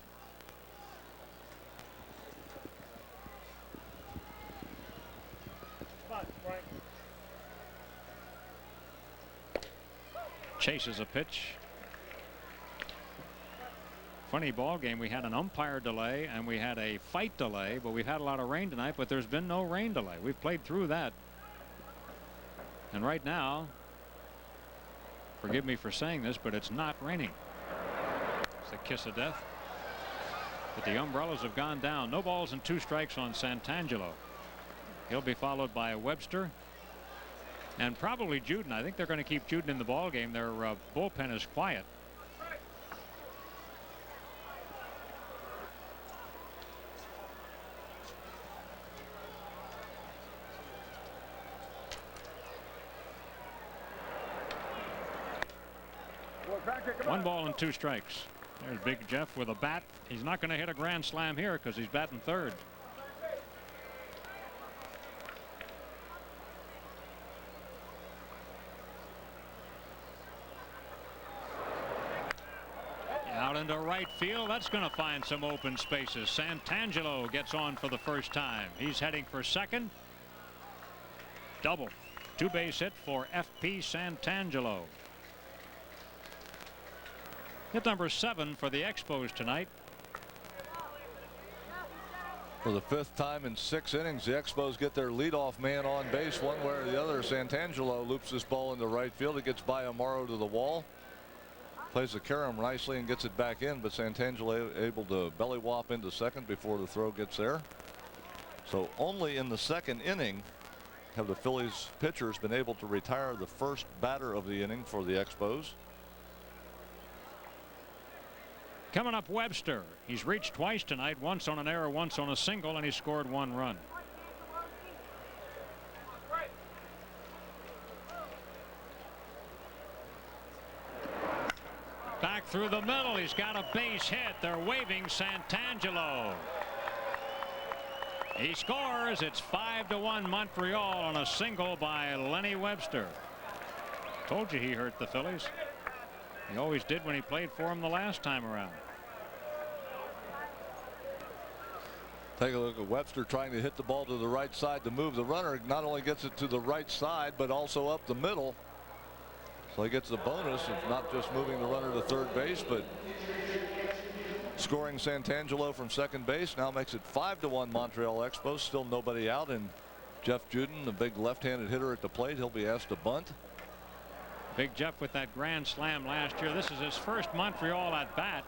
Chases a pitch. Funny ball game. We had an umpire delay and we had a fight delay, but we've had a lot of rain tonight, but there's been no rain delay. We've played through that. And right now, forgive me for saying this, but it's not raining. It's the kiss of death. But the umbrellas have gone down. No balls and 2 strikes on Santangelo. He'll be followed by Webster and probably Juden. I think they're going to keep Juden in the ball game. Their bullpen is quiet. One ball and 2 strikes. There's Big Jeff with a bat. He's not going to hit a grand slam here because he's batting third. Out into right field. That's going to find some open spaces. Santangelo gets on for the first time. He's heading for second. Double. 2-base hit for F.P. Santangelo. Hit number 7 for the Expos tonight. For the 5th time in 6 innings, the Expos get their leadoff man on base one way or the other. Santangelo loops this ball into right field. It gets by Amaro to the wall. Plays the carom nicely and gets it back in, but Santangelo able to belly whop into second before the throw gets there. So only in the 2nd inning have the Phillies pitchers been able to retire the first batter of the inning for the Expos. Coming up, Webster. He's reached twice tonight, once on an error, once on a single, and he scored 1 run. Back through the middle. He's got a base hit. They're waving Santangelo. He scores. It's 5-1 Montreal on a single by Lenny Webster. Told you he hurt the Phillies. He always did when he played for him the last time around. Take a look at Webster trying to hit the ball to the right side to move the runner. Not only gets it to the right side, but also up the middle. So he gets the bonus of not just moving the runner to third base, but scoring Santangelo from second base. Now makes it 5-1 Montreal Expos. Still nobody out, and Jeff Juden, the big left-handed hitter at the plate, he'll be asked to bunt. Big Jeff with that grand slam last year. This is his first Montreal at bat.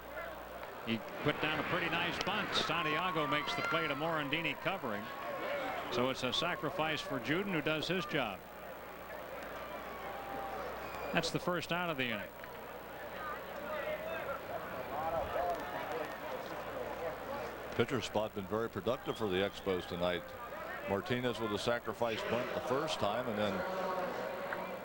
He put down a pretty nice bunt. Santiago makes the play to Morandini covering. So it's a sacrifice for Juden, who does his job. That's the first out of the inning. Pitcher spot been very productive for the Expos tonight. Martinez with a sacrifice bunt the first time, and then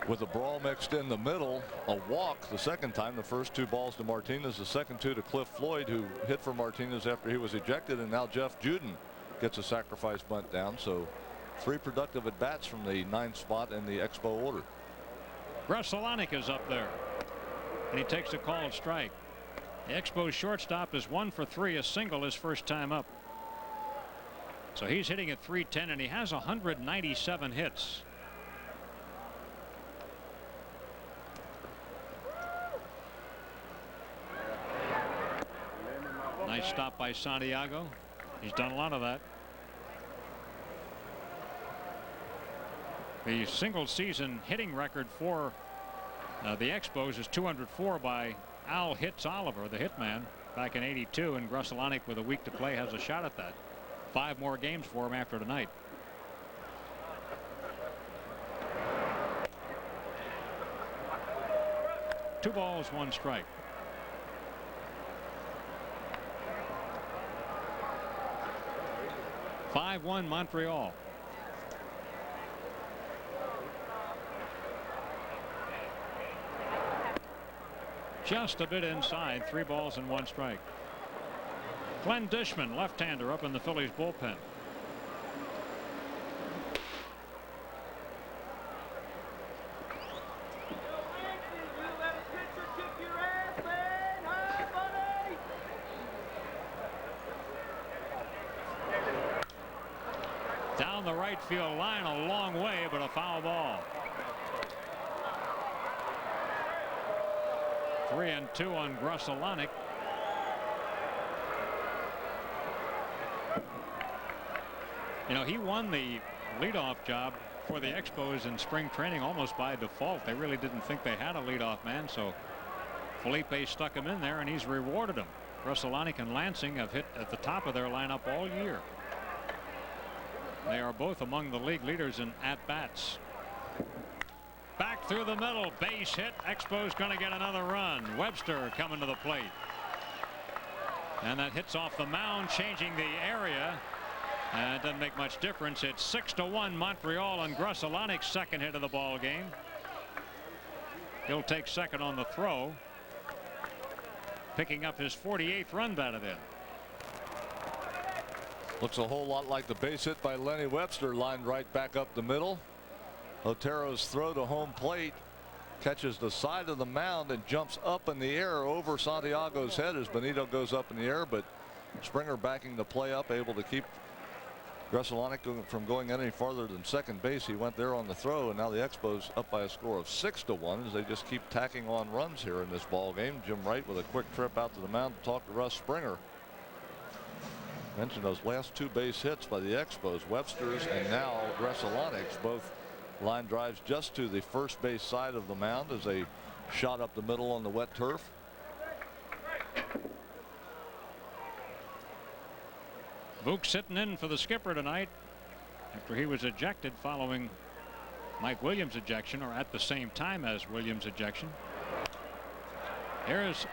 with a brawl mixed in the middle, a walk the second time. The first 2 balls to Martinez, the second 2 to Cliff Floyd, who hit for Martinez after he was ejected, and now Jeff Juden gets a sacrifice bunt down. So 3 productive at bats from the 9th spot in the Expo order. Grusolanic is up there, and he takes a called strike. The Expos shortstop is 1 for 3, a single his first time up. So he's hitting at .310, and he has 197 hits. Nice stop by Santiago. He's done a lot of that. The single season hitting record for the Expos is 204 by Al Hits Oliver, the hitman, back in '82, and Grusolanic with a week to play has a shot at that. 5 more games for him after tonight. Two balls, 1 strike. (5-1) Montreal. Just a bit inside. 3 balls and 1 strike. Glenn Dishman, left-hander, up in the Phillies bullpen. Down the right field line a long way, but a foul ball. 3-2 on Grusolanic. You know, he won the leadoff job for the Expos in spring training almost by default. They really didn't think they had a leadoff man, so Felipe stuck him in there, and he's rewarded him. Grusolanic and Lansing have hit at the top of their lineup all year. They are both among the league leaders in at-bats. Back through the middle, base hit. Expos going to get another run. Webster coming to the plate, and that hits off the mound, changing the area, and it doesn't make much difference. It's 6-1 Montreal on Grusolanic's second hit of the ball game. He'll take second on the throw, picking up his 48th run batted in. Looks a whole lot like the base hit by Lenny Webster, lined right back up the middle. Otero's throw to home plate catches the side of the mound and jumps up in the air over Santiago's head as Benito goes up in the air, but Springer backing the play up, able to keep Grusolanic from going any farther than second base. He went there on the throw, and now the Expos up by a score of 6-1 as they just keep tacking on runs here in this ball game. Jim Wright with a quick trip out to the mound to talk to Russ Springer. Mentioned those last 2 base hits by the Expos, Webster's and now Gressalonic's, both line drives just to the first base side of the mound as they shot up the middle on the wet turf. Book sitting in for the skipper tonight after he was ejected following Mike Williams' ejection, or at the same time as Williams' ejection. Here's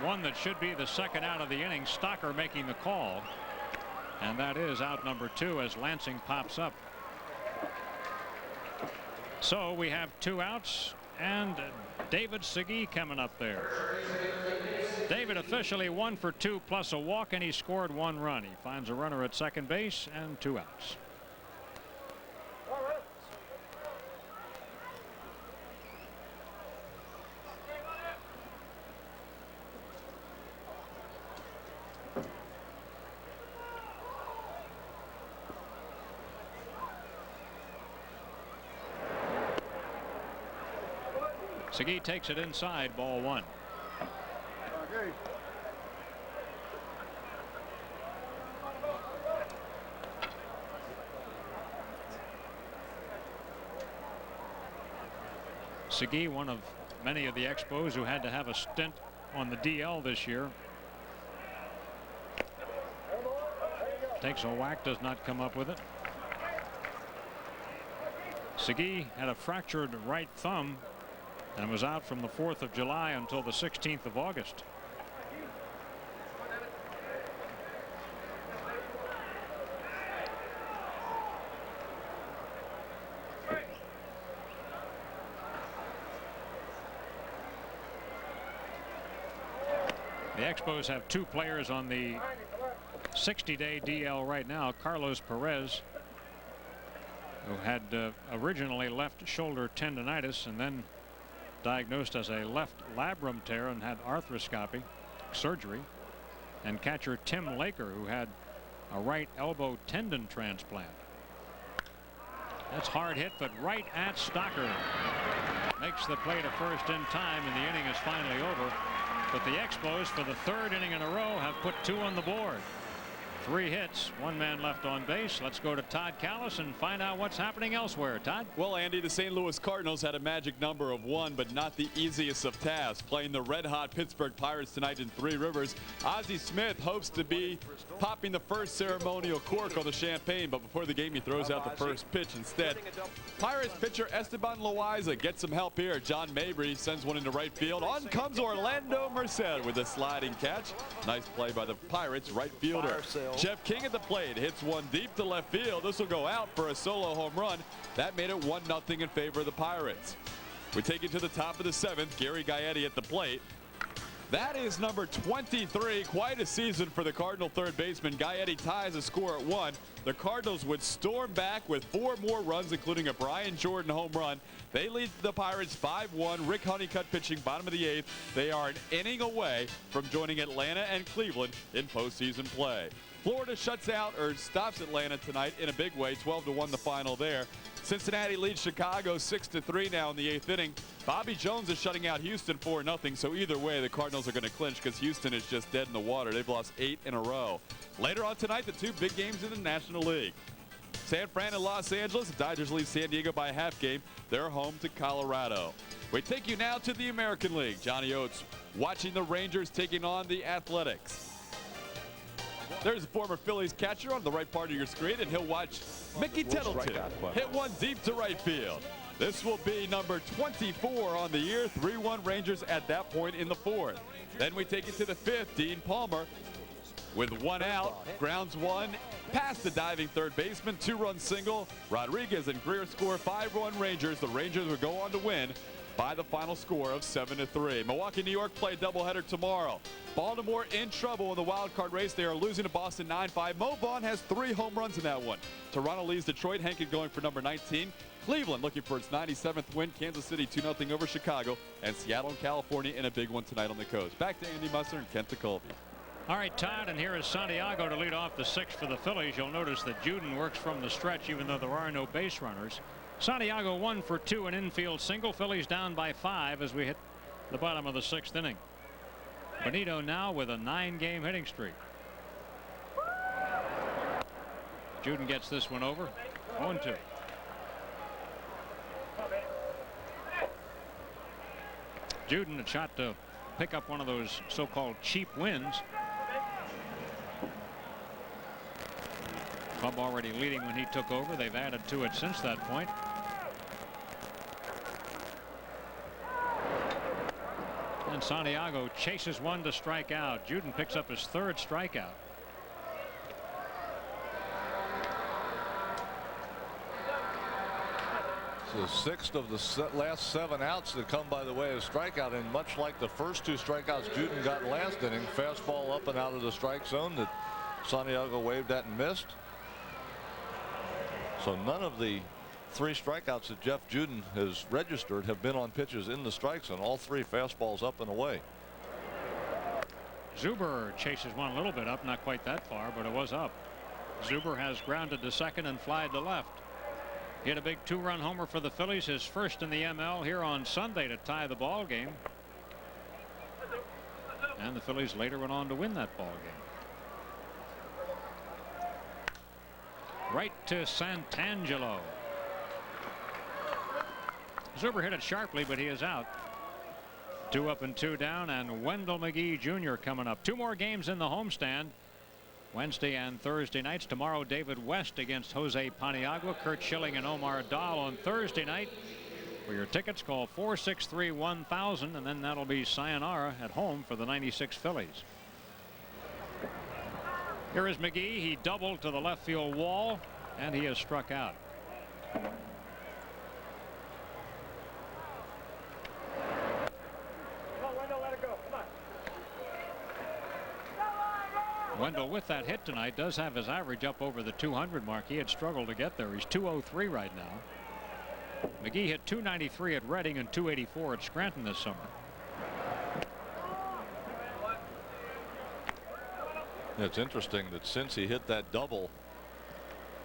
one that should be the second out of the inning. Stocker making the call, and that is out number 2 as Lansing pops up. So we have 2 outs and David Segui coming up there. David officially 1 for 2 plus a walk, and he scored 1 run. He finds a runner at second base and 2 outs. Segui takes it inside, ball 1. Segui, one of many of the Expos who had to have a stint on the DL this year. Takes a whack, does not come up with it. Segui had a fractured right thumb and was out from the 4th of July until the 16th of August. The Expos have 2 players on the 60-day DL right now. Carlos Perez, who had originally left shoulder tendonitis and then diagnosed as a left labrum tear and had arthroscopy surgery, and catcher Tim Laker, who had a right elbow tendon transplant. That's hard hit, but right at Stocker. Makes the play to first in time, and the inning is finally over. But the Expos, for the 3rd inning in a row, have put 2 on the board. 3 hits, 1 man left on base. Let's go to Todd Callis and find out what's happening elsewhere. Todd? Well, Andy, the St. Louis Cardinals had a magic number of 1, but not the easiest of tasks. Playing the red-hot Pittsburgh Pirates tonight in 3 Rivers. Ozzie Smith hopes to be popping the first ceremonial cork on the champagne, but before the game he throws out the first pitch instead. Pirates pitcher Esteban Loaiza gets some help here. John Mabry sends one into right field. On comes Orlando Merced with a sliding catch. Nice play by the Pirates right fielder. Jeff King at the plate hits one deep to left field. This will go out for a solo home run. That made it 1-0 in favor of the Pirates. We take it to the top of the 7th. Gary Gaetti at the plate. That is number 23. Quite a season for the Cardinal third baseman. Gaetti ties the score at 1. The Cardinals would storm back with 4 more runs, including a Brian Jordan home run. They lead the Pirates 5-1. Rick Honeycutt pitching bottom of the 8th. They are an inning away from joining Atlanta and Cleveland in postseason play. Florida shuts out or stops Atlanta tonight in a big way. 12-1 the final there. Cincinnati leads Chicago 6-3 now in the 8th inning. Bobby Jones is shutting out Houston 4-0. So either way, the Cardinals are going to clinch because Houston is just dead in the water. They've lost 8 in a row. Later on tonight, the 2 big games in the National League. San Fran and Los Angeles. The Dodgers lead San Diego by a half game. They're home to Colorado. We take you now to the American League. Johnny Oates watching the Rangers taking on the Athletics. There's a former Phillies catcher on the right part of your screen, and he'll watch Mickey Tettleton hit one deep to right field. This will be number 24 on the year. 3-1 Rangers at that point in the 4th. Then we take it to the 5th. Dean Palmer with 1 out, grounds 1 past the diving third baseman. 2-run single. Rodriguez and Greer score. 5-1 Rangers. The Rangers will go on to win by the final score of 7-3. Milwaukee, New York play a doubleheader tomorrow. Baltimore in trouble in the wild card race. They are losing to Boston 9-5. Mo Vaughn has 3 home runs in that one. Toronto leads Detroit. Henkin going for number 19. Cleveland looking for its 97th win. Kansas City 2-0 over Chicago. And Seattle and California in a big one tonight on the coast. Back to Andy Musser and Kent Tekulve. All right, Todd, and here is Santiago to lead off the 6th for the Phillies. You'll notice that Juden works from the stretch even though there are no base runners. Santiago 1 for 2, an infield single. Phillies down by 5 as we hit the bottom of the 6th inning. Benito now with a 9-game hitting streak. Juden gets this one over. 0-2. Juden, a shot to pick up one of those so-called cheap wins. Club already leading when he took over. They've added to it since that point. And Santiago chases one to strike out. Juden picks up his 3rd strikeout. The 6th of the last 7 outs that come by the way of strikeout, and much like the first 2 strikeouts Juden got last inning, fastball up and out of the strike zone that Santiago waved at and missed. So none of the 3 strikeouts that Jeff Juden has registered have been on pitches in the strike zone. All 3 fastballs up and away. Zuber chases one a little bit up, not quite that far, but it was up. Zuber has grounded to second and flied to left. He had a big 2-run homer for the Phillies, his first in the ML here on Sunday to tie the ball game. And the Phillies later went on to win that ball game. Right to Santangelo. Zuber hit it sharply, but he is out. 2 up and 2 down, and Wendell McGee Jr. coming up. 2 more games in the homestand. Wednesday and Thursday nights. Tomorrow, David West against Jose Paniagua, Kurt Schilling and Omar Dahl on Thursday night. For your tickets, call 463-1000, and then that'll be sayonara at home for the '96 Phillies. Here is McGee. He doubled to the left field wall, and he is struck out. Wendell, with that hit tonight, does have his average up over the 200 mark. He had struggled to get there. He's 203 right now. McGee hit 293 at Reading and 284 at Scranton this summer. It's interesting that since he hit that double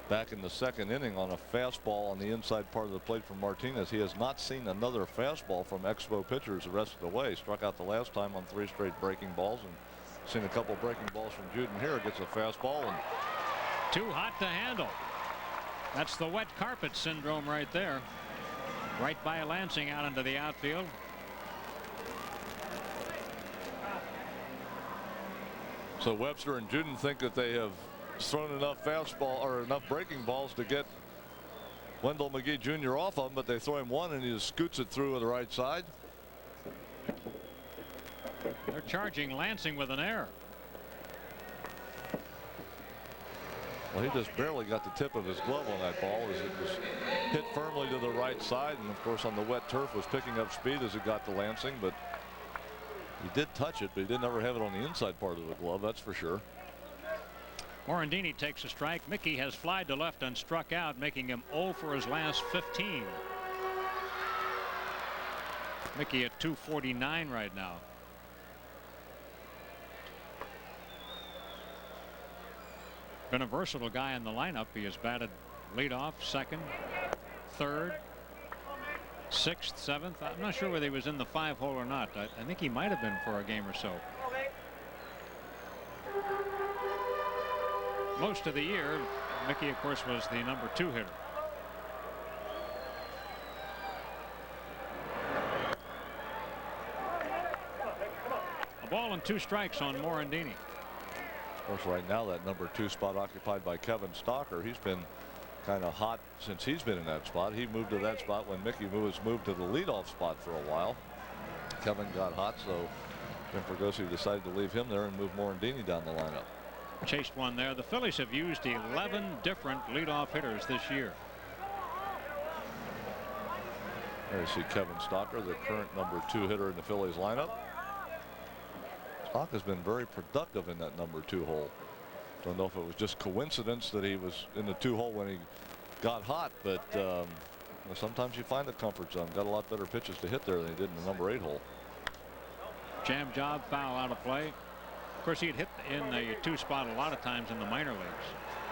back in the 2nd inning on a fastball on the inside part of the plate from Martinez, he has not seen another fastball from Expo pitchers the rest of the way. Struck out the last time on 3 straight breaking balls, and seen a couple breaking balls from Juden here. Gets a fastball and too hot to handle. That's the wet carpet syndrome right there. Right by Lansing out into the outfield. So Webster and Juden think that they have thrown enough fastball or enough breaking balls to get Wendell McGee Jr. off of him, but they throw him one and he just scoots it through to the right side. They're charging Lansing with an error. Well, he just barely got the tip of his glove on that ball as it was hit firmly to the right side, and of course on the wet turf was picking up speed as it got to Lansing, but he did touch it, but he didn't ever have it on the inside part of the glove, that's for sure. Morandini takes a strike. Mickey has flied to left and struck out, making him 0 for his last 15. Mickey at 249 right now. Been a versatile guy in the lineup. He has batted leadoff, 2nd, 3rd, 6th, 7th. I'm not sure whether he was in the 5-hole or not. I think he might have been for a game or so. Most of the year, Mickey, of course, was the number 2 hitter. A ball and 2 strikes on Morandini. Of course, right now that number 2 spot occupied by Kevin Stocker. He's been kind of hot since he's been in that spot. He moved to that spot when Mickey was moved to the leadoff spot for a while. Kevin got hot, so Jim Fregosi decided to leave him there and move Morandini down the lineup. Chased one there. The Phillies have used 11 different leadoff hitters this year. There you see Kevin Stocker, the current number 2 hitter in the Phillies lineup. Stock has been very productive in that number 2 hole. Don't know if it was just coincidence that he was in the 2 hole when he got hot, but sometimes you find the comfort zone. Got a lot better pitches to hit there than he did in the number 8 hole. Jam job, foul out of play. Of course, he had hit in the 2 spot a lot of times in the minor leagues.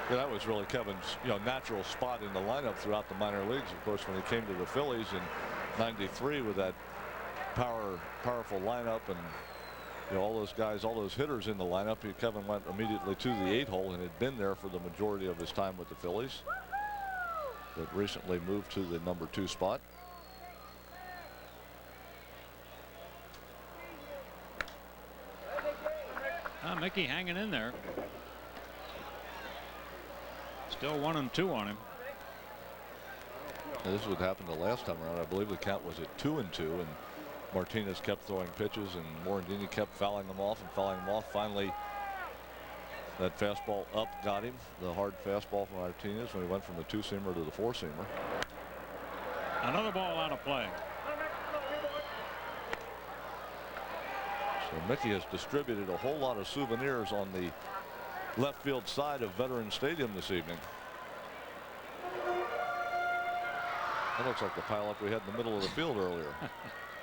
Yeah, that was really Kevin's natural spot in the lineup throughout the minor leagues. Of course, when he came to the Phillies in '93 with that powerful lineup and You know, all those guys, all those hitters in the lineup. Kevin went immediately to the 8-hole and had been there for the majority of his time with the Phillies, but recently moved to the number 2 spot. Mickey hanging in there. Still 1-2 on him. Now, this is what happened the last time around. I believe the count was at 2-2, and Martinez kept throwing pitches, and Morandini kept fouling them off and fouling them off. Finally, that fastball up got him, the hard fastball from Martinez, when he went from the 2-seamer to the 4-seamer. Another ball out of play. So Mickey has distributed a whole lot of souvenirs on the left field side of Veterans Stadium this evening. That looks like the pileup we had in the middle of the field earlier.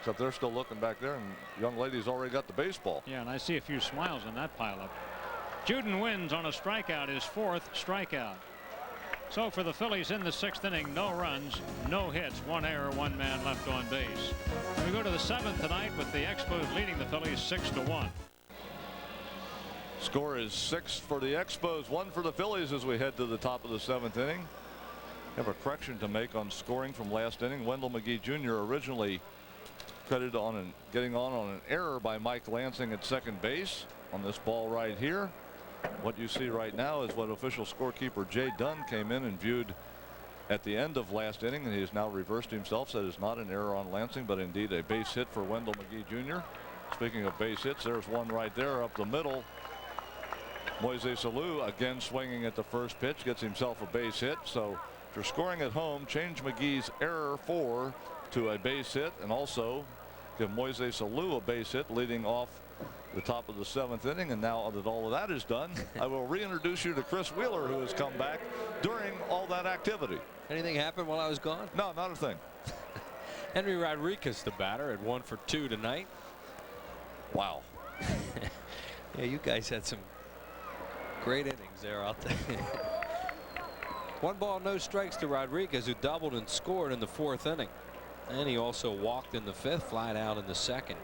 Except they're still looking back there, and young lady's already got the baseball. Yeah, and I see a few smiles in that pileup. Juden wins on a strikeout, his 4th strikeout. So for the Phillies in the 6th inning, no runs, no hits, 1 error, 1 man left on base. And we go to the 7th tonight with the Expos leading the Phillies 6-1. Score is 6 for the Expos, 1 for the Phillies as we head to the top of the 7th inning. Have a correction to make on scoring from last inning. Wendell McGee Jr. originally credited on getting on an error by Mike Lansing at second base on this ball right here. What you see right now is what official scorekeeper Jay Dunn came in and viewed at the end of last inning, and he has now reversed himself, said it's not an error on Lansing, but indeed a base hit for Wendell McGee Jr. Speaking of base hits, there's one right there up the middle. Moises Alou again swinging at the first pitch, gets himself a base hit. So if you're scoring at home, change McGee's error 4 to a base hit, and also give Moises Alou a base hit leading off the top of the 7th inning. And now that all of that is done, I will reintroduce you to Chris Wheeler, who has come back during all that activity. Anything happened while I was gone? No, not a thing. Henry Rodriguez, the batter, at 1 for 2 tonight. Wow. Yeah, you guys had some great innings there out there. 1 ball, no strikes to Rodriguez, who doubled and scored in the 4th inning. And he also walked in the 5th, flied out in the 2nd.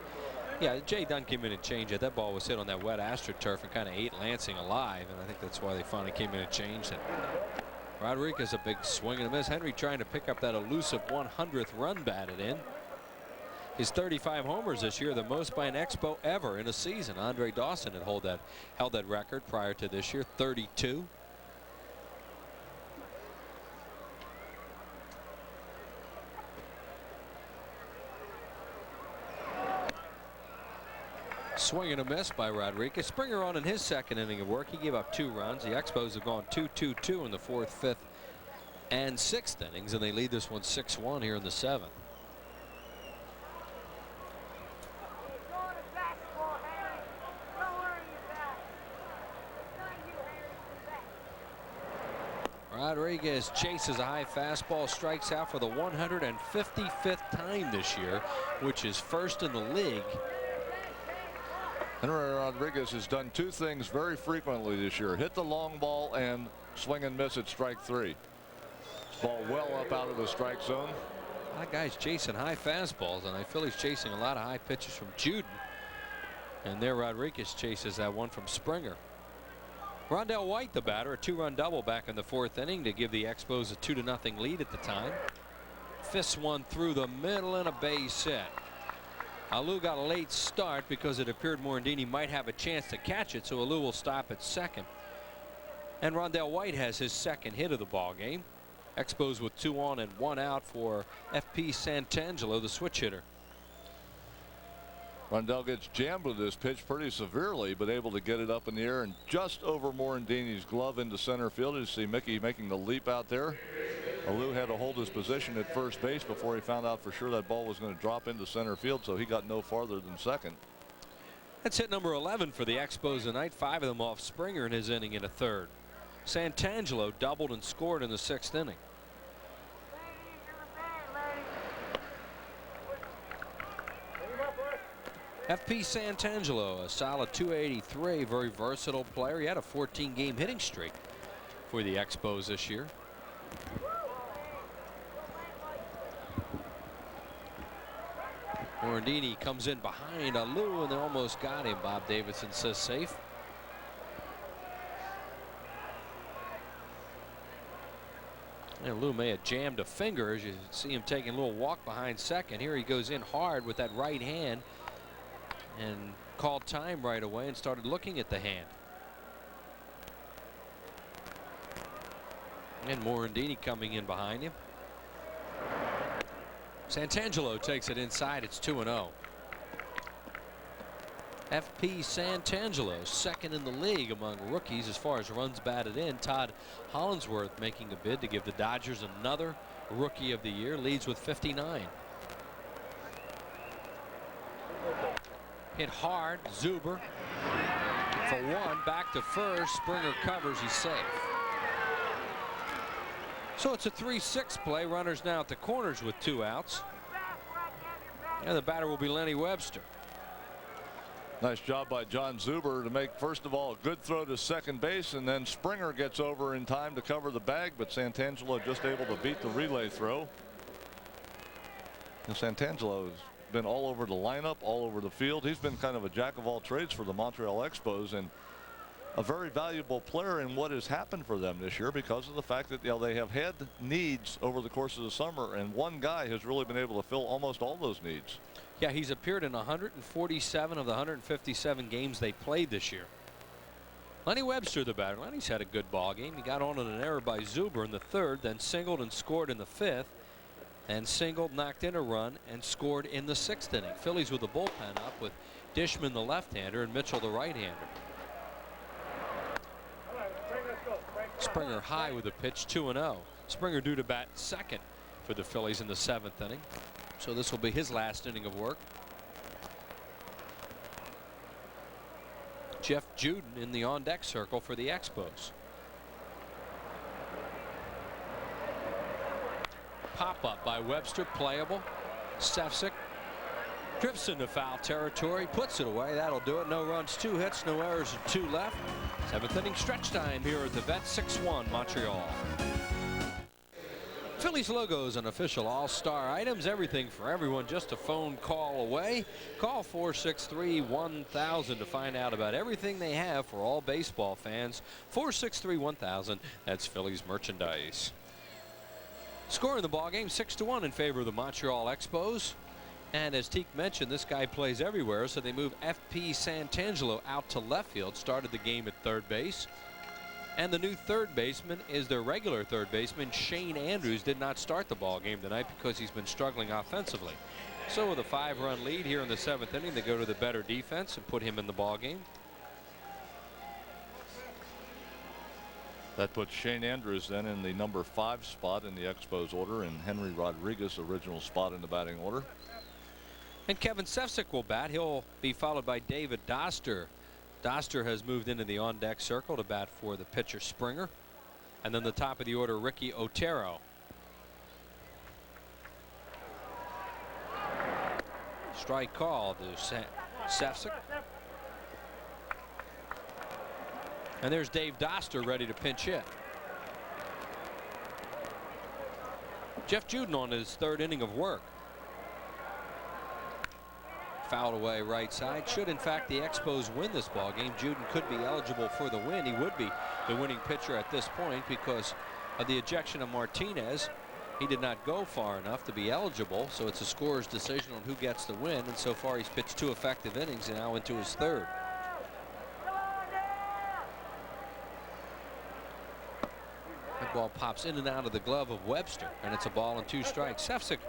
Yeah, Jay Dunn came in and changed it. That ball was hit on that wet AstroTurf and kind of ate Lansing alive, and I think that's why they finally came in and changed it. Rodriguez a big swing and a miss. Henry trying to pick up that elusive 100th run batted in. His 35 homers this year, the most by an Expo ever in a season. Andre Dawson had held that record prior to this year, 32. Swing and a miss by Rodriguez. Springer on in his 2nd inning of work. He gave up 2 runs. The Expos have gone 2-2-2 in the 4th, 5th, and 6th innings, and they lead this one 6-1 here in the 7th. Rodriguez chases a high fastball, strikes out for the 155th time this year, which is 1st in the league. Henry Rodriguez has done 2 things very frequently this year: hit the long ball and swing and miss at strike 3. Ball well up out of the strike zone. A lot of guys chasing high fastballs, and I feel he's chasing a lot of high pitches from Juden. And there Rodriguez chases that one from Springer. Rondell White, the batter, a 2-run double back in the 4th inning to give the Expos a 2-0 lead at the time. Fists one through the middle and a base hit. Alou got a late start because it appeared Morandini might have a chance to catch it, so Alou will stop at 2nd. And Rondell White has his 2nd hit of the ball game. Expos with 2 on and 1 out for FP Santangelo, the switch hitter. Rondell gets jammed with this pitch pretty severely, but able to get it up in the air and just over Morandini's glove into center field. You see Mickey making the leap out there. Alou had to hold his position at first base before he found out for sure that ball was going to drop into center field, so he got no farther than 2nd. That's hit number 11 for the Expos tonight. 5 of them off Springer in his inning in a 3rd. Santangelo doubled and scored in the 6th inning. FP Santangelo, a solid 283, very versatile player. He had a 14-game hitting streak for the Expos this year. Morandini comes in behind Lou, and they almost got him. Bob Davidson says safe. And Lou may have jammed a finger, as you see him taking a little walk behind second. Here he goes in hard with that right hand and called time right away and started looking at the hand. And Morandini coming in behind him. Santangelo takes it inside. It's 2-0. FP Santangelo, second in the league among rookies as far as runs batted in. Todd Hollinsworth making a bid to give the Dodgers another Rookie of the Year. Leads with 59. Hit hard. Zuber for one. Back to first. Springer covers. He's safe. So it's a 3-6 play. Runners now at the corners with 2 outs. And the batter will be Lenny Webster. Nice job by John Zuber to make, first of all, a good throw to second base, and then Springer gets over in time to cover the bag, but Santangelo just able to beat the relay throw. And Santangelo has been all over the lineup, all over the field. He's been kind of a jack of all trades for the Montreal Expos, and a very valuable player in what has happened for them this year because of the fact that, you know, they have had needs over the course of the summer, and one guy has really been able to fill almost all those needs. Yeah, he's appeared in 147 of the 157 games they played this year. Lenny Webster, the batter. Lenny's had a good ball game. He got on an error by Zuber in the 3rd, then singled and scored in the 5th, and singled, knocked in a run, and scored in the 6th inning. Phillies with the bullpen up with Dishman, the left-hander, and Mitchell, the right-hander. Springer high with a pitch, 2-0. Springer due to bat second for the Phillies in the 7th inning. So this will be his last inning of work. Jeff Juden in the on-deck circle for the Expos. Pop-up by Webster, playable. Stefcik drifts into foul territory, puts it away. That'll do it. No runs, 2 hits, no errors, 2 left. 7th inning stretch time here at the vet. 6-1 Montreal. Phillies logos and official all-star items, everything for everyone, just a phone call away. Call 463-1000 to find out about everything they have for all baseball fans. 463-1000. That's Phillies merchandise. Score in the ballgame 6-1 in favor of the Montreal Expos. And as Teak mentioned, this guy plays everywhere, so they move FP Santangelo out to left field. Started the game at 3rd base. And the new 3rd baseman is their regular 3rd baseman. Shane Andrews did not start the ball game tonight because he's been struggling offensively. So with a 5-run lead here in the 7th inning, they go to the better defense and put him in the ball game. That puts Shane Andrews then in the number 5 spot in the Expos order, and Henry Rodriguez original spot in the batting order. And Kevin Stefcik will bat. He'll be followed by David Doster. Doster has moved into the on-deck circle to bat for the pitcher Springer. And then the top of the order, Ricky Otero. Strike called to Stefcik. And there's Dave Doster ready to pinch hit. Jeff Juden on his 3rd inning of work. Fouled away right side. Should in fact the Expos win this ball game, Juden could be eligible for the win. He would be the winning pitcher at this point because of the ejection of Martinez. He did not go far enough to be eligible, so it's a scorer's decision on who gets the win, and so far he's pitched 2 effective innings and now into his 3rd. That ball pops in and out of the glove of Webster, and it's a ball and 2 strikes. Stefcik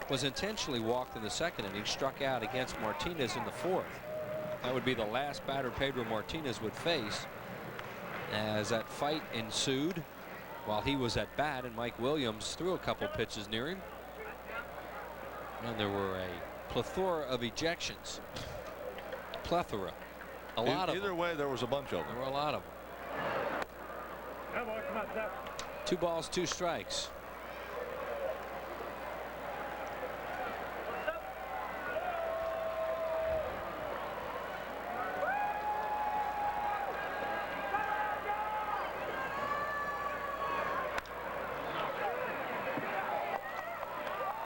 was intentionally walked in the 2nd inning, struck out against Martinez in the 4th. That would be the last batter Pedro Martinez would face as that fight ensued while he was at bat, and Mike Williams threw a couple pitches near him. And there were a plethora of ejections. Plethora. A lot of them. Either way, there was a bunch of them. There were a lot of them. 2 balls, 2 strikes.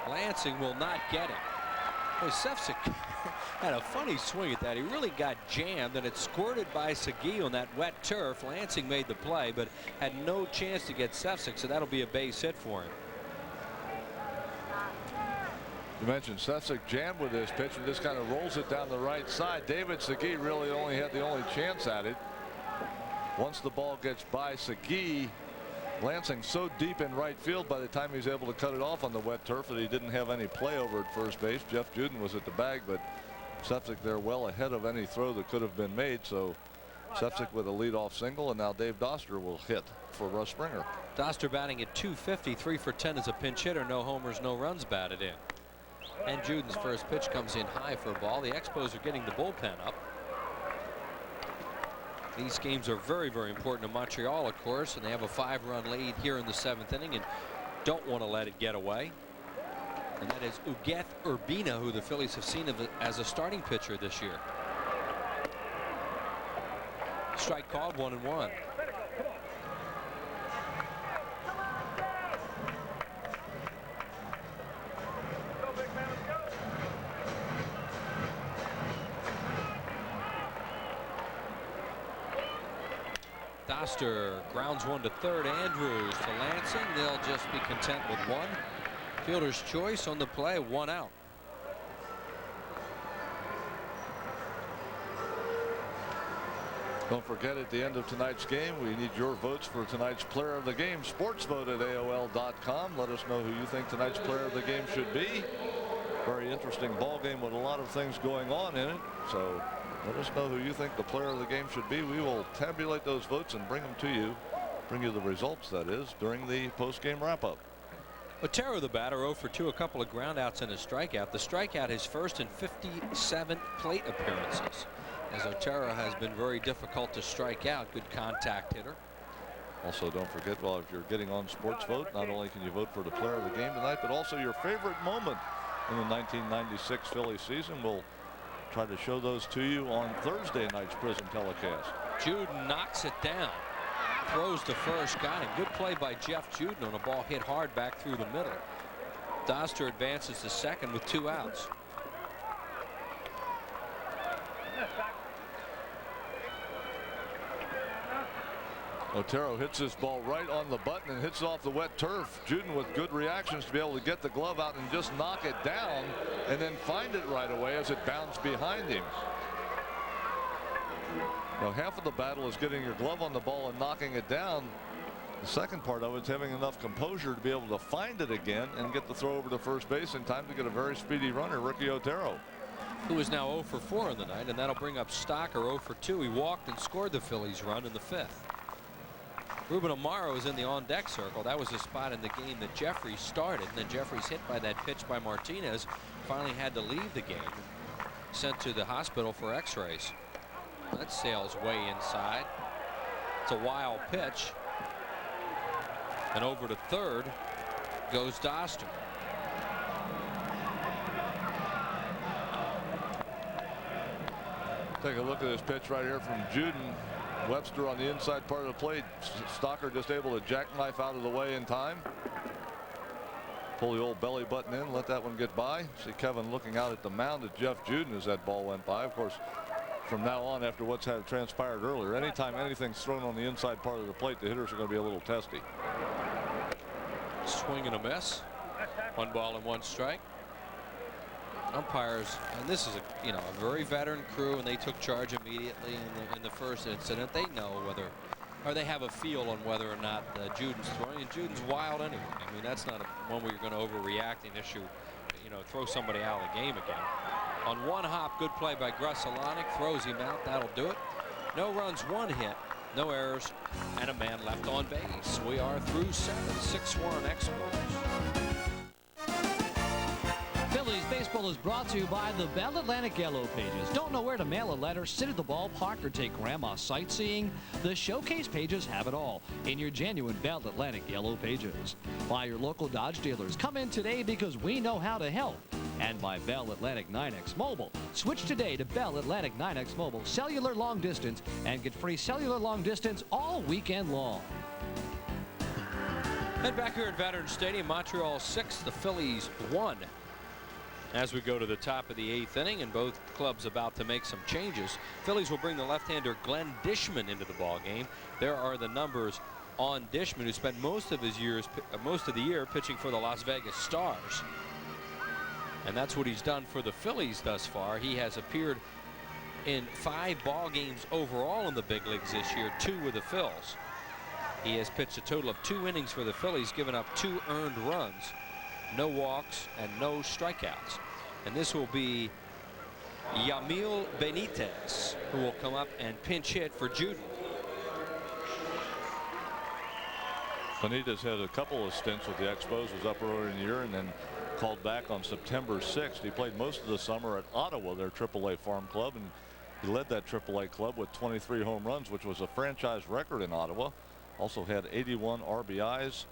Lansing will not get him. Boy, Sefcik had a funny swing at that. He really got jammed, and it squirted by Segui on that wet turf. Lansing made the play, but had no chance to get Sefcik, so that'll be a base hit for him. You mentioned Sefcik jammed with this pitch and just kind of rolls it down the right side. David Segui really only had the only chance at it. Once the ball gets by Segui, Lansing so deep in right field by the time he's able to cut it off on the wet turf that he didn't have any play over at first base. Jeff Juden was at the bag, but Sefcik there well ahead of any throw that could have been made. So Sefcik with a leadoff single, and now Dave Doster will hit for Russ Springer. Doster batting at .250, 3 for 10 as a pinch hitter. No homers, no runs batted in. And Juden's first pitch comes in high for a ball. The Expos are getting the bullpen up. These games are very, very important to Montreal, of course, and they have a 5-run lead here in the 7th inning and don't want to let it get away. And that is Ugueth Urbina, who the Phillies have seen as a starting pitcher this year. Strike called, 1-1. Doster grounds one to third. Andrews to Lansing. They'll just be content with one. Fielder's choice on the play, 1 out. Don't forget, at the end of tonight's game, we need your votes for tonight's player of the game. Sports vote at AOL.com. Let us know who you think tonight's player of the game should be. Very interesting ball game with a lot of things going on in it. So let us know who you think the player of the game should be. We will tabulate those votes and bring them to you. Bring you the results, that is, during the post-game wrap-up. Otero, the batter, 0 for 2, a couple of groundouts and a strikeout. The strikeout his first in 57 plate appearances, as Otero has been very difficult to strike out. Good contact hitter. Also, don't forget, well, if you're getting on Sports Vote, not only can you vote for the player of the game tonight, but also your favorite moment in the 1996 Phillies season. We'll try to show those to you on Thursday night's PRISM telecast. Juden knocks it down. Throws to first, got him. Good play by Jeff Juden on a ball hit hard back through the middle. Doster advances to second with 2 outs. Otero hits this ball right on the button and hits it off the wet turf. Juden with good reactions to be able to get the glove out and just knock it down and then find it right away as it bounced behind him. Now, half of the battle is getting your glove on the ball and knocking it down. The second part of it is having enough composure to be able to find it again and get the throw over to first base in time to get a very speedy runner, Ricky Otero. Who is now 0 for 4 in the night, and that'll bring up Stocker 0 for 2. He walked and scored the Phillies run in the 5th. Ruben Amaro is in the on-deck circle. That was the spot in the game that Jeffries started, and then Jeffries, hit by that pitch by Martinez, finally had to leave the game, sent to the hospital for x-rays. That sails way inside. It's a wild pitch. And over to third goes Doster. Take a look at this pitch right here from Juden. Webster on the inside part of the plate. Stocker just able to jackknife out of the way in time. Pull the old belly button in, let that one get by. See Kevin looking out at the mound at Jeff Juden as that ball went by. Of course, from now on, after what's had transpired earlier, anytime anything's thrown on the inside part of the plate, the hitters are going to be a little testy. Swing and a miss. 1 ball and 1 strike. Umpires, and this is a very veteran crew, and they took charge immediately in the first incident. They know whether, or they have a feel on whether or not Juden's throwing, and Juden's wild anyway. I mean, that's not one where you're going to overreact and issue, throw somebody out of the game again. On 1 hop, good play by Gruselanek, throws him out. That'll do it. No runs, 1 hit, no errors, and a man left on base. We are through 7, 6-1 Expos. Phillies baseball is brought to you by the Bell Atlantic Yellow Pages. Don't know where to mail a letter, sit at the ballpark, or take grandma sightseeing? The Showcase Pages have it all in your genuine Bell Atlantic Yellow Pages. By your local Dodge dealers. Come in today because we know how to help. And by Bell Atlantic 9X Mobile. Switch today to Bell Atlantic 9X Mobile cellular long distance and get free cellular long distance all weekend long. And back here at Veterans Stadium, Montreal 6, the Phillies 1. As we go to the top of the 8th inning, and both clubs about to make some changes. Phillies will bring the left-hander Glenn Dishman into the ball game. There are the numbers on Dishman, who spent most of the year pitching for the Las Vegas Stars, and that's what he's done for the Phillies thus far. He has appeared in 5 ball games overall in the big leagues this year, 2 with the Phils. He has pitched a total of 2 innings for the Phillies, given up 2 earned runs, no walks, and no strikeouts. And this will be Yamil Benitez, who will come up and pinch hit for Juden. Benitez had a couple of stints with the Expos, was up earlier in the year and then called back on September 6th. He played most of the summer at Ottawa, their AAA farm club, and he led that AAA club with 23 home runs, which was a franchise record in Ottawa. Also had 81 RBIs.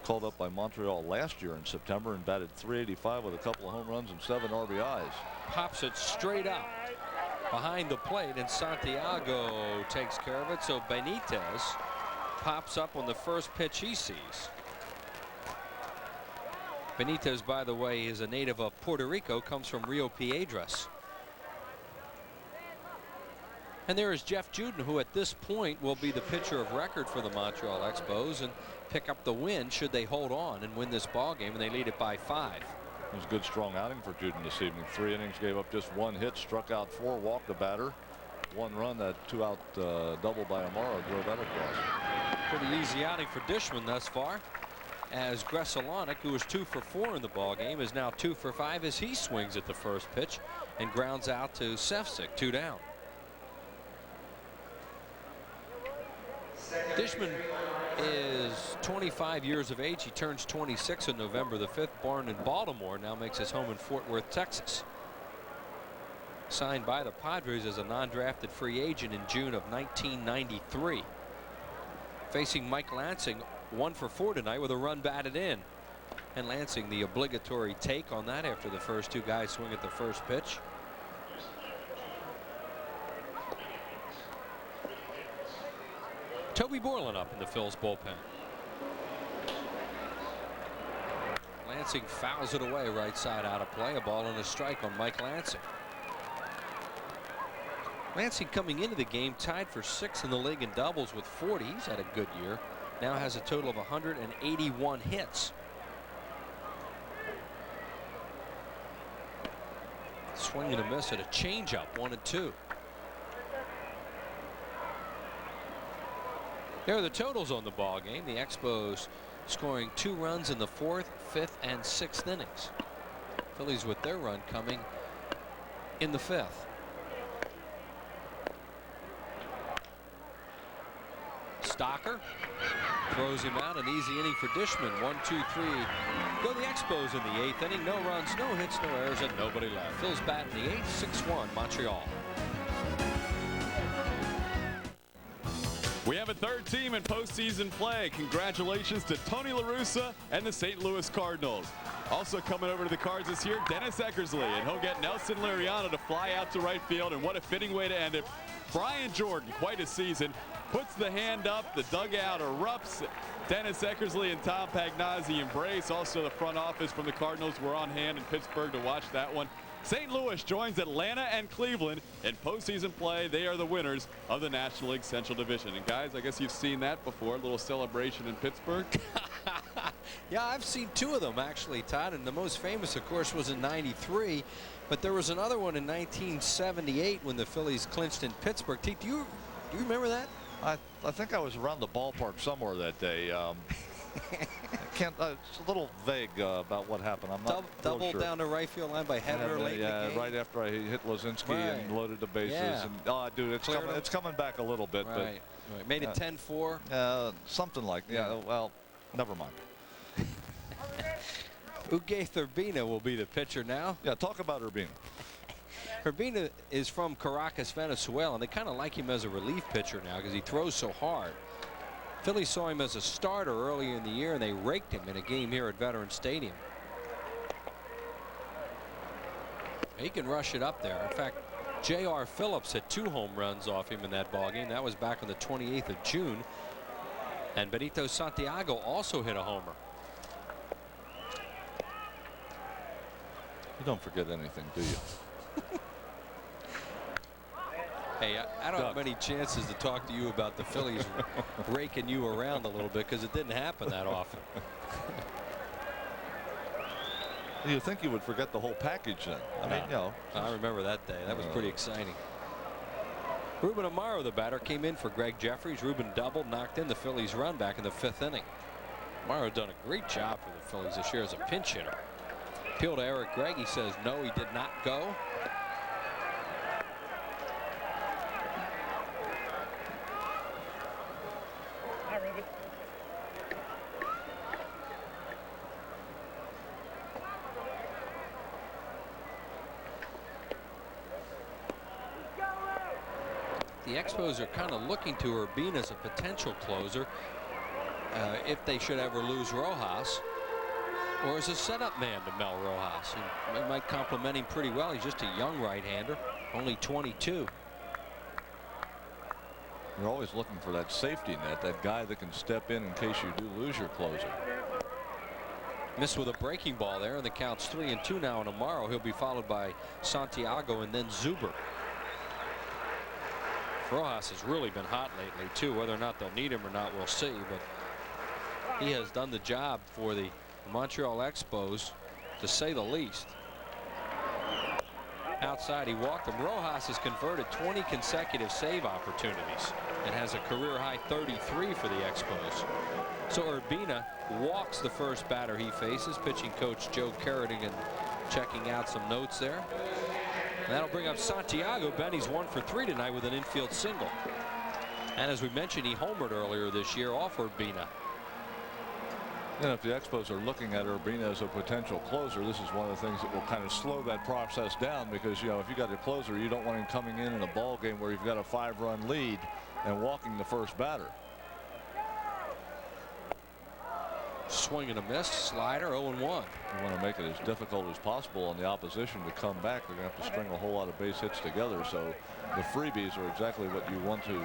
Called up by Montreal last year in September and batted .385 with a couple of home runs and 7 RBIs. Pops it straight up behind the plate, and Santiago takes care of it. So Benitez pops up on the first pitch he sees. Benitez, by the way, is a native of Puerto Rico, comes from Rio Piedras. And there is Jeff Juden, who at this point will be the pitcher of record for the Montreal Expos and pick up the win should they hold on and win this ball game, and they lead it by 5. It was a good strong outing for Juden this evening. 3 innings, gave up just 1 hit, struck out 4, walked the batter, 1 run. That 2-out double by Amaro drove that across. Pretty easy outing for Dishman thus far, as Gresalonic, who was 2 for 4 in the ball game, is now 2 for 5 as he swings at the first pitch and grounds out to Sefcik, 2 down. Dishman is 25 years of age. He turns 26 on November the 5th. Born in Baltimore, now makes his home in Fort Worth, Texas. Signed by the Padres as a non-drafted free agent in June of 1993. Facing Mike Lansing, 1 for 4 tonight with a run batted in. And Lansing, the obligatory take on that after the first 2 guys swing at the first pitch. Toby Borland up in the Phil's bullpen. Lansing fouls it away, right side out of play. A ball and a strike on Mike Lansing. Lansing coming into the game tied for 6th in the league in doubles with 40. He's had a good year. Now has a total of 181 hits. Swing and a miss at a changeup, 1-2. There are the totals on the ball game. The Expos scoring 2 runs in the 4th, 5th, and 6th innings. Phillies with their run coming in the 5th. Stocker throws him out. An easy inning for Dishman. 1-2-3. Go the Expos in the 8th inning. No runs, no hits, no errors, and nobody left. Phil's bat in the 8th. 6-1 Montreal. We have a 3rd team in postseason play. Congratulations to Tony La Russa and the St. Louis Cardinals. Also coming over to the Cards this year, Dennis Eckersley, and he'll get Nelson Liriano to fly out to right field, and what a fitting way to end it. Brian Jordan, quite a season, puts the hand up, the dugout erupts. Dennis Eckersley and Tom Pagnazzi embrace. Also the front office from the Cardinals were on hand in Pittsburgh to watch that one. St. Louis joins Atlanta and Cleveland in postseason play. They are the winners of the National League Central Division. And guys, I guess you've seen that before, a little celebration in Pittsburgh. Yeah, I've seen 2 of them actually, Todd, and the most famous, of course, was in '93. But there was another one in 1978 when the Phillies clinched in Pittsburgh. Do you remember that? I think I was around the ballpark somewhere that day. I can't. It's a little vague about what happened. I'm not double sure. down the right field line by Hebner late in the game. Right after I hit Lozinski and loaded the bases. Yeah. And oh, dude, it's coming back a little bit. Right. But made it 10-4. Something like that. Yeah. Well, never mind. Ugueth Urbina will be the pitcher now. Yeah, talk about Urbina. Urbina is from Caracas, Venezuela, and they kind of like him as a relief pitcher now because he throws so hard. Phillies saw him as a starter earlier in the year, and they raked him in a game here at Veterans Stadium. He can rush it up there. In fact, J.R. Phillips hit 2 home runs off him in that ballgame. That was back on the 28th of June. And Benito Santiago also hit a homer. You don't forget anything, do you? Hey, I don't have many chances to talk to you about the Phillies raking you around a little bit because it didn't happen that often. You'd think you would forget the whole package then. I mean, you know. I remember that day. That was pretty exciting. Ruben Amaro, the batter, came in for Greg Jeffries. Ruben doubled, knocked in the Phillies' run back in the 5th inning. Amaro done a great job for the Phillies this year as a pinch hitter. Appeal to Eric Gregg. He says no, he did not go. The Expos are kind of looking to Urbina as a potential closer if they should ever lose Rojas, or as a setup man to Mel Rojas. He might complement him pretty well. He's just a young right-hander, only 22. You're always looking for that safety net, that guy that can step in case you do lose your closer. Missed with a breaking ball there, and the count's 3-2 now on Amaro. He'll be followed by Santiago and then Zuber. Rojas has really been hot lately too. Whether or not they'll need him or not, we'll see, but he has done the job for the Montreal Expos, to say the least. Outside, he walked him. Rojas has converted 20 consecutive save opportunities and has a career high 33 for the Expos. So Urbina walks the first batter he faces. Pitching coach Joe Carradine checking out some notes there. And that'll bring up Santiago. Benny's 1 for 3 tonight with an infield single. And as we mentioned, he homered earlier this year off Urbina. And if the Expos are looking at Urbina as a potential closer, this is one of the things that will kind of slow that process down, because, you know, if you got a closer, you don't want him coming in a ball game where you've got a 5-run lead and walking the first batter. Swing and a miss. Slider, 0-1. You want to make it as difficult as possible on the opposition to come back. They're going to have to string a whole lot of base hits together. So the freebies are exactly what you want to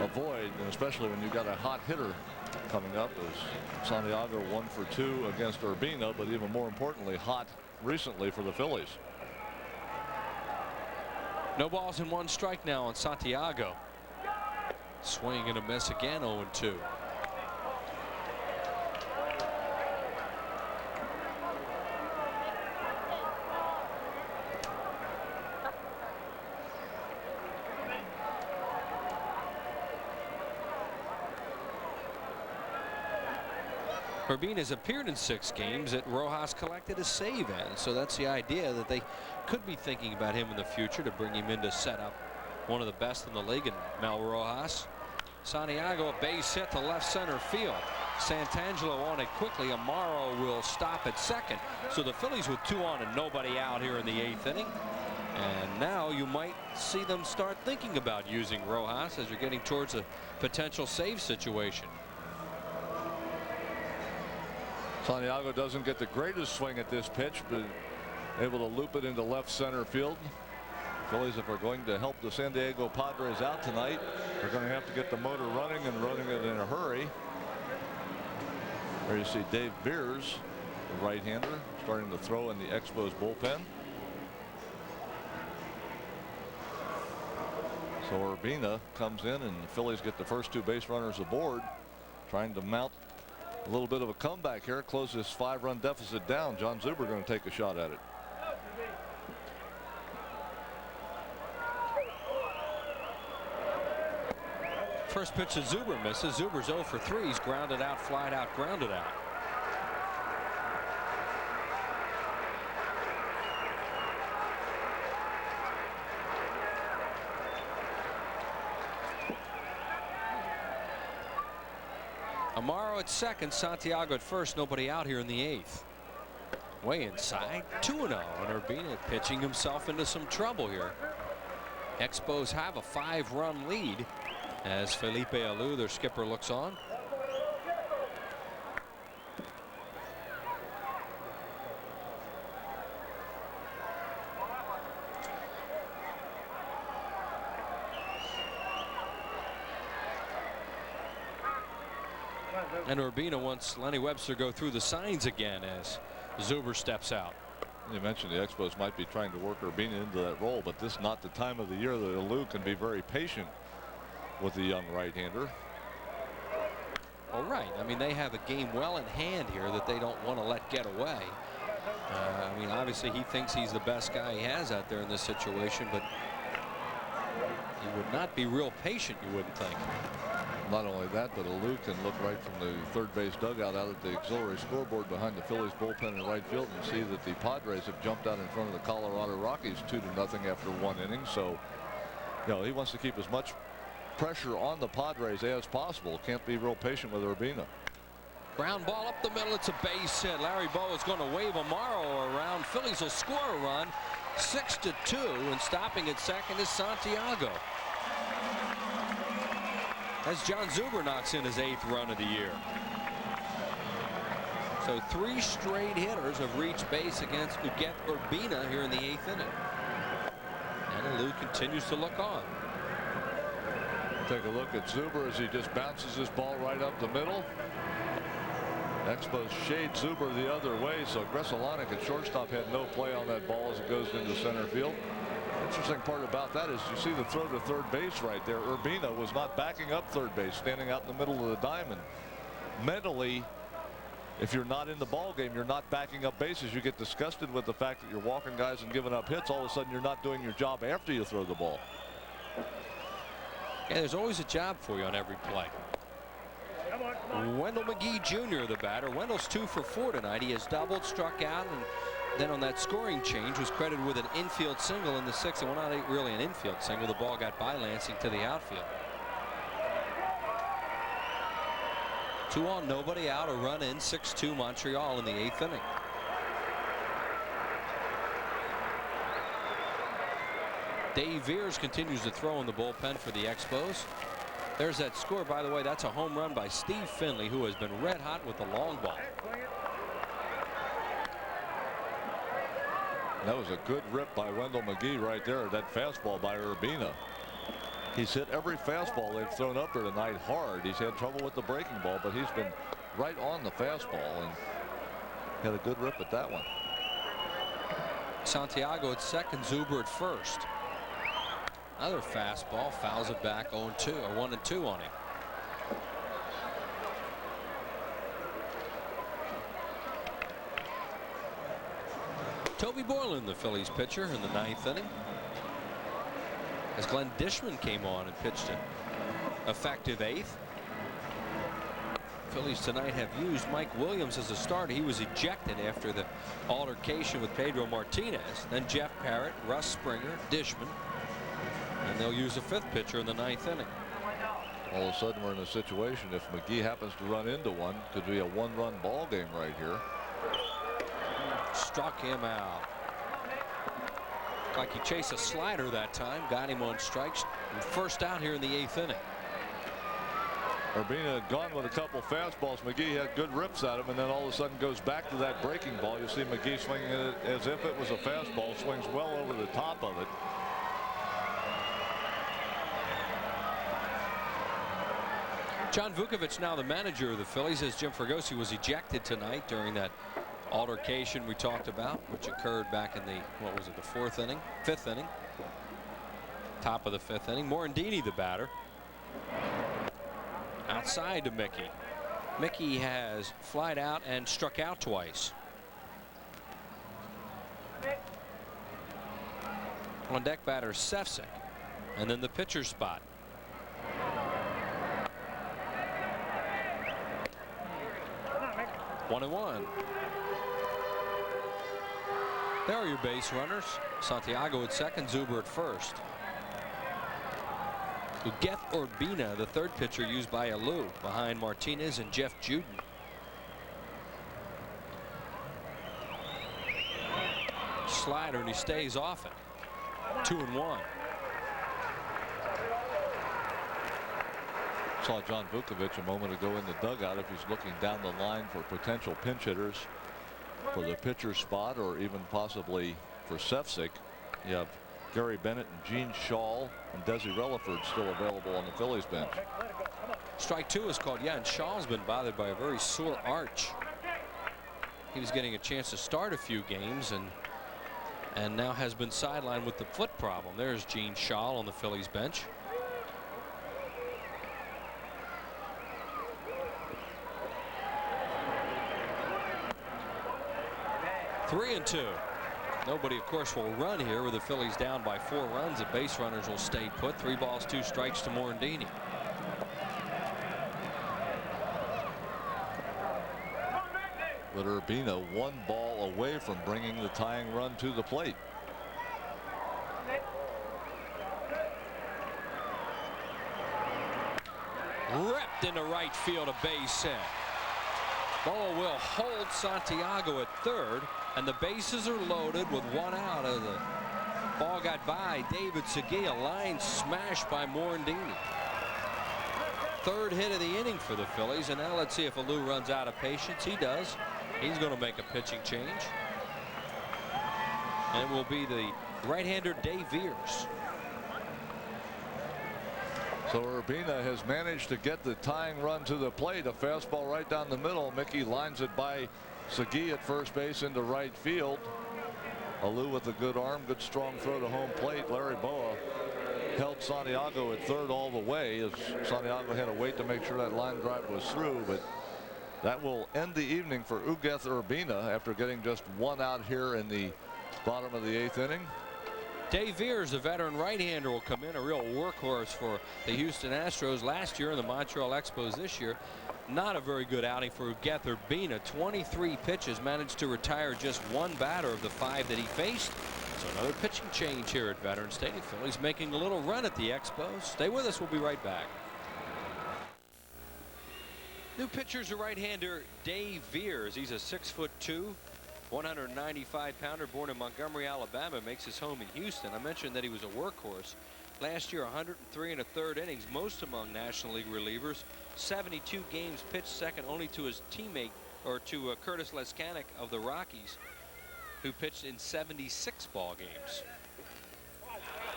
avoid, and especially when you've got a hot hitter coming up, as Santiago 1 for 2 against Urbina, but even more importantly, hot recently for the Phillies. No balls and 1 strike now on Santiago. Swing and a miss again, 0-2. Urbina has appeared in 6 games that Rojas collected a save in, so that's the idea, that they could be thinking about him in the future to bring him in to set up one of the best in the league in Mel Rojas. Santiago, a base hit to left center field. Santangelo on it quickly. Amaro will stop at second. So the Phillies with 2 on and nobody out here in the 8th inning. And now you might see them start thinking about using Rojas as you're getting towards a potential save situation. Santiago doesn't get the greatest swing at this pitch, but able to loop it into left center field. Phillies, if they're going to help the San Diego Padres out tonight, they're going to have to get the motor running, and running it in a hurry. There you see Dave Beers, the right-hander, starting to throw in the Expos bullpen. So Urbina comes in, and the Phillies get the first 2 base runners aboard, trying to mount a little bit of a comeback here, close this 5-run deficit down. John Zuber going to take a shot at it. First pitch to Zuber misses. Zuber's 0 for 3. He's grounded out, flied out, grounded out. Amaro at second, Santiago at first, nobody out here in the 8th. Way inside, 2-0, and Urbina pitching himself into some trouble here. Expos have a 5-run lead as Felipe Alou, their skipper, looks on. And Urbina wants Lenny Webster go through the signs again as Zuber steps out. You mentioned the Expos might be trying to work Urbina into that role, but this is not the time of the year that Alou can be very patient with the young right-hander. All right. I mean, they have a game well in hand here that they don't want to let get away. I mean, obviously he thinks he's the best guy he has out there in this situation, but he would not be real patient, you wouldn't think. Not only that, but Alou can look right from the third base dugout out at the auxiliary scoreboard behind the Phillies bullpen in right field and see that the Padres have jumped out in front of the Colorado Rockies 2-0 after 1 inning. So, you know, he wants to keep as much pressure on the Padres as possible. Can't be real patient with Urbina. Ground ball up the middle. It's a base hit. Larry Bowa is going to wave Amaro around. Phillies will score a run, 6-2, and stopping at second is Santiago. As John Zuber knocks in his 8th run of the year. So 3 straight hitters have reached base against Urbina here in the 8th inning. And Alou continues to look on. Take a look at Zuber as he just bounces his ball right up the middle. Expos shade Zuber the other way, so Gresselanek at shortstop had no play on that ball as it goes into center field. Interesting part about that is you see the throw to third base right there. Urbina was not backing up third base, standing out in the middle of the diamond. Mentally, if you're not in the ball game, you're not backing up bases. You get disgusted with the fact that you're walking guys and giving up hits. All of a sudden you're not doing your job after you throw the ball. Yeah, there's always a job for you on every play. Wendell McGee Jr. the batter. Wendell's 2 for 4 tonight. He has doubled, struck out, and then on that scoring change was credited with an infield single in the 6th. Well, not really an infield single. The ball got by Lansing to the outfield. 2 on, nobody out, a run in, 6-2 Montreal in the 8th inning. Dave Veers continues to throw in the bullpen for the Expos. There's that score, by the way. That's a home run by Steve Finley, who has been red hot with the long ball. That was a good rip by Wendell McGee right there. That fastball by Urbina. He's hit every fastball they've thrown up there tonight hard. He's had trouble with the breaking ball, but he's been right on the fastball and had a good rip at that one. Santiago at second, Zuber at first. Another fastball, fouls it back 0-2, or 1-2 on him. Toby Boylan, the Phillies pitcher, in the 9th inning. As Glenn Dishman came on and pitched an effective 8th. Phillies tonight have used Mike Williams as a starter. He was ejected after the altercation with Pedro Martinez. Then Jeff Parrott, Russ Springer, Dishman. And they'll use a 5th pitcher in the 9th inning. All of a sudden we're in a situation, if McGee happens to run into one, could be a 1-run ball game right here. Struck him out. Like he chased a slider that time, got him on strikes. First out here in the 8th inning. Urbina had gone with a couple fastballs. McGee had good rips at him, and then all of a sudden goes back to that breaking ball. You see McGee swinging it as if it was a fastball, swings well over the top of it. John Vukovich now the manager of the Phillies, as Jim Fregosi was ejected tonight during that altercation we talked about, which occurred back in the, what was it, the 4th inning, 5th inning, top of the 5th inning. Morandini the batter. Outside to Mickey. Mickey has flied out and struck out twice. On deck batter Sefcik, and then the pitcher spot. 1-1. There are your base runners. Santiago at second, Zuber at first. Urbina, the 3rd pitcher used by Alou, behind Martinez and Jeff Juden. Slider, and he stays off it. 2-1. Saw John Vukovich a moment ago in the dugout. If he's looking down the line for potential pinch hitters for the pitcher spot, or even possibly for Sefcik, you have Gary Bennett and Gene Shaw and Desi Relaford still available on the Phillies bench. Strike 2 is called. Yeah, and Shaw's been bothered by a very sore arch. He was getting a chance to start a few games, and and now has been sidelined with the foot problem. There's Gene Shaw on the Phillies bench. Three and two. Nobody, of course, will run here with the Phillies down by 4 runs. The base runners will stay put. 3 balls, 2 strikes to Morandini. But Urbina 1 ball away from bringing the tying run to the plate. Ripped into right field, a base hit. Boa will hold Santiago at third, and the bases are loaded with 1 out. Of the ball got by David Segui, a line smash by Morandini. 3rd hit of the inning for the Phillies, and now let's see if Alou runs out of patience. He does. He's going to make a pitching change, and it will be the right-hander Dave Veers. So Urbina has managed to get the tying run to the plate. A fastball right down the middle. Mickey lines it by Segui at first base into right field. Alou with a good arm, good strong throw to home plate. Larry Boa held Santiago at third all the way, as Santiago had to wait to make sure that line drive was through. But that will end the evening for Ugueth Urbina after getting just 1 out here in the bottom of the 8th inning. Dave Veers, the veteran right-hander, will come in, a real workhorse for the Houston Astros last year and the Montreal Expos this year. Not a very good outing for Ugueth Urbina. 23 pitches, managed to retire just 1 batter of the 5 that he faced. So another pitching change here at Veterans Stadium. Phillies making a little run at the Expos. Stay with us. We'll be right back. New pitcher's a right-hander Dave Veers. He's a 6'2", 195-pounder, born in Montgomery, Alabama, makes his home in Houston. I mentioned that he was a workhorse. Last year, 103 1/3 innings, most among National League relievers. 72 games pitched, second only to his teammate, or to Curtis Leskanik of the Rockies, who pitched in 76 ball games.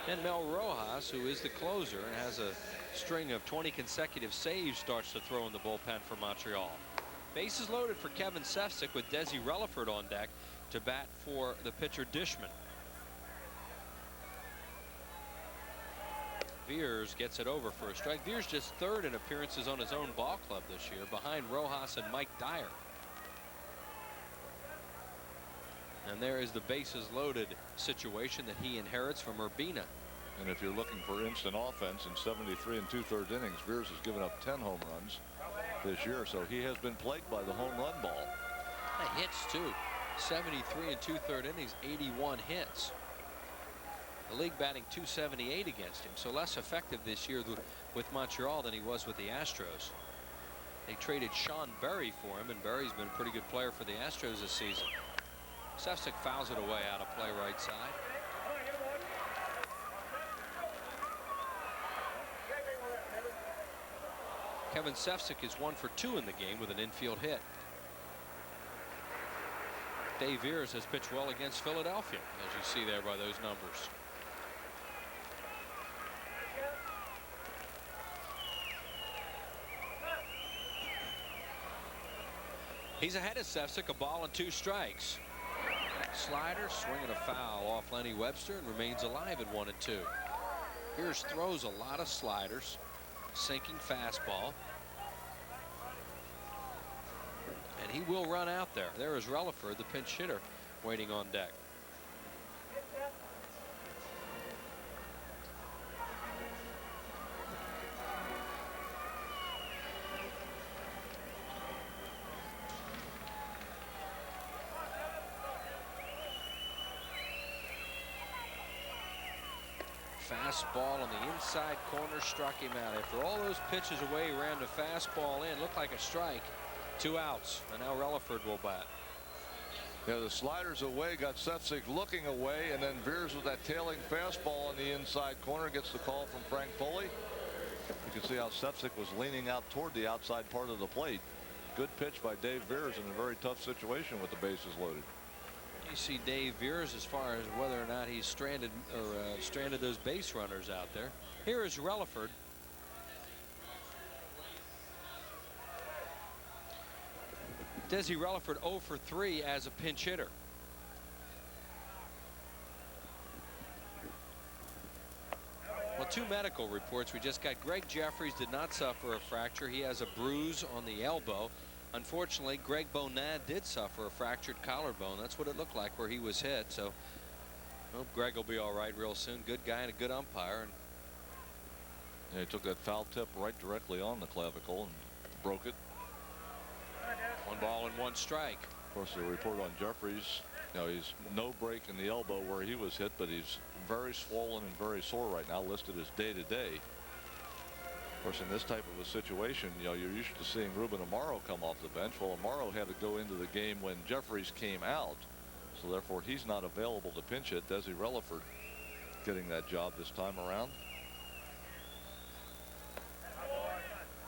And Mel Rojas, who is the closer and has a string of 20 consecutive saves, starts to throw in the bullpen for Montreal. Bases loaded for Kevin Sefcik with Desi Relaford on deck to bat for the pitcher Dishman. Veers gets it over for a strike. Veers just 3rd in appearances on his own ball club this year, behind Rojas and Mike Dyer. And there is the bases loaded situation that he inherits from Urbina. And if you're looking for instant offense, in 73 2/3 innings, Veers has given up 10 home runs this year, so he has been plagued by the home run ball. Hits too. 73 2/3 innings, 81 hits. The league batting .278 against him, so less effective this year with Montreal than he was with the Astros. They traded Sean Berry for him, and Berry's been a pretty good player for the Astros this season. Sefcik fouls it away out of play right side. Kevin Sefcik is 1 for 2 in the game with an infield hit. Dave Veers has pitched well against Philadelphia, as you see there by those numbers. He's ahead of Sefcik, a ball and 2 strikes. Slider swinging a foul off Lenny Webster and remains alive at 1 and 2. Veers throws a lot of sliders, sinking fastball. And he will run out there. There is Relaford, the pinch hitter, waiting on deck. Fastball on the inside corner struck him out. After all those pitches away, he ran the fastball in. Looked like a strike. 2 outs, and now Relaford will bat. Yeah, the sliders away, got Sefcik looking away, and then Veers with that tailing fastball on the inside corner gets the call from Frank Foley. You can see how Sefcik was leaning out toward the outside part of the plate. Good pitch by Dave Veers in a very tough situation with the bases loaded. You see Dave Veers as far as whether or not he's stranded those base runners out there. Here is Relaford. Desi Relaford 0 for 3 as a pinch hitter. Well, 2 medical reports we just got. Greg Jeffries did not suffer a fracture. He has a bruise on the elbow. Unfortunately, Greg Bonin did suffer a fractured collarbone. That's what it looked like where he was hit. So, well, Greg will be all right real soon. Good guy and a good umpire. And yeah, he took that foul tip right directly on the clavicle and broke it. 1 ball and 1 strike. Of course, the report on Jeffries, you know, he's no break in the elbow where he was hit, but he's very swollen and very sore right now, listed as day-to-day. Of course, in this type of a situation, you know, you're used to seeing Ruben Amaro come off the bench. Well, Amaro had to go into the game when Jeffries came out, so therefore he's not available to pinch hit. Desi Relaford getting that job this time around.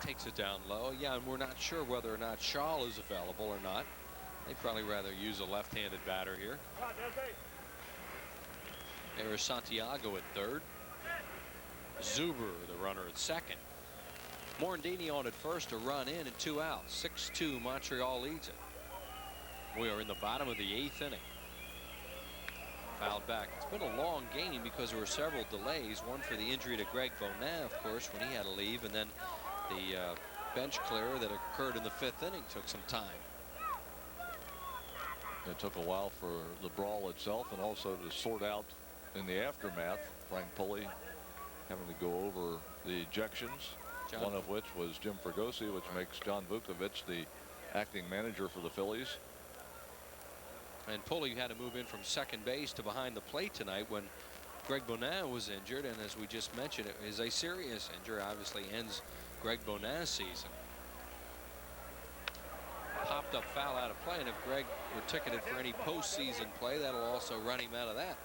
Takes it down low. Yeah, and we're not sure whether or not Shaw is available or not. They'd probably rather use a left-handed batter here. There is Santiago at third. Zuber, the runner, at second. Morandini on at first, a run in and 2 out. 6-2, Montreal leads it. We are in the bottom of the 8th inning. Fouled back. It's been a long game because there were several delays. One for the injury to Greg Bonin, of course, when he had to leave, and then the bench clear that occurred in the 5th inning took some time. It took a while for the brawl itself and also to sort out in the aftermath. Frank Pulley having to go over the ejections, one of which was Jim Fregosi, which makes John Vukovich the acting manager for the Phillies. And Pulley had to move in from second base to behind the plate tonight when Greg Bonin was injured, and as we just mentioned, it is a serious injury. Obviously ends Greg Bonin's season. Popped up foul out of play, and if Greg were ticketed for any postseason play, that'll also run him out of that.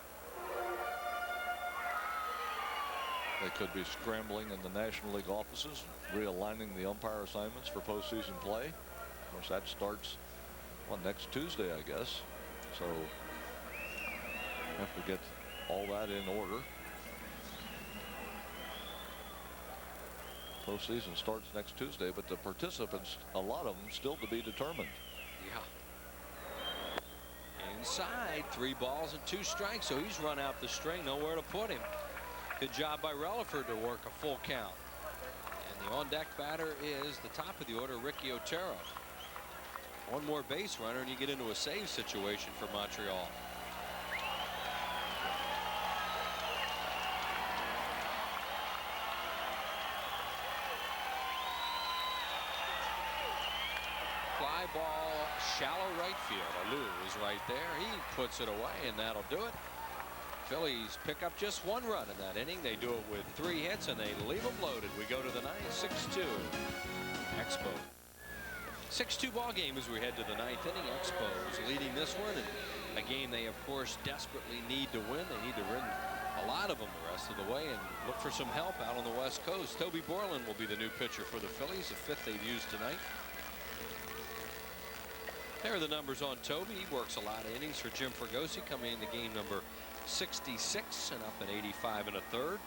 They could be scrambling in the National League offices, realigning the umpire assignments for postseason play. Of course, that starts next Tuesday, I guess. So have to get all that in order. Postseason starts next Tuesday, but the participants, a lot of them still to be determined. Yeah. Inside, 3 balls and 2 strikes, so he's run out the string, nowhere to put him. Good job by Relaford to work a full count. And the on-deck batter is the top of the order, Ricky Otero. 1 more base runner, and you get into a save situation for Montreal. Fly ball, shallow right field. Alou is right there. He puts it away, and that'll do it. Phillies pick up just 1 run in that inning. They do it with 3 hits, and they leave them loaded. We go to the 9th, 6-2. Expos. 6-2 ball game as we head to the 9th inning. Expos leading this one, and a game they, of course, desperately need to win. They need to win a lot of them the rest of the way and look for some help out on the West Coast. Toby Borland will be the new pitcher for the Phillies, the 5th they've used tonight. There are the numbers on Toby. He works a lot of innings for Jim Fregosi, coming into game number 66 and up at 85 1/3.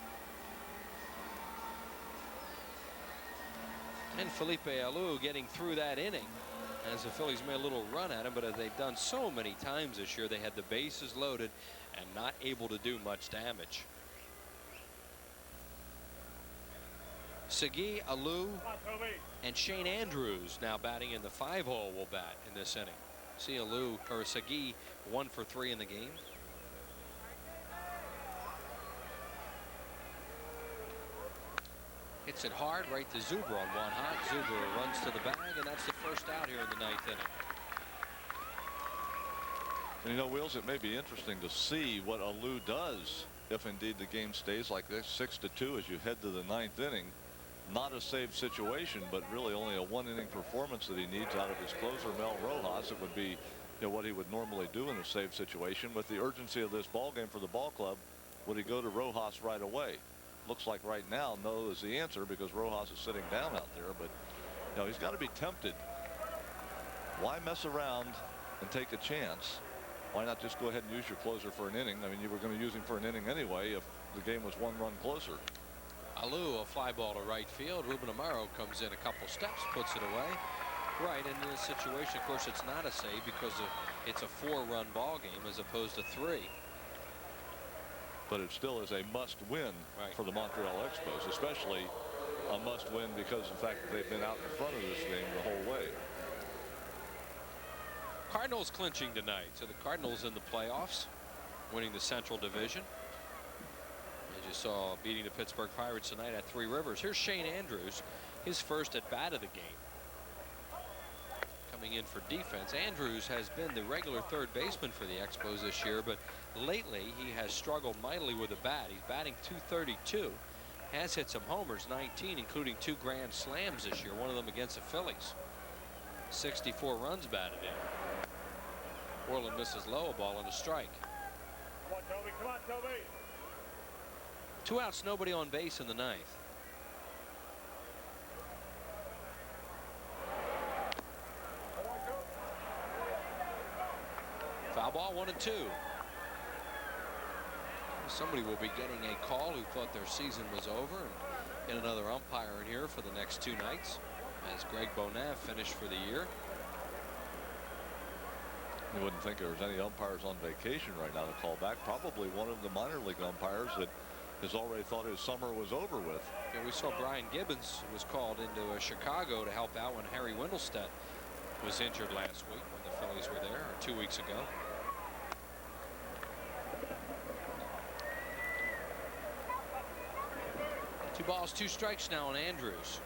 And Felipe Alou getting through that inning as the Phillies made a little run at him, but as they've done so many times this year, they had the bases loaded and not able to do much damage. Segui, Alou, and Shane Andrews now batting in the 5-hole will bat in this inning. See Alou or Segui 1 for 3 in the game. Hits it hard right to Zuber on 1 hot. Zuber runs to the bag, and that's the first out here in the 9th inning. And you know, Wheels, it may be interesting to see what Alou does if indeed the game stays like this, 6-2 as you head to the 9th inning. Not a save situation, but really only a 1-inning performance that he needs out of his closer, Mel Rojas. It would be, you know, what he would normally do in a save situation. With the urgency of this ball game for the ball club, would he go to Rojas right away? Looks like right now no is the answer because Rojas is sitting down out there, but you know, he's got to be tempted. Why mess around and take a chance? Why not just go ahead and use your closer for an inning? I mean, you were going to use him for an inning anyway if the game was 1 run closer. Alou, a fly ball to right field. Ruben Amaro comes in a couple steps, puts it away. Right, and in this situation, of course, it's not a save because it's a 4-run ball game as opposed to 3. but it still is a must-win for the Montreal Expos, especially a must-win because of the fact that they've been out in front of this game the whole way. Cardinals clinching tonight, so the Cardinals in the playoffs, winning the Central Division. As you saw, beating the Pittsburgh Pirates tonight at Three Rivers. Here's Shane Andrews, his first at bat of the game. Coming in for defense. Andrews has been the regular third baseman for the Expos this year, but lately he has struggled mightily with the bat. He's batting .232, has hit some homers, 19, including 2 grand slams this year, one of them against the Phillies. 64 runs batted in. Orland misses low, a ball and a strike. Come on, Toby. Come on, Toby. 2 outs, nobody on base in the 9th. Foul ball, 1-2. Somebody will be getting a call who thought their season was over and get another umpire in here for the next 2 nights as Greg Bonin finished for the year. You wouldn't think there was any umpires on vacation right now to call back. Probably one of the minor league umpires that has already thought his summer was over with. Yeah, we saw Brian Gibbons was called into Chicago to help out when Harry Wendelstedt was injured last week when the Phillies were there, or 2 weeks ago. Two balls, 2 strikes now on Andrews.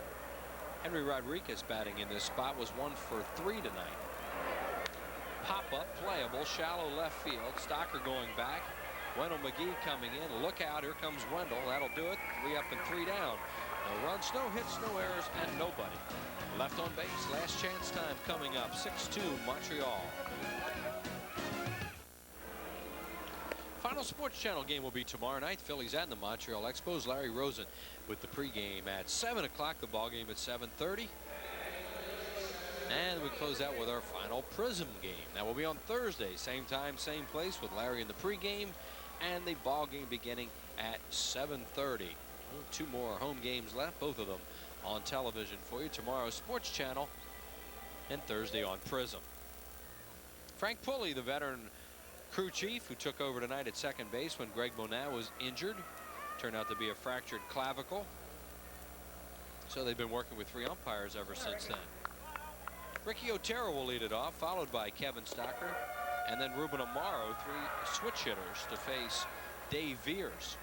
Henry Rodriguez batting in this spot was 1 for 3 tonight. Pop up, playable, shallow left field. Stocker going back. Wendell McGee coming in. Look out, here comes Wendell. That'll do it. 3 up and 3 down. No runs, no hits, no errors, and nobody left on base. Last chance time coming up. 6-2 Montreal. Final Sports Channel game will be tomorrow night. Phillies and the Montreal Expos. Larry Rosen with the pregame at 7 o'clock. The ball game at 7:30. And we close out with our final PRISM game. That will be on Thursday, same time, same place, with Larry in the pregame, and the ball game beginning at 7:30. 2 more home games left, both of them on television for you. Tomorrow, Sports Channel, and Thursday on PRISM. Frank Pulley, the veteran crew chief who took over tonight at second base when Greg Bonin was injured. Turned out to be a fractured clavicle. So they've been working with 3 umpires ever since then. Ricky Otero will lead it off, followed by Kevin Stocker, and then Ruben Amaro, 3 switch hitters to face Dave Veers,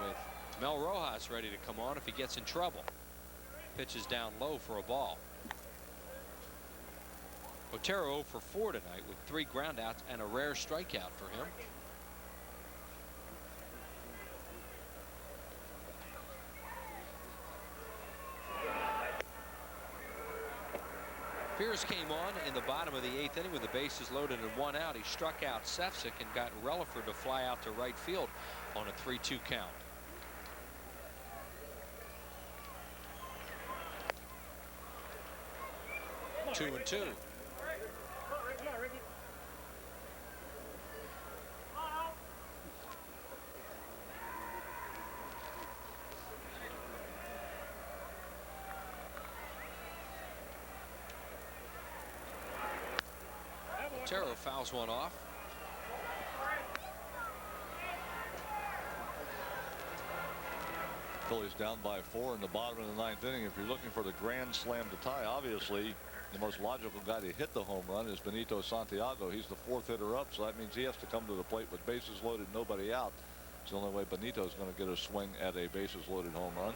with Mel Rojas ready to come on if he gets in trouble. Pitches down low for a ball. Otero 0 for 4 tonight with 3 groundouts and a rare strikeout for him. Veers came on in the bottom of the 8th inning with the bases loaded and 1 out. He struck out Sefcik and got Relaford to fly out to right field on a 3-2 count. Two and 2. Otero fouls one off. Phillies down by 4 in the bottom of the 9th inning. If you're looking for the grand slam to tie, obviously the most logical guy to hit the home run is Benito Santiago. He's the 4th hitter up, so that means he has to come to the plate with bases loaded, nobody out. It's the only way Benito's going to get a swing at a bases loaded home run.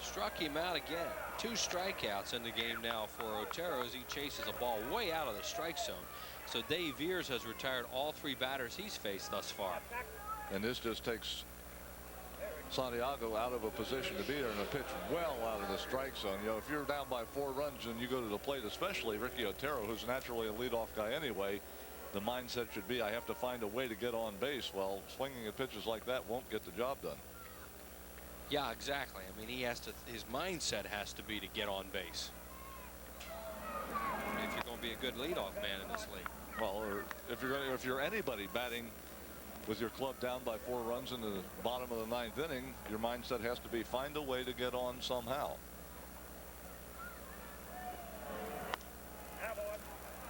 Struck him out again. 2 strikeouts in the game now for Otero as he chases a ball way out of the strike zone. So Dave Veers has retired all 3 batters he's faced thus far. And this just takes Santiago out of a position to be there in a pitch well out of the strike zone. You know, if you're down by 4 runs and you go to the plate, especially Ricky Otero, who's naturally a leadoff guy anyway, the mindset should be, I have to find a way to get on base. Well, swinging at pitches like that won't get the job done. Yeah, exactly. I mean, he has to, his mindset has to be to get on base. If you're going to be a good leadoff man in this league. Well, or if you're anybody batting with your club down by 4 runs in the bottom of the 9th inning, your mindset has to be find a way to get on somehow.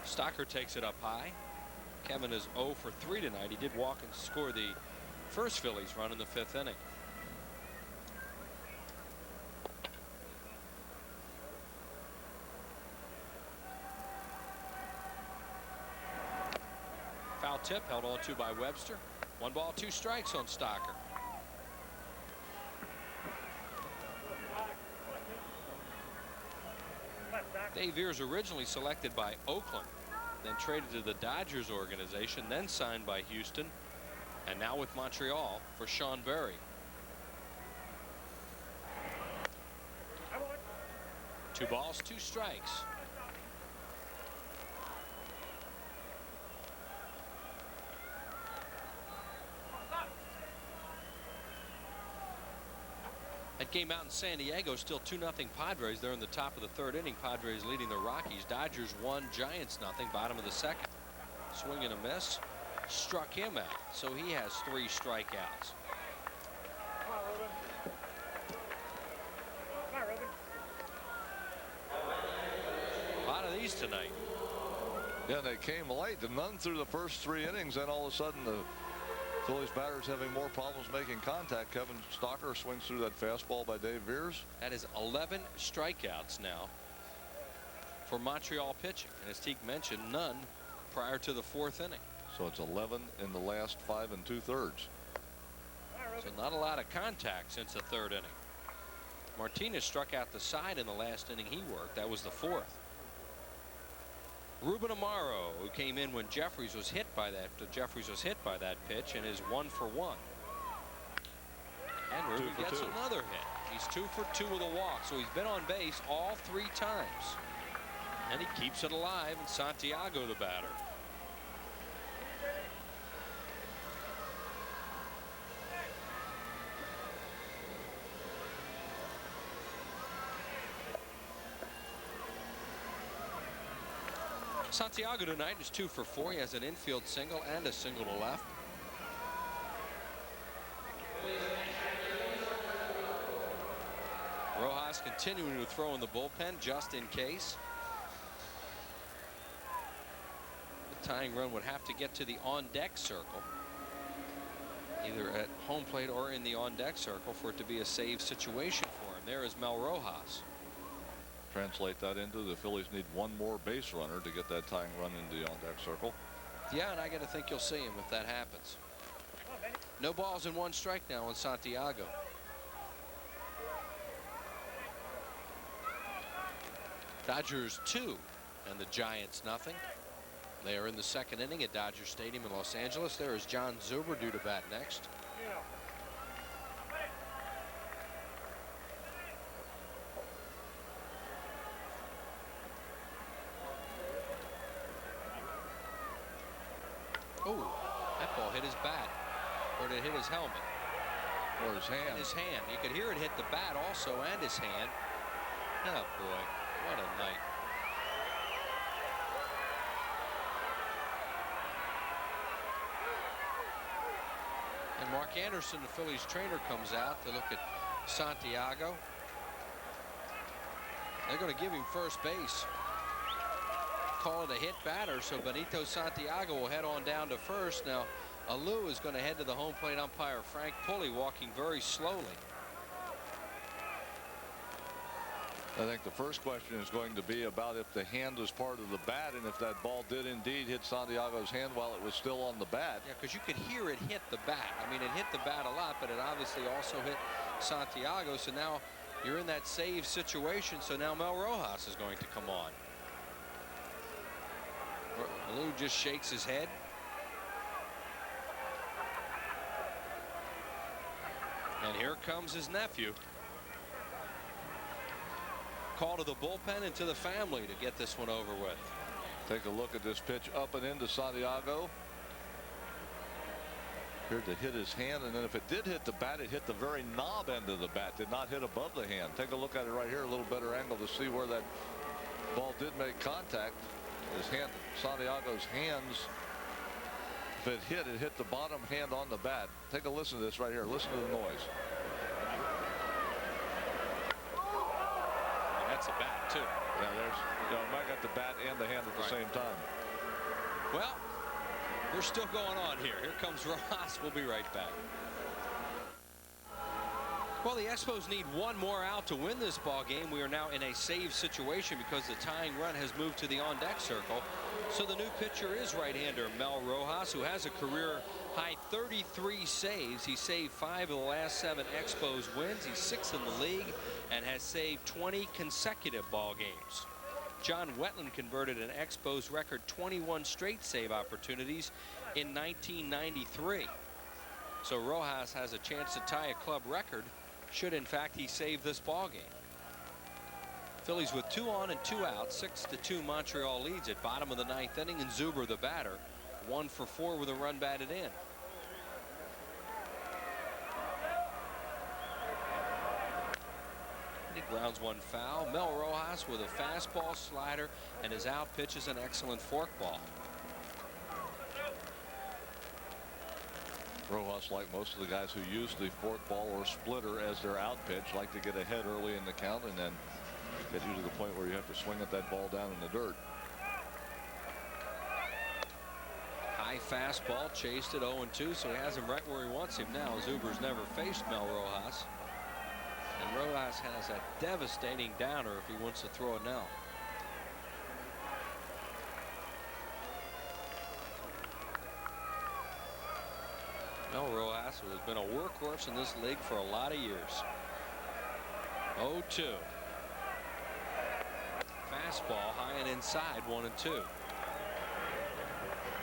Stocker takes it up high. Kevin is 0 for 3 tonight. He did walk and score the First Phillies run in the 5th inning. Foul tip held on to by Webster. 1 ball, 2 strikes on Stocker. Dave Veers originally selected by Oakland, then traded to the Dodgers organization, then signed by Houston, and now with Montreal for Sean Berry. Two balls, 2 strikes. That game out in San Diego, still 2-0 Padres. They're in the top of the 3rd inning. Padres leading the Rockies. Dodgers 1, Giants 0. Bottom of the 2nd. Swing and a miss. Struck him out. So he has 3 strikeouts. A lot of these tonight. Yeah, they came late. None through the first 3 innings. Then all of a sudden the Phillies batters having more problems making contact. Kevin Stocker swings through that fastball by Dave Veers. That is 11 strikeouts now for Montreal pitching. And as Teague mentioned, none prior to the 4th inning. So it's 11 in the last 5 2/3. So not a lot of contact since the 3rd inning. Martinez struck out the side in the last inning he worked. That was the 4th. Ruben Amaro, who came in when Jeffries was hit by that pitch, and is 1 for 1. And Ruben gets another hit. He's 2 for 2 with a walk, so he's been on base all 3 times. And he keeps it alive, and Santiago the batter. Santiago tonight is 2 for 4. He has an infield single and a single to left. Rojas continuing to throw in the bullpen just in case. The tying run would have to get to the on-deck circle, either at home plate or in the on-deck circle, for it to be a save situation for him. There is Mel Rojas. Translate that into the Phillies need 1 more base runner to get that tying run into the on-deck circle. Yeah, and I got to think you'll see him if that happens. No balls and 1 strike now on Santiago. Dodgers 2 and the Giants 0. They are in the 2nd inning at Dodger Stadium in Los Angeles. There is John Zuber due to bat next. Oh, that ball hit his bat. Or did it hit his helmet? Or his hand. His hand. You could hear it hit the bat also and his hand. Oh, boy. What a night. And Mark Anderson, the Phillies trainer, comes out to look at Santiago. They're going to give him first base. Call it a hit batter, so Benito Santiago will head on down to first. Now, Alou is going to head to the home plate umpire, Frank Pulley, walking very slowly. I think the first question is going to be about if the hand was part of the bat, and if that ball did indeed hit Santiago's hand while it was still on the bat. Yeah, because you could hear it hit the bat. I mean, it hit the bat a lot, but it obviously also hit Santiago. So now you're in that save situation. So now Mel Rojas is going to come on. Alou just shakes his head. And here comes his nephew. Call to the bullpen and to the family to get this one over with. Take a look at this pitch up and into Santiago. Appeared to hit his hand, and then if it did hit the bat, it hit the very knob end of the bat, did not hit above the hand. Take a look at it right here, a little better angle to see where that ball did make contact. His hand, Santiago's hands, if it hit the bottom hand on the bat. Take a listen to this right here. Listen to the noise. And that's a bat too. Yeah, there's, Mike got the bat and the hand at the same time. Well, We're still going on here. Here comes Rojas. We'll be right back. Well, the Expos need one more out to win this ball game. We are now in a save situation because the tying run has moved to the on-deck circle. So the new pitcher is right-hander Mel Rojas, who has a career-high 33 saves. He saved 5 of the last 7 Expos wins. He's 6th in the league and has saved 20 consecutive ball games. John Wetland converted an Expos record 21 straight save opportunities in 1993. So Rojas has a chance to tie a club record should in fact he save this ball game. Phillies with 2 on and 2 out, 6-2 Montreal leads at bottom of the 9th inning, and Zuber, the batter, 1 for 4 with a run batted in. He grounds one foul. Mel Rojas with a fastball, slider, and his out pitch is an excellent forkball. Rojas, like most of the guys who use the forkball or splitter as their out pitch, like to get ahead early in the count and then get you to the point where you have to swing at that ball down in the dirt. High fastball, chased at 0-2, so he has him right where he wants him now. Zuber's never faced Mel Rojas. And Rojas has a devastating downer if he wants to throw a now. Mel Rojas, who has been a workhorse in this league for a lot of years. 0-2. Fastball high and inside, 1-2.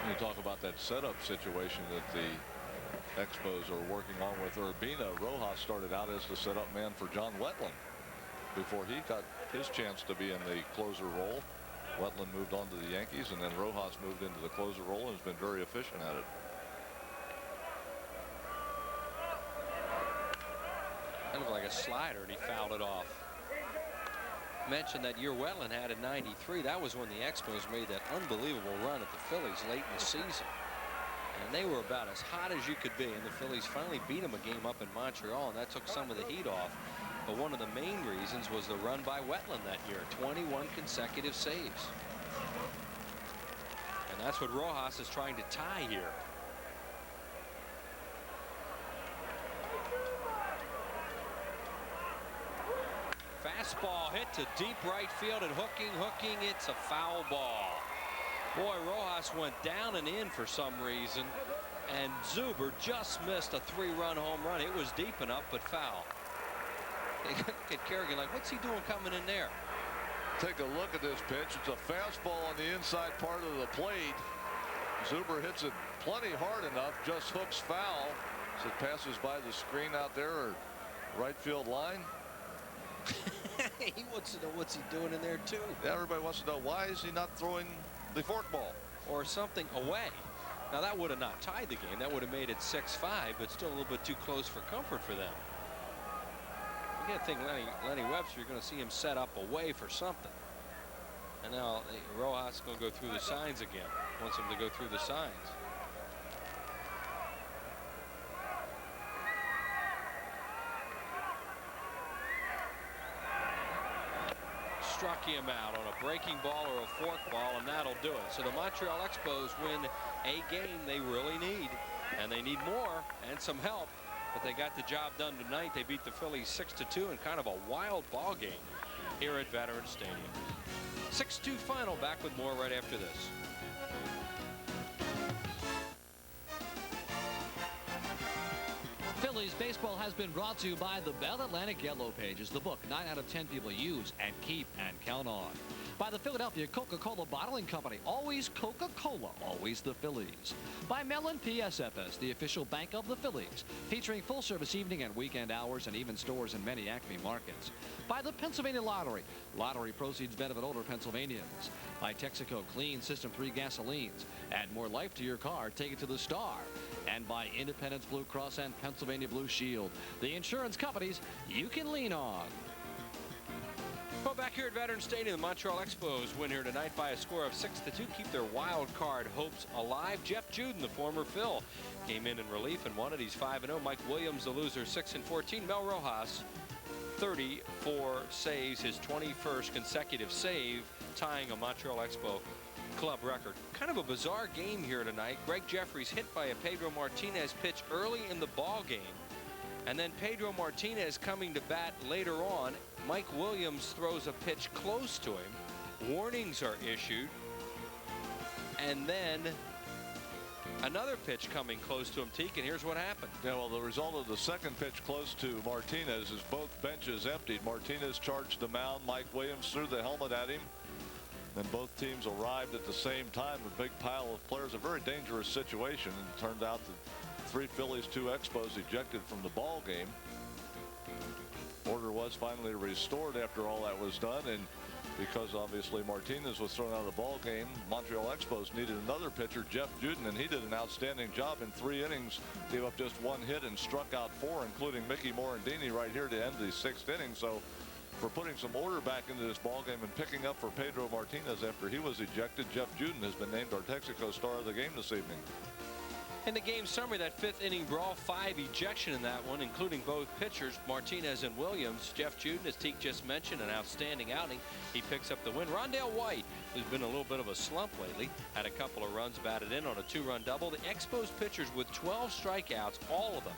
You talk about that setup situation that the Expos are working on with Urbina. Rojas started out as the setup man for John Wetland before he got his chance to be in the closer role. Wetland moved on to the Yankees, and then Rojas moved into the closer role and has been very efficient at it. That looked like a slider, and he fouled it off. Mentioned that year Wetland had in '93. That was when the Expos made that unbelievable run at the Phillies late in the season. And they were about as hot as you could be. And the Phillies finally beat them a game up in Montreal, and that took some of the heat off. But one of the main reasons was the run by Wetland that year. 21 consecutive saves. And that's what Rojas is trying to tie here. Fastball hit to deep right field and hooking. It's a foul ball. Boy, Rojas went down and in for some reason, and Zuber just missed a 3-run home run. It was deep enough, but foul. Look at Kerrigan like, what's he doing coming in there? Take a look at this pitch. It's a fastball on the inside part of the plate. Zuber hits it plenty hard enough, just hooks foul. So it passes by the screen out there, or right field line. He wants to know what's he doing in there too. Yeah, everybody wants to know, why is he not throwing the forkball or something away? Now that would have not tied the game. That would have made it 6-5, but still a little bit too close for comfort for them. You got to think Lenny Webster, you're going to see him set up away for something. And now Rojas is going to go through the signs again. Wants him to go through the signs. Struck him out on a breaking ball or a fork ball, and that'll do it. So the Montreal Expos win a game they really need, and they need more and some help, but they got the job done tonight. They beat the Phillies 6-2 in kind of a wild ball game here at Veterans Stadium. 6-2 final. Back with more right after this. Phillies baseball has been brought to you by the Bell Atlantic Yellow Pages, the book 9 out of 10 people use and keep and count on. By the Philadelphia Coca-Cola Bottling Company, always Coca-Cola, always the Phillies. By Mellon PSFS, the official bank of the Phillies, featuring full-service evening and weekend hours and even stores in many Acme markets. By the Pennsylvania Lottery, lottery proceeds benefit older Pennsylvanians. By Texaco Clean System 3 gasolines, add more life to your car, take it to the star. And by Independence Blue Cross and Pennsylvania Blue Shield, the insurance companies you can lean on. Well, back here at Veterans Stadium, the Montreal Expos win here tonight by a score of 6-2, keep their wild card hopes alive. Jeff Juden, the former Phil, came in relief and won it. He's 5-0. Mike Williams, the loser, 6-14. Mel Rojas, 34 saves, his 21st consecutive save, tying a Montreal Expo club record. Kind of a bizarre game here tonight. Greg Jeffries hit by a Pedro Martinez pitch early in the ball game. And then Pedro Martinez coming to bat later on. Mike Williams throws a pitch close to him. Warnings are issued. And then another pitch coming close to him, Teak, and here's what happened. Yeah, well, the result of the second pitch close to Martinez is both benches emptied. Martinez charged the mound. Mike Williams threw the helmet at him. Then both teams arrived at the same time. A big pile of players. A very dangerous situation. And it turned out that 3 Phillies, 2 Expos ejected from the ball game. Order was finally restored after all that was done. And because obviously Martinez was thrown out of the ball game, Montreal Expos needed another pitcher, Jeff Juden, and he did an outstanding job in 3 innings. Gave up just 1 hit and struck out 4, including Mickey Morandini right here to end the 6th inning. So for putting some order back into this ball game and picking up for Pedro Martinez after he was ejected, Jeff Juden has been named our Texaco star of the game this evening. In the game summary, that 5th inning brawl, 5 ejection in that one, including both pitchers, Martinez and Williams. Jeff Juden, as Teak just mentioned, an outstanding outing. He picks up the win. Rondell White, who's been a little bit of a slump lately, had a couple of runs batted in on a 2-run double. The Expos pitchers with 12 strikeouts, all of them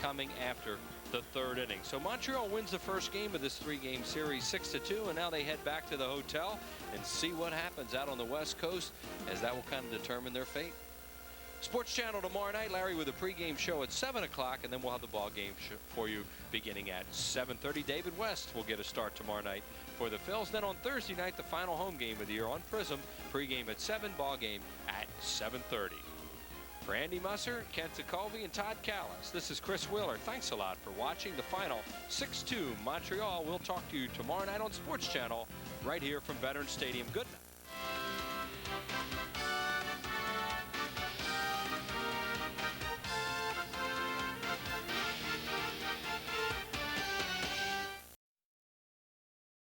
coming after the 3rd inning. So Montreal wins the first game of this 3-game series 6-2, and now they head back to the hotel and see what happens out on the West Coast, as that will kind of determine their fate. Sports Channel tomorrow night, Larry, with a pregame show at 7 o'clock, and then we'll have the ball game for you beginning at 7:30. David West will get a start tomorrow night for the Phils. Then on Thursday night, the final home game of the year on PRISM. Pregame at 7, ball game at 7:30. For Andy Musser, Kent Tekulve, and Todd Callis, this is Chris Wheeler. Thanks a lot for watching the final 6-2 Montreal. We'll talk to you tomorrow night on Sports Channel right here from Veterans Stadium. Good night.